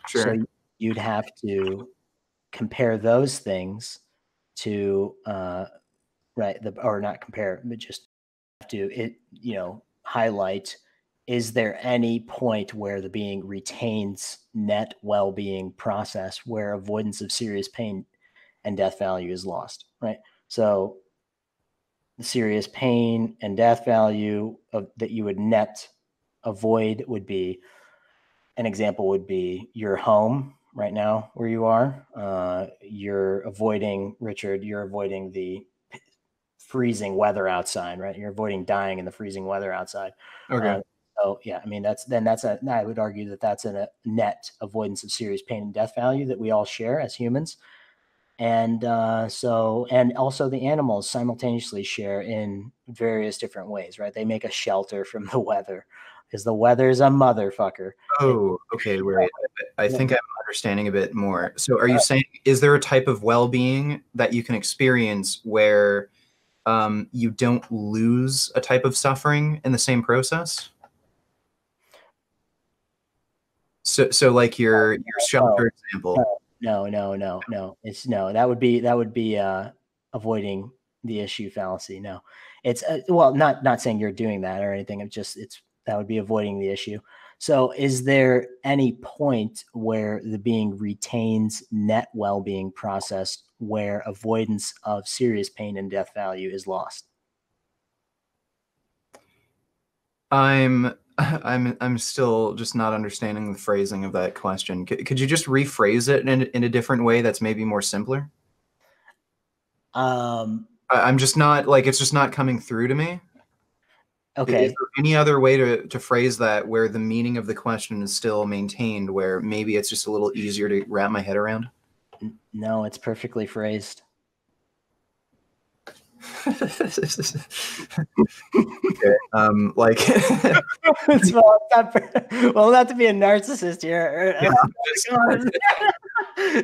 Sure. So you'd have to compare those things to or not compare, but just have to highlight, is there any point where the being retains net well-being process where avoidance of serious pain and death value is lost, right? So the serious pain and death value that you would net avoid would be, an example would be your home right now where you are. You're avoiding, Richard, you're avoiding the freezing weather outside, right? You're avoiding dying in the freezing weather outside. Okay. So yeah, I mean, I would argue that that's a net avoidance of serious pain and death value that we all share as humans. And and also the animals simultaneously share in various different ways, right? They make a shelter from the weather because the weather is a motherfucker. Oh, okay, right. I Yeah. think I'm understanding a bit more. So are you saying, is there a type of well-being that you can experience where you don't lose a type of suffering in the same process? So like your Oh, shelter example. no. It's no. That would be avoiding the issue fallacy. No, it's well, not saying you're doing that or anything. It's that would be avoiding the issue. So, is there any point where the being retains net well-being process where avoidance of serious pain and death value is lost? I'm still just not understanding the phrasing of that question. Could you just rephrase it in a different way that's maybe more simpler? Um, I'm just not like it's just not coming through to me. Is okay. there any other way to phrase that where the meaning of the question is still maintained, where maybe it's just a little easier to wrap my head around? No, it's perfectly phrased. Okay. Like Well, not to be a narcissist here. yeah,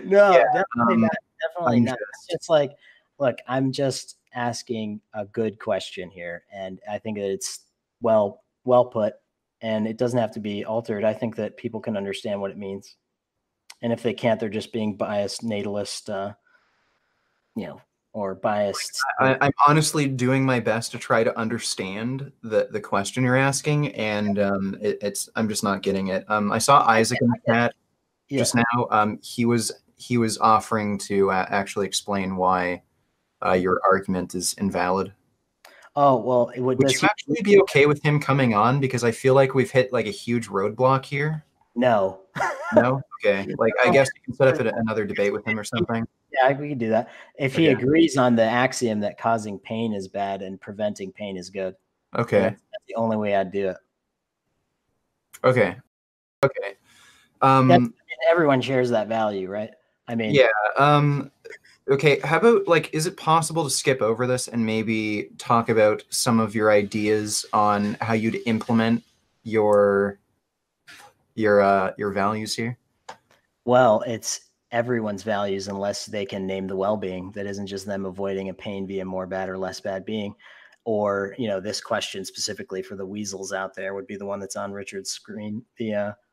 No, yeah, definitely um, not. Definitely I'm not. It's just like, look, I'm just asking a good question here, and I think that it's well put, and it doesn't have to be altered. I think that people can understand what it means, and if they can't, they're just being biased natalist, you know, or biased. I'm honestly doing my best to try to understand the question you're asking, and it's I'm just not getting it. I saw Isaac in the chat Yeah. just now. He was offering to actually explain why your argument is invalid. Oh well, what Would does you he? actually be okay with him coming on? Because I feel like we've hit like a huge roadblock here. No. No? Okay. Like I guess you can set up another debate with him or something. Yeah, we can do that. If he Okay. agrees on the axiom that causing pain is bad and preventing pain is good, then Okay. that's the only way I'd do it. Okay. Okay. That's, Um, everyone shares that value, right? I mean, yeah. Okay. How about like, is it possible to skip over this and maybe talk about some of your ideas on how you'd implement your your values here? well, it's everyone's values unless they can name the well-being that isn't just them avoiding a pain via more bad or less bad being. Or, this question specifically for the weasels out there would be the one that's on Richard's screen,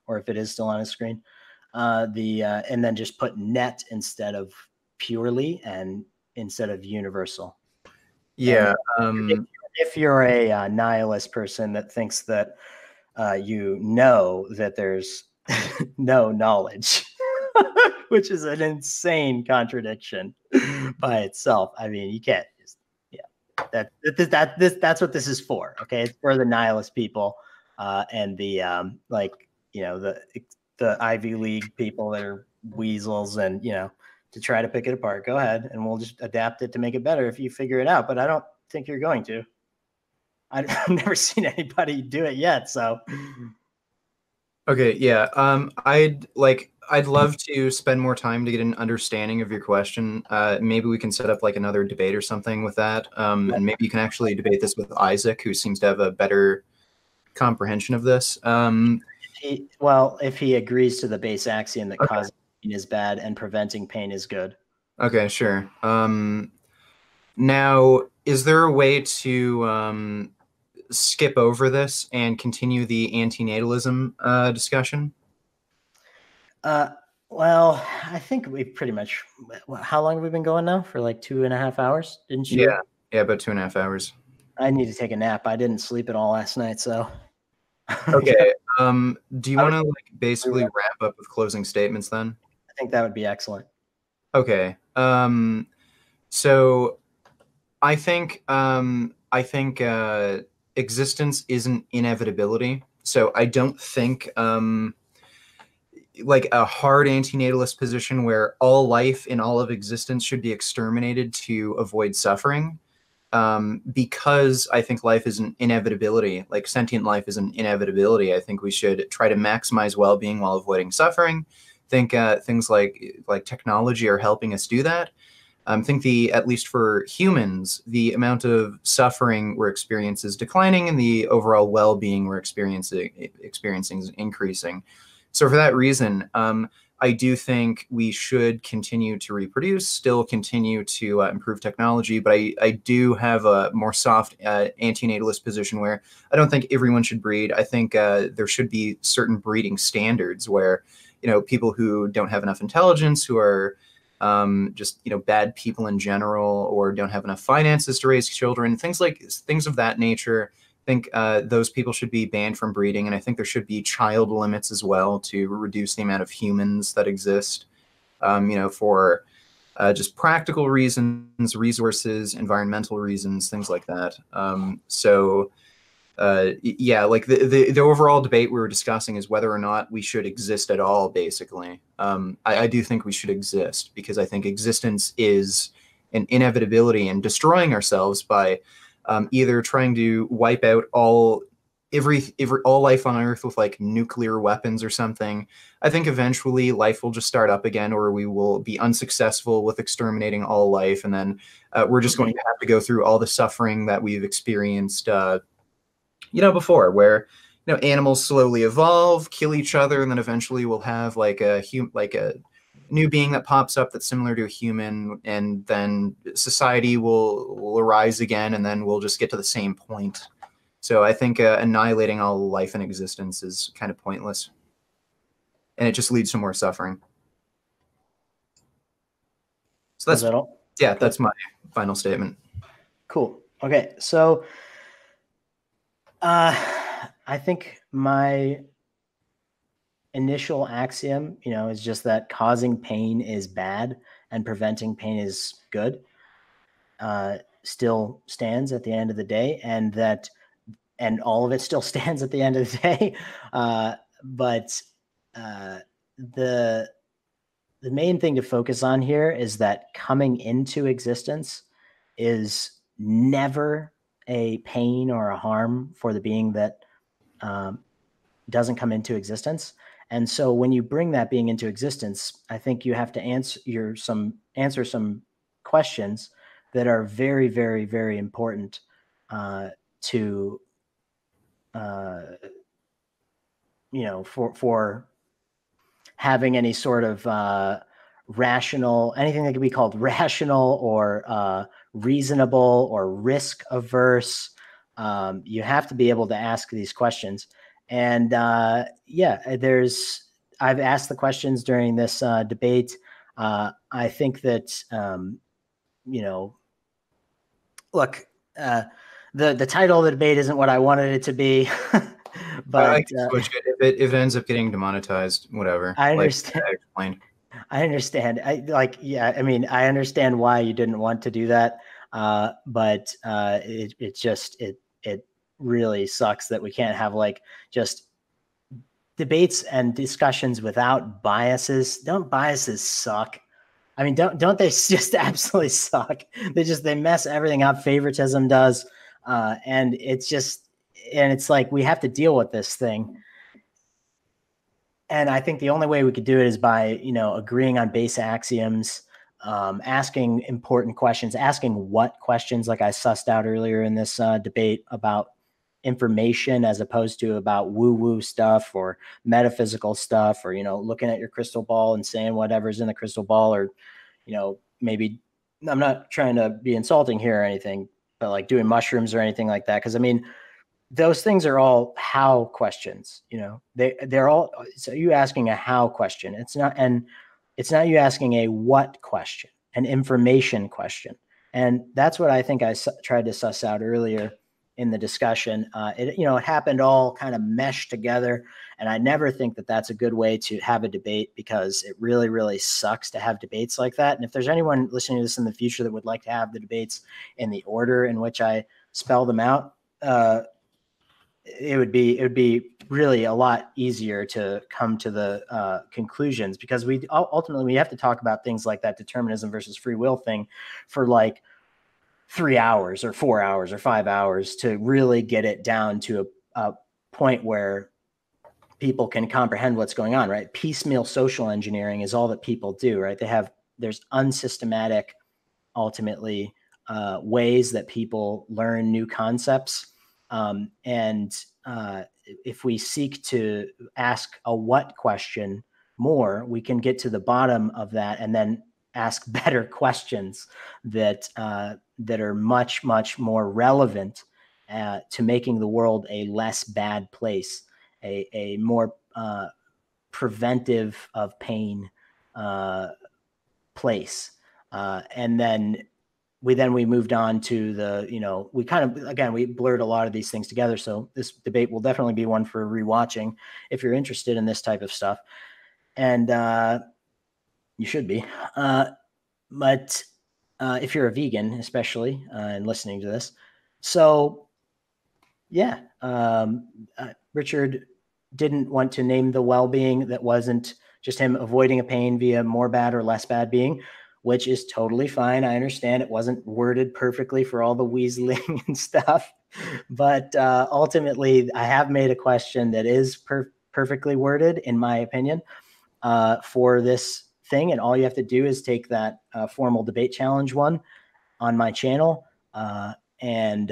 or if it is still on his screen, and then just put net instead of purely and instead of universal. And Yeah. if you're a nihilist person that thinks that that there's no knowledge, which is an insane contradiction by itself. I mean, you can't just, yeah, that's what this is for. Okay. It's for the nihilist people and the, the Ivy League people that are weasels and, to try to pick it apart. Go ahead and we'll just adapt it to make it better if you figure it out. But I don't think you're going to. I've never seen anybody do it yet. So Okay, yeah. I'd love to spend more time to get an understanding of your question. Maybe we can set up like another debate or something with that. And maybe you can actually debate this with Isaac, who seems to have a better comprehension of this. if he agrees to the base axiom that Okay. causing pain is bad and preventing pain is good. Okay, sure. Now, is there a way to skip over this and continue the antinatalism discussion? Well, I think we pretty much. How long have we been going now? For like 2.5 hours? Didn't you? Yeah, about 2.5 hours. I need to take a nap. I didn't sleep at all last night, so. Okay. Do you I want to like basically wrap up with closing statements then? think that would be excellent. Okay. So I think existence is an inevitability. So I don't think like a hard antinatalist position where all life in all of existence should be exterminated to avoid suffering. Because I think life is an inevitability, like sentient life is an inevitability. I think we should try to maximize well-being while avoiding suffering. Think things like technology are helping us do that. I think at least for humans, the amount of suffering we're experiencing is declining, and the overall well-being we're experiencing is increasing. So for that reason, I do think we should continue to reproduce, still continue to improve technology, but I do have a more soft antinatalist position where I don't think everyone should breed. I think there should be certain breeding standards where, people who don't have enough intelligence, who are just, bad people in general, or don't have enough finances to raise children, things of that nature. I think those people should be banned from breeding, and I think there should be child limits as well to reduce the amount of humans that exist, for just practical reasons, resources, environmental reasons, things like that. Yeah, like the overall debate we were discussing is whether or not we should exist at all, basically. I do think we should exist, because I think existence is an inevitability, and destroying ourselves by either trying to wipe out all life on Earth with like nuclear weapons or something. I think eventually life will just start up again, or we will be unsuccessful with exterminating all life, and then we're just going to have to go through all the suffering that we've experienced, before, where animals slowly evolve, kill each other, and then eventually we'll have like a new being that pops up that's similar to a human, and then society will arise again, and then we'll just get to the same point. So I think annihilating all life in existence is kind of pointless, and it just leads to more suffering. So that's all? Yeah, that's my final statement. Cool. Okay, so I think my initial axiom, is just that causing pain is bad and preventing pain is good, still stands at the end of the day, and all of it still stands at the end of the day. But the main thing to focus on here is that coming into existence is never a pain or a harm for the being that doesn't come into existence. And so when you bring that being into existence, I think you have to answer some questions that are very, very, very important to for having any sort of rational, anything that can be called rational or reasonable or risk averse. You have to be able to ask these questions. And I've asked the questions during this debate. I think that, look, the title of the debate isn't what I wanted it to be, but I can switch it if it ends up getting demonetized, whatever. I understand. Like I explained. I understand. I understand why you didn't want to do that. But it really sucks that we can't have like just debates and discussions without biases. Don't biases suck? I mean, don't they just absolutely suck? They mess everything up. Favoritism does. And it's like, we have to deal with this thing. And I think the only way we could do it is by, agreeing on base axioms, asking important questions, asking what questions, like I sussed out earlier in this debate, about information as opposed to about woo-woo stuff or metaphysical stuff, or, looking at your crystal ball and saying whatever's in the crystal ball, or, maybe, I'm not trying to be insulting here or anything, but like doing mushrooms or anything like that. Cause I mean, those things are all how questions, they're all, so you asking a how question. It's not you asking a what question, an information question. And that's what I think I tried to suss out earlier in the discussion. It happened all kind of meshed together. And I never think that that's a good way to have a debate, because it really, really sucks to have debates like that. And if there's anyone listening to this in the future that would like to have the debates in the order in which I spell them out, it would be really a lot easier to come to the conclusions, because we ultimately have to talk about things like that determinism versus free will thing for like 3 hours or 4 hours or 5 hours to really get it down to a point where people can comprehend what's going on, right? Piecemeal social engineering is all that people do, right? There's unsystematic ultimately ways that people learn new concepts. If we seek to ask a what question more, we can get to the bottom of that and then ask better questions that are much, much more relevant to making the world a less bad place, a more preventive of pain place. And then we moved on to the, we kind of, again, we blurred a lot of these things together. So this debate will definitely be one for rewatching if you're interested in this type of stuff. And you should be. But if you're a vegan, especially, and listening to this. So, yeah, Richard didn't want to name the well-being that wasn't just him avoiding a pain via more bad or less bad being, which is totally fine. I understand it wasn't worded perfectly for all the weaseling and stuff. But ultimately, I have made a question that is perfectly worded, in my opinion, for this thing. And all you have to do is take that formal debate challenge one on my channel and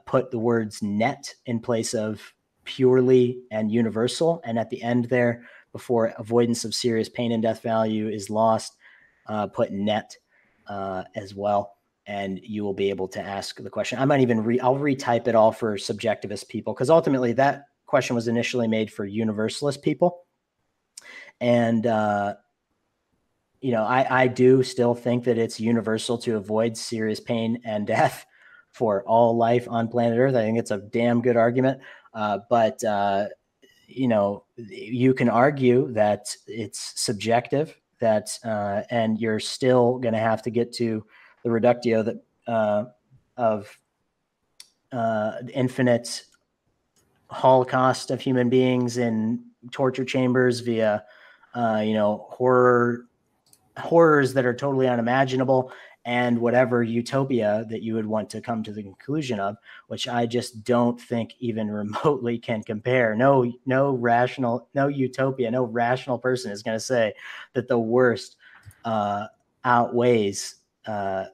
put the words net in place of purely and universal. And at the end there, before avoidance of serious pain and death value is lost, put net as well. And you will be able to ask the question. I might even I'll retype it all for subjectivist people, because ultimately that question was initially made for universalist people. And, I do still think that it's universal to avoid serious pain and death for all life on planet Earth. I think it's a damn good argument. But you can argue that it's subjective, that and you're still going to have to get to the reductio that of infinite holocaust of human beings in torture chambers via horrors that are totally unimaginable, and whatever utopia that you would want to come to the conclusion of, which I just don't think even remotely can compare. No utopia, no rational person is going to say that the worst outweighs that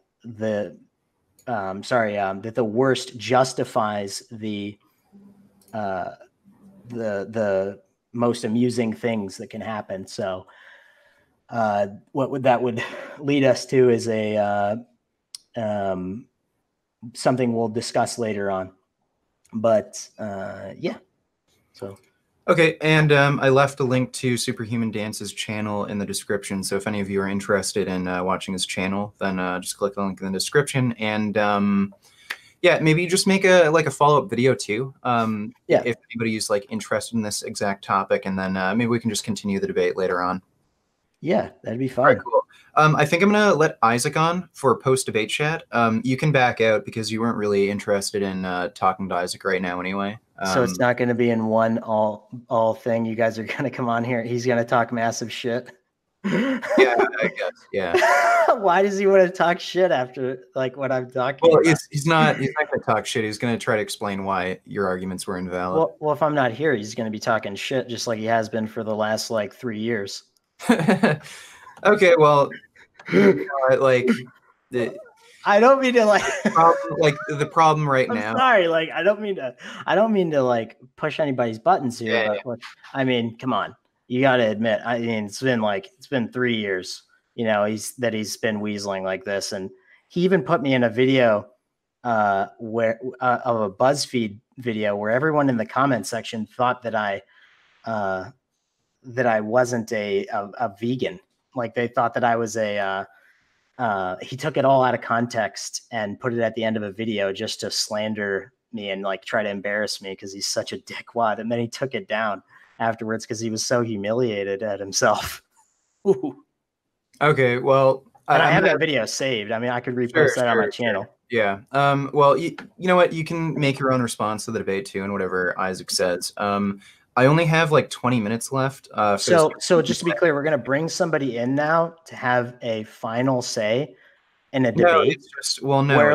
the worst justifies the most amusing things that can happen. So what that would lead us to is something we'll discuss later on. But yeah. So okay, and I left a link to Superhumandance's channel in the description. So if any of you are interested in watching his channel, then just click the link in the description. And yeah, maybe just make a follow-up video too. Yeah. If anybody's interested in this exact topic, and then maybe we can just continue the debate later on. Yeah, that'd be fun. All right, cool. I think I'm gonna let Isaac on for post-debate chat. You can back out because you weren't really interested in talking to Isaac right now anyway. So it's not going to be in one all thing. You guys are going to come on here. He's going to talk massive shit. Yeah, I guess. Yeah. Why does he want to talk shit after what I'm talking about? Well, he's not going to talk shit. He's going to try to explain why your arguments were invalid. Well, if I'm not here, he's going to be talking shit just like he has been for the last 3 years. Okay, well, I don't mean to the problem right now. Sorry, I don't mean to push anybody's buttons here. Yeah, but I mean, come on, you got to admit. I mean, it's been 3 years. He's been weaseling like this, and he even put me in a video where of a BuzzFeed video where everyone in the comment section thought that I wasn't a vegan. They thought that I was he took it all out of context and put it at the end of a video just to slander me and try to embarrass me because he's such a dickwad. And then he took it down afterwards because he was so humiliated at himself. Ooh. Okay, well, I have that video saved. I mean, I could repost that on my channel. Yeah. Well, you know what? You can make your own response to the debate too, and whatever Isaac says. I only have 20 minutes left. So just to be clear, we're going to bring somebody in now to have a final say in a debate. No, it's just, well, no. Where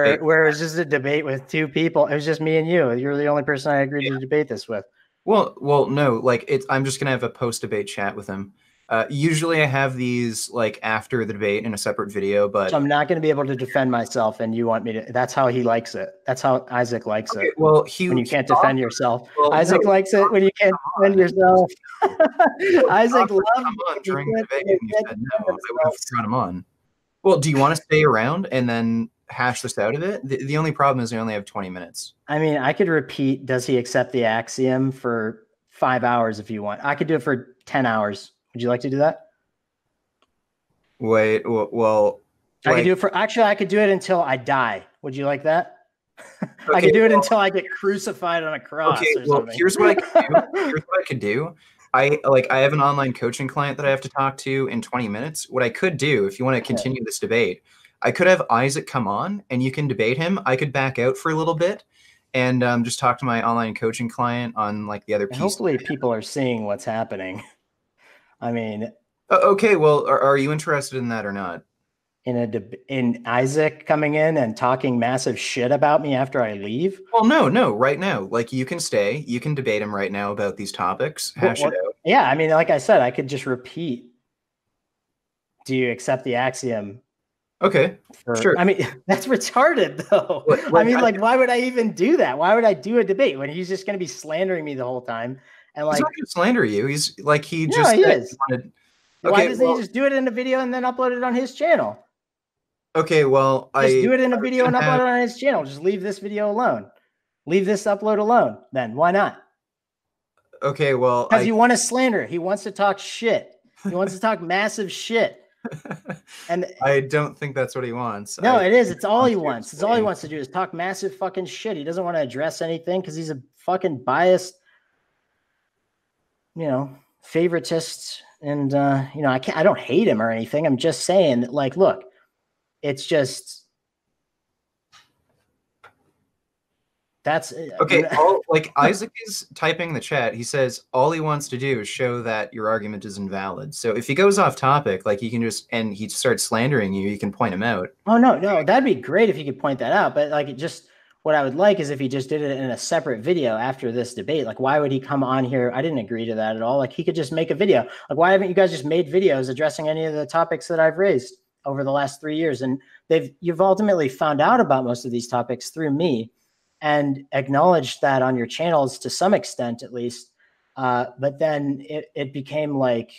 it was just a debate with two people. It was just me and you. You're the only person I agreed to debate this with. Well, no. I'm just going to have a post-debate chat with him. Usually I have these like after the debate in a separate video, but So I'm not going to be able to defend myself, and you want me to. That's how he likes it. That's how Isaac likes it. Well, when you can't defend yourself. Well, Isaac no, likes it when you can't defend yourself. Isaac loves come on during the debate, and you said no. I would have thrown him on. Well, do you want to stay around and then hash this out of it? The only problem is we only have 20 minutes. I mean, I could repeat, does he accept the axiom for 5 hours if you want. I could do it for 10 hours. Would you like to do that? Wait, well, I could do it for, actually, I could do it until I die. Would you like that? Okay, I could do it until I get crucified on a cross. Okay, or well, something. here's what I could do. Here's what I could do. I have an online coaching client that I have to talk to in 20 minutes. What I could do, if you want to continue this debate, I could have Isaac come on and you can debate him. I could back out for a little bit and just talk to my online coaching client on like the other piece. Hopefully people are seeing what's happening. I mean, okay, well, are you interested in that or not? In Isaac coming in and talking massive shit about me after I leave? Well, no, right now. Like, you can stay. You can debate him right now about these topics. Hash it out. Yeah, I mean, like I said, I could just repeat. Do you accept the axiom? Okay, sure. I mean, that's retarded, though. I mean, like, why would I even do that? Why would I do a debate when he's just going to be slandering me the whole time? And like, he's not going to slander you. He's like, he no, just he is. wanted... Why doesn't he just do it in a video and then upload it on his channel? Okay, well, just do it in a video and upload it on his channel. Just leave this video alone. Leave this upload alone. Then why not? Okay, well, because you want to slander. He wants to talk shit. He wants to talk massive shit. And I don't think that's what he wants. No, it is. It's all he wants. It's all he wants to do is talk massive fucking shit. He doesn't want to address anything because he's a fucking biased, favoritist. And I don't hate him or anything. I'm just saying that, like, look, it's just that's okay. Isaac is typing in the chat. He says all he wants to do is show that your argument is invalid. So if he goes off topic, like he starts slandering you, you can point him out. Oh no, that'd be great if you could point that out. But like, what I would like is if he just did it in a separate video after this debate. Like, why would he come on here? I didn't agree to that at all. Like, he could just make a video. Like, why haven't you guys just made videos addressing any of the topics that I've raised over the last 3 years? And you've ultimately found out about most of these topics through me and acknowledged that on your channels to some extent, at least. But then it became like,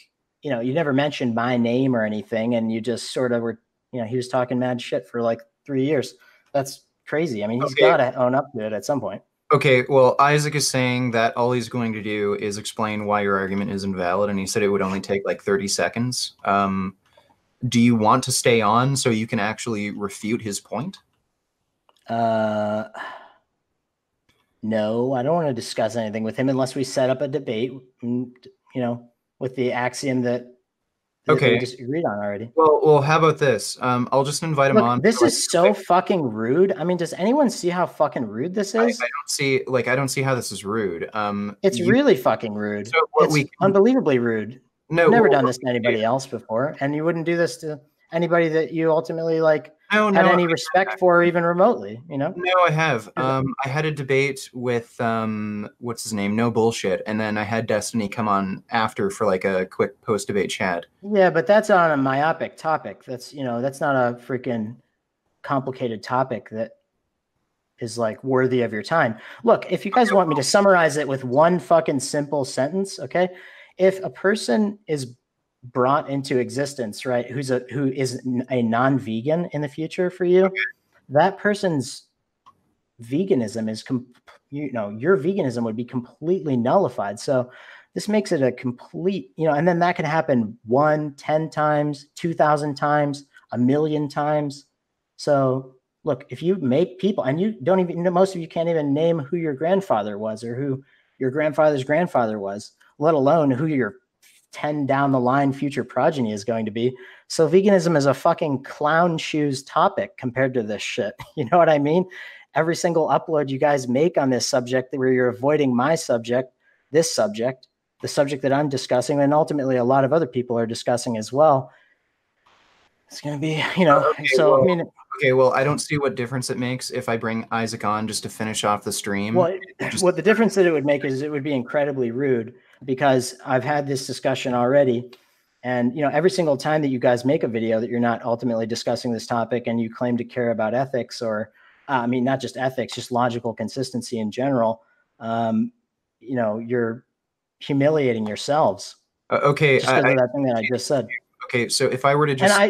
you never mentioned my name or anything. And you just sort of were, he was talking mad shit for like 3 years. That's crazy. I mean, he's got to own up to it at some point. Okay, well, Isaac is saying that all he's going to do is explain why your argument is invalid, and he said it would only take like 30 seconds. Do you want to stay on so you can actually refute his point? No, I don't want to discuss anything with him unless we set up a debate, with the axiom that we just agreed on already. Well, how about this? I'll just invite him on. This is so fucking rude. I mean, does anyone see how fucking rude this is? I don't see how this is rude. It's really fucking rude. So it's unbelievably rude. No, I've never done this to anybody else before, and you wouldn't do this to anybody that you ultimately had any respect for, even remotely. No, I have. I had a debate with what's his name? No Bullshit, and then I had Destiny come on after for like a quick post-debate chat. Yeah, but that's on a myopic topic. That's that's not a freaking complicated topic that is like worthy of your time. Look, if you guys want me to summarize it with one fucking simple sentence, okay? If a person is brought into existence, right, who is a non-vegan in the future for you, that person's veganism is your veganism would be completely nullified. So this makes it a complete, and then that can happen 1, 10 times, 2,000 times, 1,000,000 times. So look, if you make people, and you don't even, most of you can't even name who your grandfather was or who your grandfather's grandfather was, let alone who your 10 down the line future progeny is going to be. So veganism is a fucking clown shoes topic compared to this shit. You know what I mean? Every single upload you guys make on this subject where you're avoiding my subject, the subject that I'm discussing, and ultimately a lot of other people are discussing as well, it's going to be, well, I don't see what difference it makes if I bring Isaac on just to finish off the stream. Well, what the difference that it would make is it would be incredibly rude, because I've had this discussion already, And, you know, every single time that you guys make a video that you're not ultimately discussing this topic and you claim to care about ethics or, I mean, not just ethics, just logical consistency in general, you know, you're humiliating yourselves. Okay. Just because of that thing that I just said. Okay. So if I were to just. And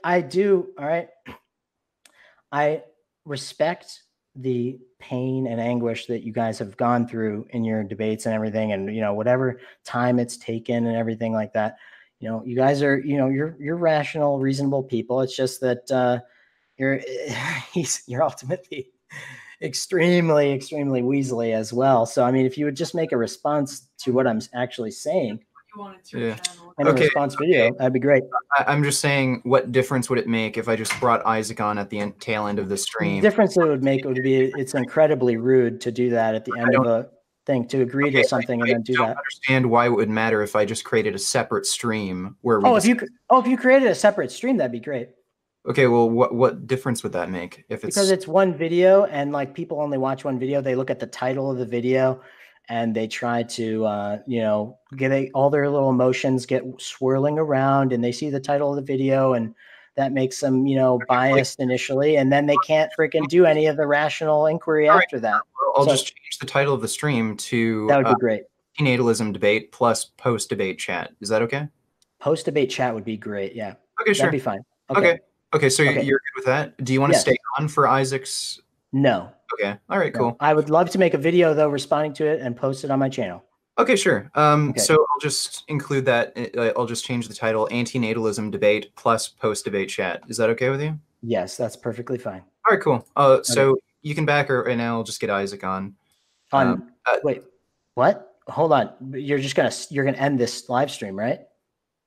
I do. All right. I respect the pain and anguish that you guys have gone through in your debates and everything. And, you know, whatever time it's taken and everything like that, you know, you guys are, you know, you're rational, reasonable people. It's just that you're ultimately extremely, extremely weaselly as well. So, I mean, if you would just make a response to what I'm actually saying in a response video, that'd be great. I'm just saying, what difference would it make if I just brought Isaac on at the tail end of the stream? The difference it would make would be it's incredibly rude to do that at the end of a thing, to agree to something and then do that. I don't understand why it would matter if I just created a separate stream where we. If you created a separate stream, that'd be great. Okay, well, what difference would that make if it's because it's one video and like people only watch one video, they look at the title of the video and they try to you know, get all their little emotions get swirling around and they see the title of the video and that makes them, you know, biased initially, and then they can't freaking do any of the rational inquiry after that. I'll just change the title of the stream to that would be great. Natalism debate plus post debate chat. Is that okay? Post debate chat would be great. Yeah. Okay, sure. That'd be fine. Okay, so you're good with that? Do you want to stay on for Isaac's? No. Okay. All right, cool. I would love to make a video though responding to it and post it on my channel. Okay, sure. So I'll just include that. I'll just change the title: Anti-Natalism Debate plus Post-Debate Chat. Is that okay with you? Yes, that's perfectly fine. All right, cool. So you can back her, and I'll just get Isaac on. Wait, what? Hold on. You're gonna end this live stream, right?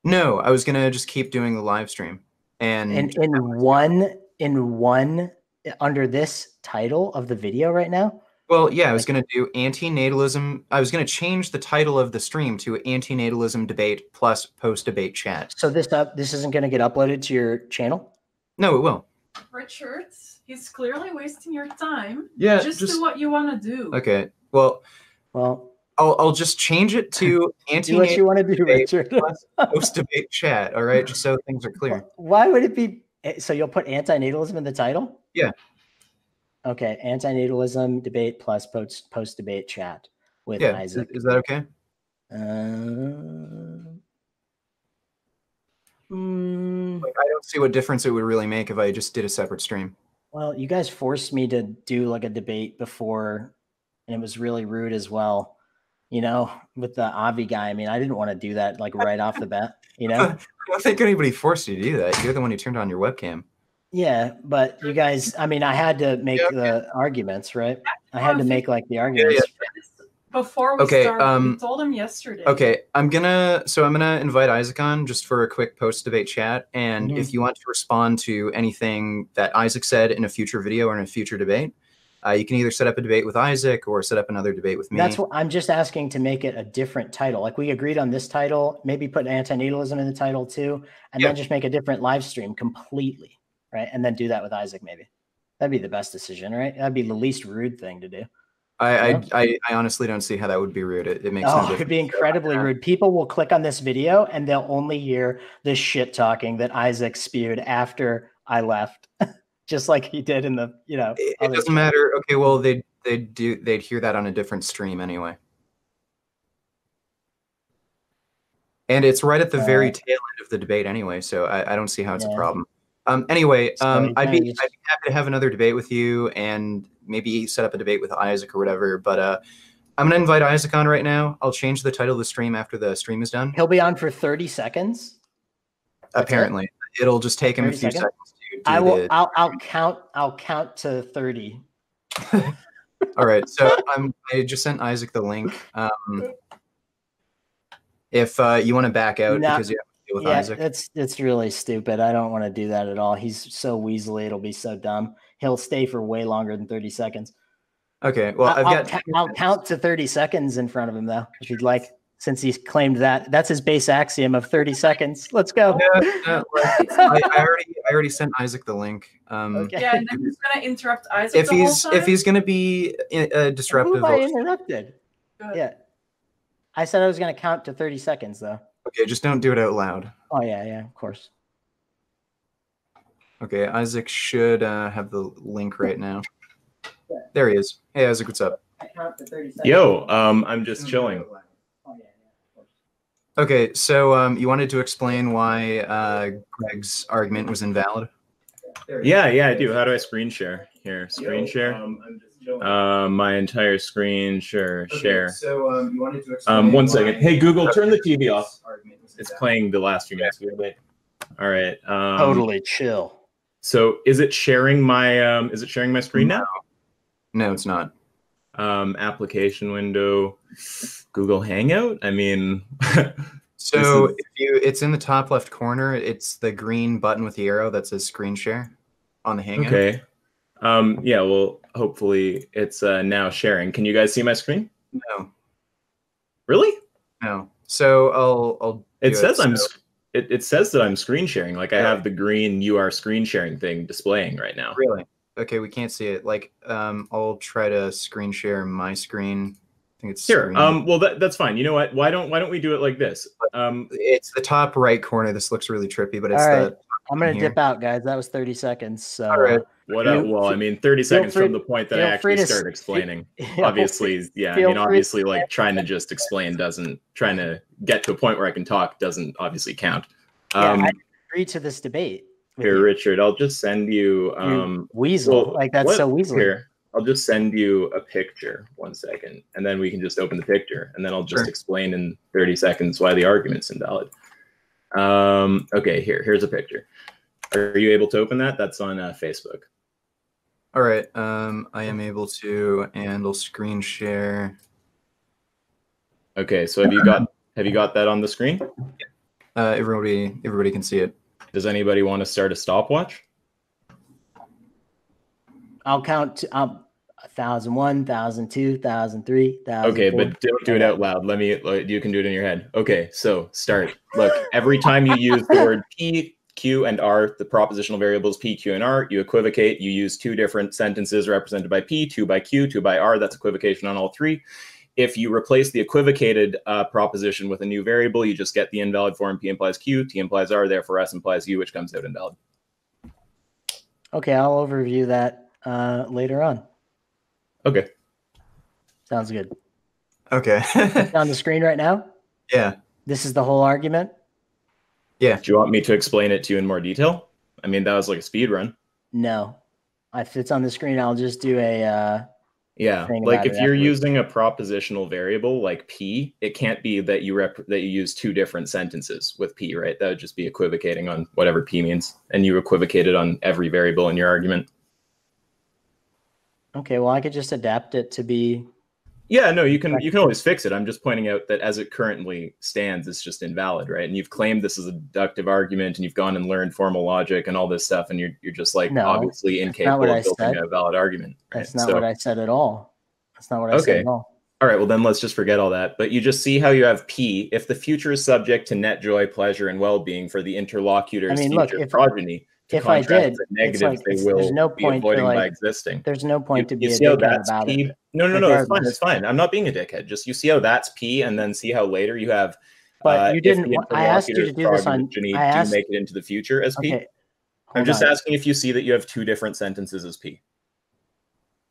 No, I was gonna just keep doing the live stream, and in one under this title of the video right now. Well, yeah, I was going to do anti-natalism. I was going to change the title of the stream to anti-natalism debate plus post-debate chat. So this isn't going to get uploaded to your channel? No, it will. Richard, he's clearly wasting your time. Yeah, just do what you want to do. Okay. Well, I'll just change it to do what you want to do, Richard. Plus post-debate chat. All right, just so things are clear. Why would it be? So you'll put anti-natalism in the title? Yeah. Okay, anti-natalism debate plus post-debate chat with Isaac. Is that okay? I don't see what difference it would really make if I just did a separate stream. Well, you guys forced me to do like a debate before, and it was really rude as well. You know, with the Avi guy. I mean, I didn't want to do that like right off the bat. You know, I don't think anybody forced you to do that. You're the one who turned on your webcam. Yeah, but you guys, I mean, I had to make the arguments, right? I had to make like the arguments. Before we started, we told him yesterday. Okay, I'm gonna invite Isaac on just for a quick post-debate chat. And if you want to respond to anything that Isaac said in a future video or in a future debate, you can either set up a debate with Isaac or set up another debate with me. That's what I'm just asking, to make it a different title. Like we agreed on this title, maybe put anti-natalism in the title too, and then just make a different live stream completely. Right. And then do that with Isaac, maybe. That'd be the best decision, right? That'd be the least rude thing to do. I honestly don't see how that would be rude. It makes no difference. It could be incredibly rude. People will click on this video and they'll only hear the shit talking that Isaac spewed after I left. Just like he did in the, you know. It doesn't matter. Okay, well they'd hear that on a different stream anyway. And it's right at the very tail end of the debate anyway, so I don't see how it's a problem. Anyway, I'd be happy to have another debate with you and maybe set up a debate with Isaac or whatever. But I'm going to invite Isaac on right now. I'll change the title of the stream after the stream is done. He'll be on for 30 seconds. Apparently, it'll just take him a few seconds to do I'll count to 30. All right. So I just sent Isaac the link. If you want to back out because you have with Isaac. It's really stupid. I don't want to do that at all. He's so weaselly. It'll be so dumb. He'll stay for way longer than 30 seconds. Okay. Well, I'll count to 30 seconds in front of him though, if you'd like, since he's claimed that's his base axiom of 30 seconds. Let's go. I already sent Isaac the link. Okay. Yeah, and then he's gonna interrupt Isaac. If he's gonna be disruptive. Who have I interrupted? Good. Yeah. I said I was gonna count to 30 seconds though. Okay, just don't do it out loud. Oh yeah, of course. Okay, Isaac should have the link right now. There he is. Hey, Isaac, what's up? Yo, I'm just chilling. Okay, so you wanted to explain why Greg's argument was invalid? Yeah, I do. How do I screen share? Here, screen share. My entire screen, sure, share. So you wanted to explain 1 second. Hey, Google, turn the TV off. It's playing the last few minutes. All right. Totally chill. So is it sharing my screen now? No, it's not. Application window, Google Hangout. I mean, so it's in the top left corner. It's the green button with the arrow that says screen share on the Hangout. Okay. Yeah. Well, hopefully it's now sharing. Can you guys see my screen? No. Really? No. So I'll. It says It says that I'm screen sharing. Like I have the green "You are screen sharing" thing displaying right now. Really? Okay, we can't see it. Like, I'll try to screen share my screen. I think it's here. Screen. Well, that's fine. You know what? Why don't we do it like this? It's the top right corner. This looks really trippy, but it's All right. the. I'm gonna dip out, guys. That was 30 seconds. So. All right. Well, I mean, 30 seconds from the point that I actually start explaining. Obviously, yeah. I mean, obviously, like trying to just explain trying to get to a point where I can talk doesn't obviously count. I agree to this debate. Here, Richard, I'll just send you. Weasel, well, like that's so weasel. Here, I'll just send you a picture. 1 second, and then we can just open the picture, and then I'll just explain in 30 seconds why the argument's invalid. Okay, here's a picture. Are you able to open that? That's on Facebook. All right. I am able to, and I'll screen share. Okay, so have you got that on the screen? Everybody can see it. Does anybody want to start a stopwatch? I'll count to 1,001, 1,002, 1,003, 1,004. Okay, but don't do it out loud. You can do it in your head. Okay, so start. Look, every time you use the word P, Q, and R, the propositional variables P, Q, and R, you equivocate. You use two different sentences represented by P, two by Q, two by R. That's equivocation on all three. If you replace the equivocated proposition with a new variable, you just get the invalid form. P implies Q, T implies R, therefore S implies U, which comes out invalid. Okay, I'll overview that later on. Okay. Sounds good. Okay. On the screen right now? Yeah. This is the whole argument? Yeah. Do you want me to explain it to you in more detail? I mean, that was like a speed run. No. If it's on the screen, I'll just do a... Yeah, like if you're using a propositional variable like P, it can't be that you use two different sentences with P, right? That would just be equivocating on whatever P means, and you equivocated on every variable in your argument. Okay, well, I could just adapt it to be... Yeah, no, you can always fix it. I'm just pointing out that as it currently stands, it's just invalid, right? And you've claimed this is a deductive argument, and you've gone and learned formal logic and all this stuff, and you're just like obviously incapable of building a valid argument. Right? That's not what I said at all. That's not what I said at all. All right, well then let's just forget all that. But you just see how you have P. If the future is subject to net joy, pleasure, and well-being for the interlocutor's future progeny, if I did, the negatives they will there's no point be avoiding by existing. There's no point to be a dickhead about P? it. No, it's fine. I'm not being a dickhead. Just you see how that's P, and then see how later you have. But you didn't. I asked you to do this on. I asked, do make it into the future as P. I'm just asking if you see that you have two different sentences as P.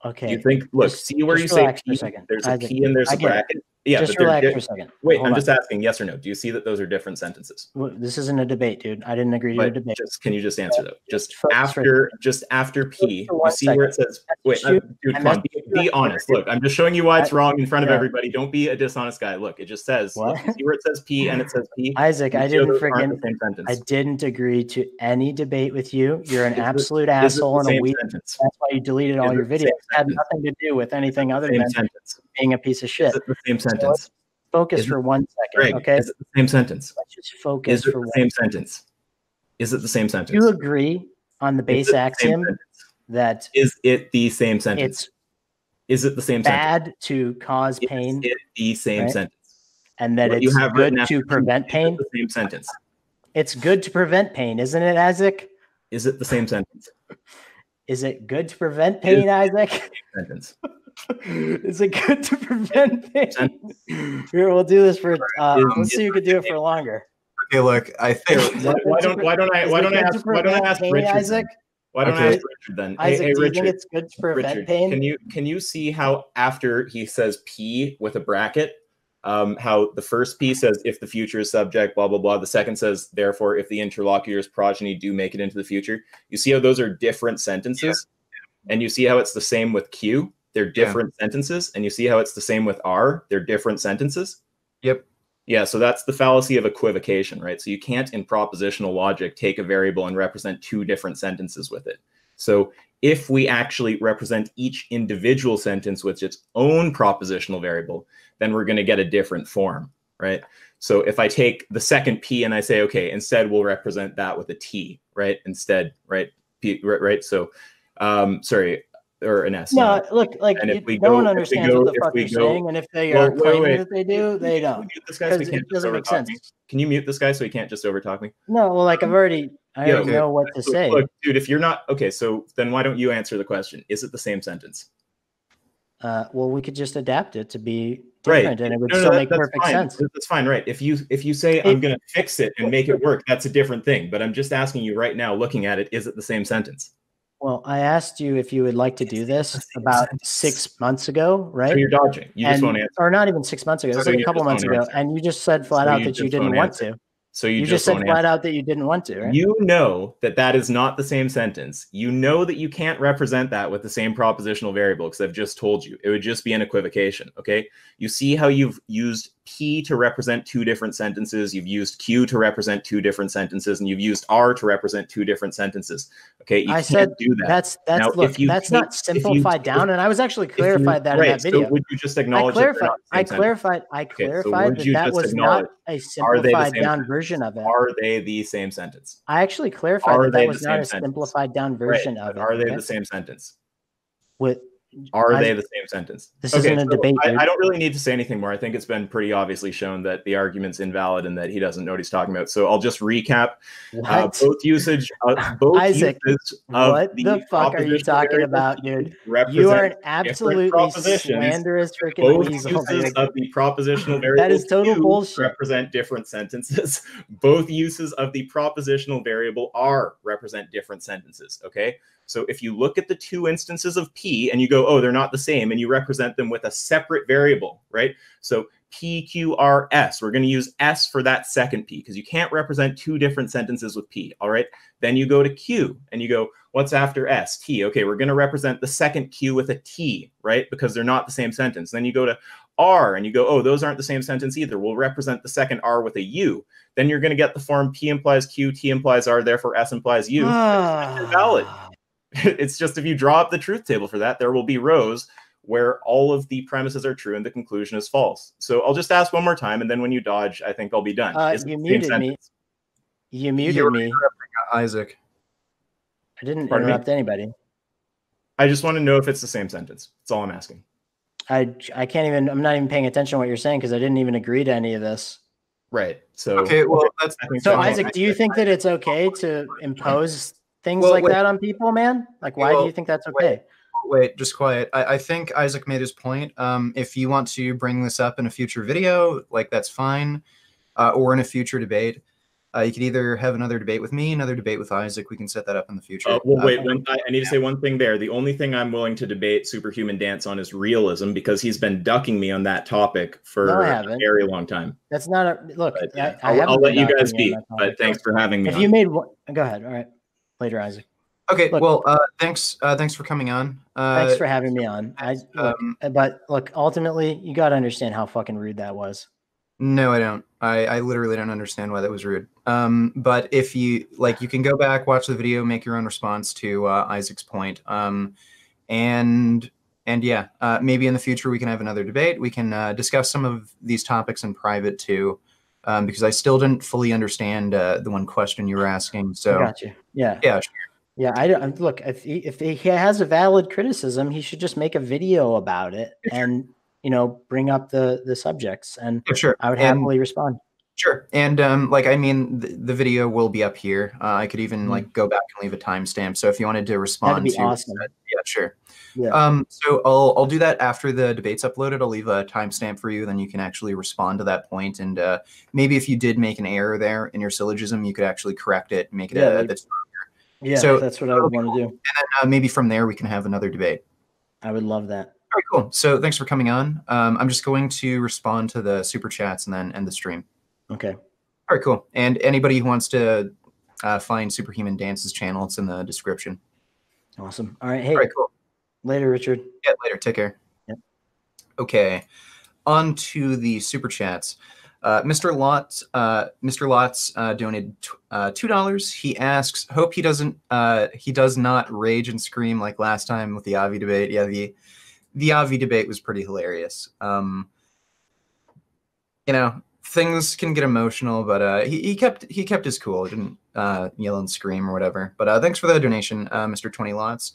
Okay. You think? Look, see where you say P. There's a P and there's a bracket. Yeah, just relax for a second. Wait, I'm just asking yes or no. Do you see that those are different sentences? Well, this isn't a debate, dude. I didn't agree to a debate. Can you just answer though? Just after P, you see where it says. Wait, dude, come on, be honest. Look, I'm just showing you why it's wrong in front of everybody. Don't be a dishonest guy. Look, it just says. Look, you see where it says P and it says P. Isaac, I didn't agree to any debate with you. You're an absolute asshole and a weak. That's why you deleted all your videos. It had nothing to do with anything other than being a piece of shit. Is it the same sentence? So focus for 1 second, okay? Is it the same sentence? Let's just focus for the same sentence? Is it the same sentence? You agree on the base axiom that is it the same sentence? Is it the same bad sentence? To cause pain? Is it the same sentence? And that it's good to prevent pain? The same sentence. It's good to prevent pain, isn't it, Isaac? Is it the same sentence? Is it good to prevent pain, Isaac? Sentence. Is it good to prevent pain? Here, we'll do this for. Let's see who can do it for longer. Okay, look, I think Why don't I ask Richard? Isaac? Why don't I ask Richard then? Isaac, hey do you Richard, think it's good to prevent Richard, pain? can you see how after he says P with a bracket, how the first P says if the future is subject, blah blah blah. The second says therefore if the interlocutor's progeny do make it into the future. You see how those are different sentences, and you see how it's the same with Q. They're different sentences, and you see how it's the same with R. They're different sentences. Yep. Yeah, so that's the fallacy of equivocation, right? So you can't, in propositional logic, take a variable and represent two different sentences with it. So if we actually represent each individual sentence with its own propositional variable, then we're going to get a different form, right? So if I take the second P and I say, okay, instead we'll represent that with a T, right? Instead, right? P, right? So, sorry, or an S. No, look, like no one understands what the fuck you're saying, and if they are claiming that they do, they don't. Because it doesn't make sense. Can you mute this guy so he can't just overtalk me? No, well, like I already know what to say. Look, dude, if you're not okay, so then why don't you answer the question? Is it the same sentence? Well, we could just adapt it to be different, and it would still make perfect sense. That's fine, right? If you say I'm going to fix it and make it work, that's a different thing. But I'm just asking you right now, looking at it, is it the same sentence? Well, I asked you if you would like to do this about 6 months ago, right? So you're dodging. You just won't answer. Or not even 6 months ago. It was like a couple months ago. And you just said flat out that you didn't want to. So you just said flat out that you didn't want to, right? You know that that is not the same sentence. You know that you can't represent that with the same propositional variable because I've just told you. It would just be an equivocation, okay? You see how you've used P to represent two different sentences, you've used Q to represent two different sentences, and you've used R to represent two different sentences, okay? You can't do that. That's not simplified down, and I was actually clarified that in that video. So would you just acknowledge I clarified that was not a simplified down version of it. Are they the same sentence? I actually clarified that was not a simplified down version of it. Are they the same sentence? Are they the same sentence? This isn't a debate. I don't really need to say anything more. I think it's been pretty obviously shown that the argument's invalid and that he doesn't know what he's talking about. So I'll just recap both usage. Isaac, what the fuck are you talking about, dude? You are an absolutely slanderous freaking weasel. Both uses of the propositional variable that is total bullshit. Represent different sentences. Both uses of the propositional variable R represent different sentences. Okay. So if you look at the two instances of P and you go, oh, they're not the same, and you represent them with a separate variable, right? So P, Q, R, S. We're going to use S for that second P because you can't represent two different sentences with P, all right? Then you go to Q and you go, what's after S? T. Okay, we're going to represent the second Q with a T, right? Because they're not the same sentence. Then you go to R and you go, oh, those aren't the same sentence either. We'll represent the second R with a U. Then you're going to get the form P implies Q, T implies R, therefore S implies U. It's invalid. It's just if you draw up the truth table for that, there will be rows where all of the premises are true and the conclusion is false. So I'll just ask one more time, and then when you dodge, I think I'll be done. You muted me. You muted me. Isaac. I didn't interrupt anybody. I just want to know if it's the same sentence. That's all I'm asking. I can't even, I'm not even paying attention to what you're saying because I didn't even agree to any of this. Right. So okay, well so Isaac, do you think that it's okay to impose things that on people, man? Like, why do you think that's okay? Wait, just quiet. I think Isaac made his point. If you want to bring this up in a future video, like that's fine, or in a future debate. You could either have another debate with me, another debate with Isaac. We can set that up in the future. Well, wait, I need to say one thing there. The only thing I'm willing to debate Superhumandance on is realism because he's been ducking me on that topic for a very long time. That's not a look. But, I'll let you guys be, but thanks for having me. If you made one, go ahead. All right. Later, Isaac. Okay. Look, well, thanks for coming on. Thanks for having me on. But look, ultimately, you got to understand how fucking rude that was. No, I don't. I literally don't understand why that was rude. But if you like, you can go back, watch the video, make your own response to Isaac's point. And yeah, maybe in the future we can have another debate. We can discuss some of these topics in private too. Because I still didn't fully understand the one question you were asking. So I got you. Yeah. Yeah. Sure. Yeah. I don't look, if he has a valid criticism, he should just make a video about it and, bring up the subjects and sure. I would happily respond. Sure. And like, I mean, the video will be up here. I could even like go back and leave a timestamp. So if you wanted to respond That'd be to awesome. yeah, sure. Yeah. So I'll do that after the debate's uploaded. I'll leave a timestamp for you. Then you can actually respond to that point. And maybe if you did make an error there in your syllogism, you could actually correct it, make it a bit stronger. Yeah, so that's what I would want to do. And then maybe from there we can have another debate. I would love that. All right, cool. So thanks for coming on. I'm just going to respond to the super chats and then end the stream. Okay. All right, cool. And anybody who wants to find Superhumandance's channel, it's in the description. Awesome. All right. Hey. All right, cool. Later, Richard. Yeah, later. Take care. Yep. Okay. On to the super chats. Mr. Lotz donated $2. He asks, hope he does not rage and scream like last time with the Avi debate. Yeah, the Avi debate was pretty hilarious. You know, things can get emotional, but he kept his cool. He didn't yell and scream or whatever. But thanks for the donation, Mr. 20 Lots.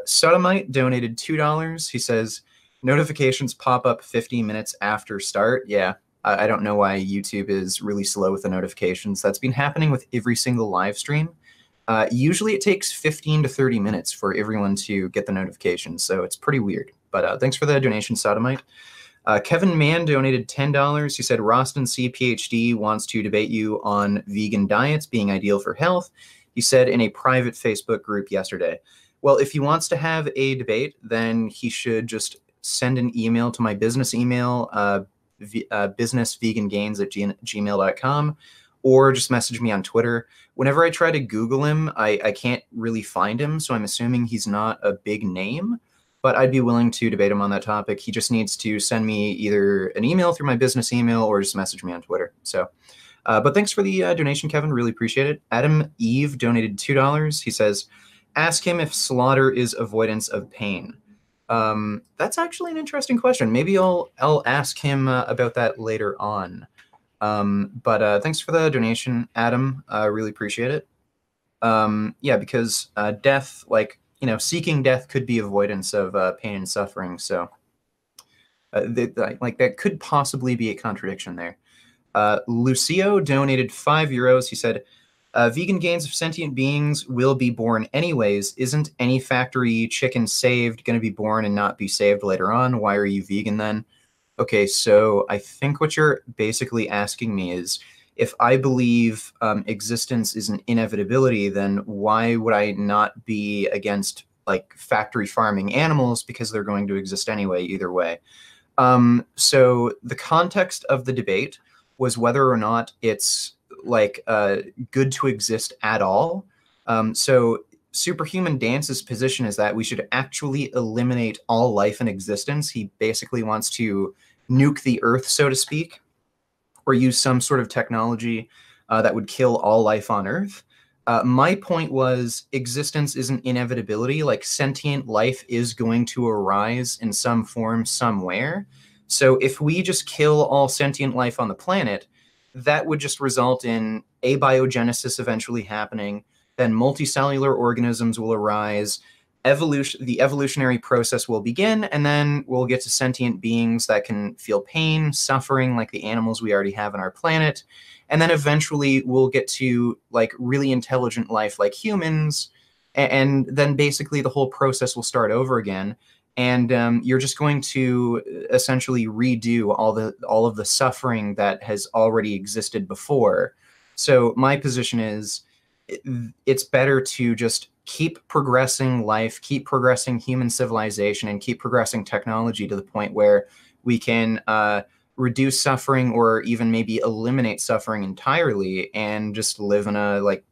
Sodomite donated $2. He says notifications pop up 50 minutes after start. Yeah, I don't know why YouTube is really slow with the notifications. That's been happening with every single live stream. Usually it takes 15 to 30 minutes for everyone to get the notifications, so it's pretty weird. But thanks for the donation, Sodomite. Kevin Mann donated $10. He said, Roston C. PhD wants to debate you on vegan diets being ideal for health. He said in a private Facebook group yesterday. Well, if he wants to have a debate, then he should just send an email to my business email, businessvegangains@gmail.com, or just message me on Twitter. Whenever I try to Google him, I can't really find him, so I'm assuming he's not a big name. But I'd be willing to debate him on that topic. He just needs to send me either an email through my business email or just message me on Twitter. So, but thanks for the donation, Kevin. Really appreciate it. Adam Eve donated $2. He says, ask him if slaughter is avoidance of pain. That's actually an interesting question. Maybe I'll ask him about that later on. But thanks for the donation, Adam. Really appreciate it. Yeah, because death, like, you know, seeking death could be avoidance of pain and suffering. So, like, that could possibly be a contradiction there. Lucio donated €5. He said, vegan gains of sentient beings will be born anyways. Isn't any factory chicken saved going to be born and not be saved later on? Why are you vegan then? Okay, so I think what you're basically asking me is, if I believe existence is an inevitability, then why would I not be against like factory farming animals, because they're going to exist anyway, either way. So the context of the debate was whether or not it's like good to exist at all. So Superhumandance's position is that we should actually eliminate all life in existence. He basically wants to nuke the earth, so to speak, or use some sort of technology that would kill all life on Earth. My point was existence is an inevitability, like sentient life is going to arise in some form somewhere. So if we just kill all sentient life on the planet, that would just result in abiogenesis eventually happening, then multicellular organisms will arise, the evolutionary process will begin, and then we'll get to sentient beings that can feel pain, suffering, like the animals we already have on our planet. And then eventually we'll get to like really intelligent life like humans. And then basically the whole process will start over again. And you're just going to essentially redo all of the suffering that has already existed before. So my position is it's better to just keep progressing life, keep progressing human civilization, and keep progressing technology to the point where we can reduce suffering or even maybe eliminate suffering entirely and just live in a like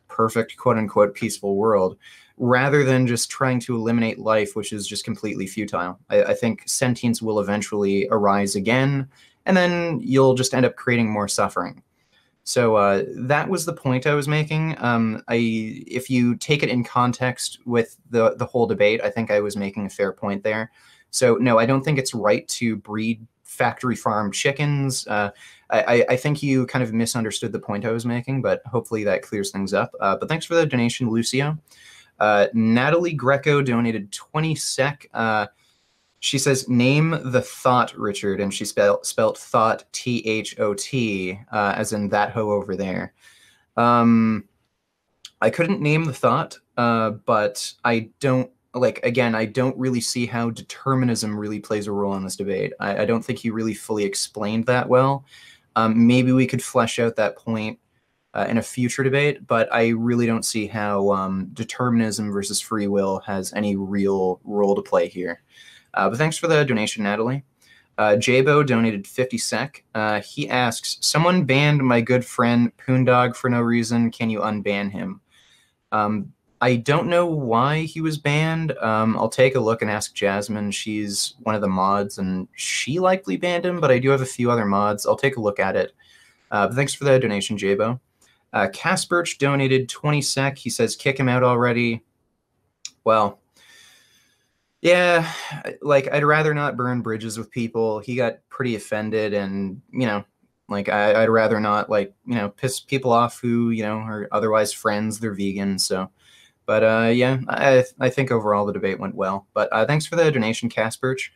perfect quote unquote peaceful world, rather than just trying to eliminate life, which is just completely futile. I think sentience will eventually arise again, and then you'll just end up creating more suffering. So that was the point I was making. If you take it in context with the whole debate, I think I was making a fair point there. So no, I don't think it's right to breed factory farm chickens. I think you kind of misunderstood the point I was making, but hopefully that clears things up. But thanks for the donation, Lucio. Natalie Greco donated 20 SEK. She says, name the thought, Richard, and she spelt thought T-H-O-T, as in that hoe over there. I couldn't name the thought, but I don't, like, again, I don't really see how determinism really plays a role in this debate. I don't think he really fully explained that well. Maybe we could flesh out that point in a future debate, but I really don't see how determinism versus free will has any real role to play here. But thanks for the donation, Natalie. Jabo donated 50 sec. He asks, someone banned my good friend Poondog for no reason. Can you unban him? I don't know why he was banned. I'll take a look and ask Jasmine. She's one of the mods, and she likely banned him, but I do have a few other mods. I'll take a look at it. But thanks for the donation, Jabo. Casperch donated 20 sec. He says, kick him out already. Well, yeah, like, I'd rather not burn bridges with people. He got pretty offended, and, you know, like, I'd rather not, like, you know, piss people off who, you know, are otherwise friends. They're vegan, so. But, yeah, I think overall the debate went well. But thanks for the donation, Casperch.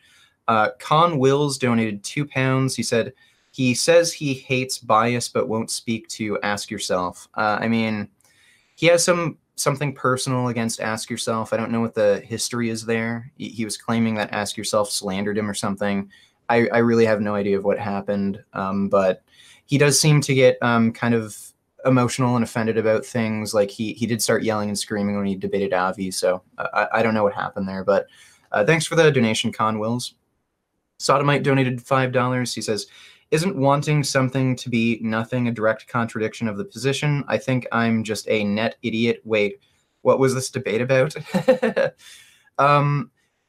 Con Wills donated £2. He says he hates bias but won't speak to Ask Yourself. I mean, he has something personal against Ask Yourself. I don't know what the history is there. He was claiming that Ask Yourself slandered him or something. I really have no idea of what happened, but he does seem to get kind of emotional and offended about things. Like, he did start yelling and screaming when he debated Avi, so I don't know what happened there. But thanks for the donation, Con Wills. Sodomite donated $5. He says, isn't wanting something to be nothing a direct contradiction of the position? I think I'm just a net idiot. Wait, what was this debate about?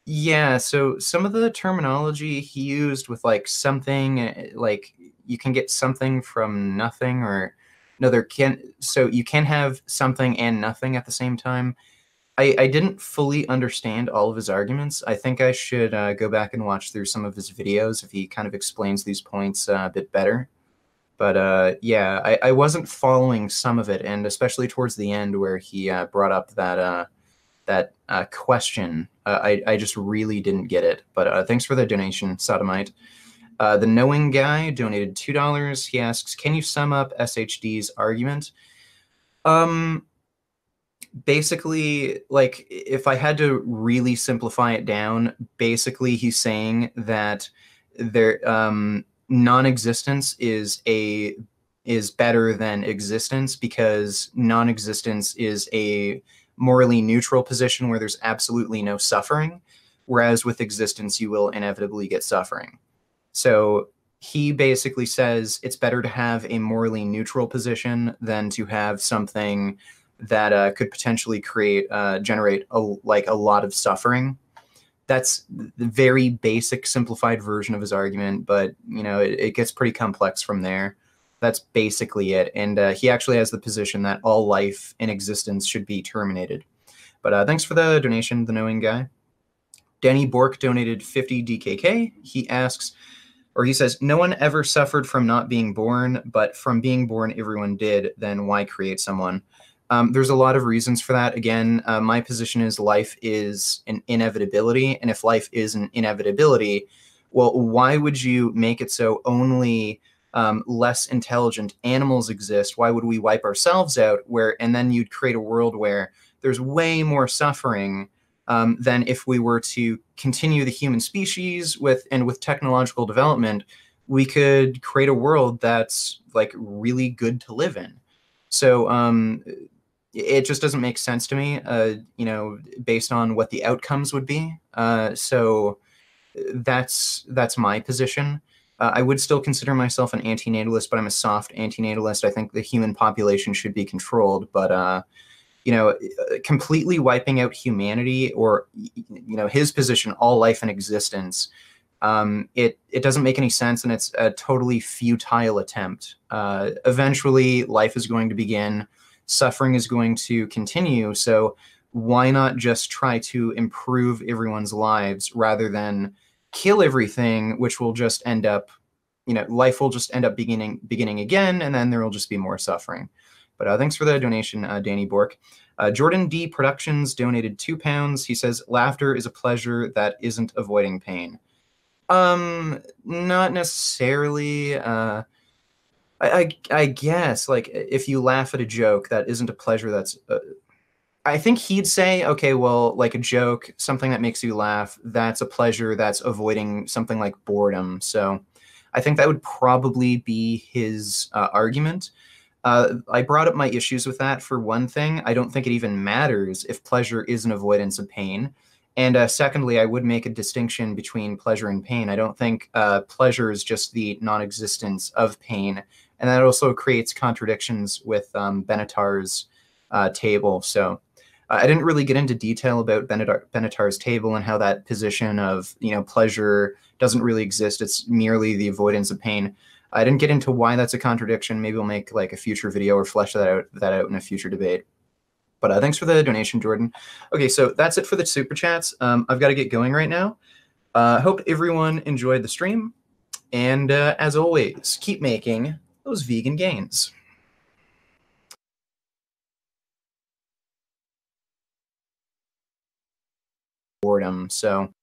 Yeah, so some of the terminology he used with, like, something, like, you can get something from nothing, or no, so you can have something and nothing at the same time. I didn't fully understand all of his arguments. I think I should go back and watch through some of his videos if he kind of explains these points a bit better. But yeah, I wasn't following some of it, and especially towards the end where he brought up that question. I just really didn't get it. But thanks for the donation, Sodomite. The Knowing Guy donated $2. He asks, can you sum up SHD's argument? Basically, like, if I had to really simplify it down, basically he's saying that there non-existence is better than existence, because non-existence is a morally neutral position where there's absolutely no suffering, whereas with existence you will inevitably get suffering. So he basically says it's better to have a morally neutral position than to have something that could potentially generate a lot of suffering. That's the very basic simplified version of his argument, but, you know, it gets pretty complex from there. That's basically it. And he actually has the position that all life in existence should be terminated. But thanks for the donation, The Knowing Guy. Danny Bork donated 50 DKK. He asks, or he says, no one ever suffered from not being born, but from being born everyone did. Then why create someone? There's a lot of reasons for that. Again, my position is life is an inevitability. And if life is an inevitability, well, why would you make it so only less intelligent animals exist? Why would we wipe ourselves out? And then you'd create a world where there's way more suffering than if we were to continue the human species with technological development. We could create a world that's, like, really good to live in. So it just doesn't make sense to me, you know, based on what the outcomes would be. So that's my position. I would still consider myself an antinatalist, but I'm a soft antinatalist. I think the human population should be controlled, but you know, completely wiping out humanity, or, you know, his position, all life in existence, it doesn't make any sense, and it's a totally futile attempt. Eventually, life is going to begin. Suffering is going to continue. So why not just try to improve everyone's lives rather than kill everything, which will just end up, you know, life will just end up beginning again, and then there will just be more suffering. But thanks for the donation, Danny Bork. Jordan D. Productions donated £2. He says, laughter is a pleasure that isn't avoiding pain. Not necessarily. I guess, like, if you laugh at a joke, that isn't a pleasure that's... I think he'd say, okay, well, like a joke, something that makes you laugh, that's a pleasure that's avoiding something like boredom. So I think that would probably be his argument. I brought up my issues with that. For one thing, I don't think it even matters if pleasure is an avoidance of pain. And secondly, I would make a distinction between pleasure and pain. I don't think pleasure is just the non-existence of pain. And that also creates contradictions with Benatar's table. So I didn't really get into detail about Benatar's table and how that position of, pleasure doesn't really exist. It's merely the avoidance of pain. I didn't get into why that's a contradiction. Maybe we'll make like a future video or flesh that out in a future debate. But thanks for the donation, Jordan. Okay, so that's it for the super chats. I've got to get going right now. Hope everyone enjoyed the stream. And as always, keep making those vegan gains. Boredom. So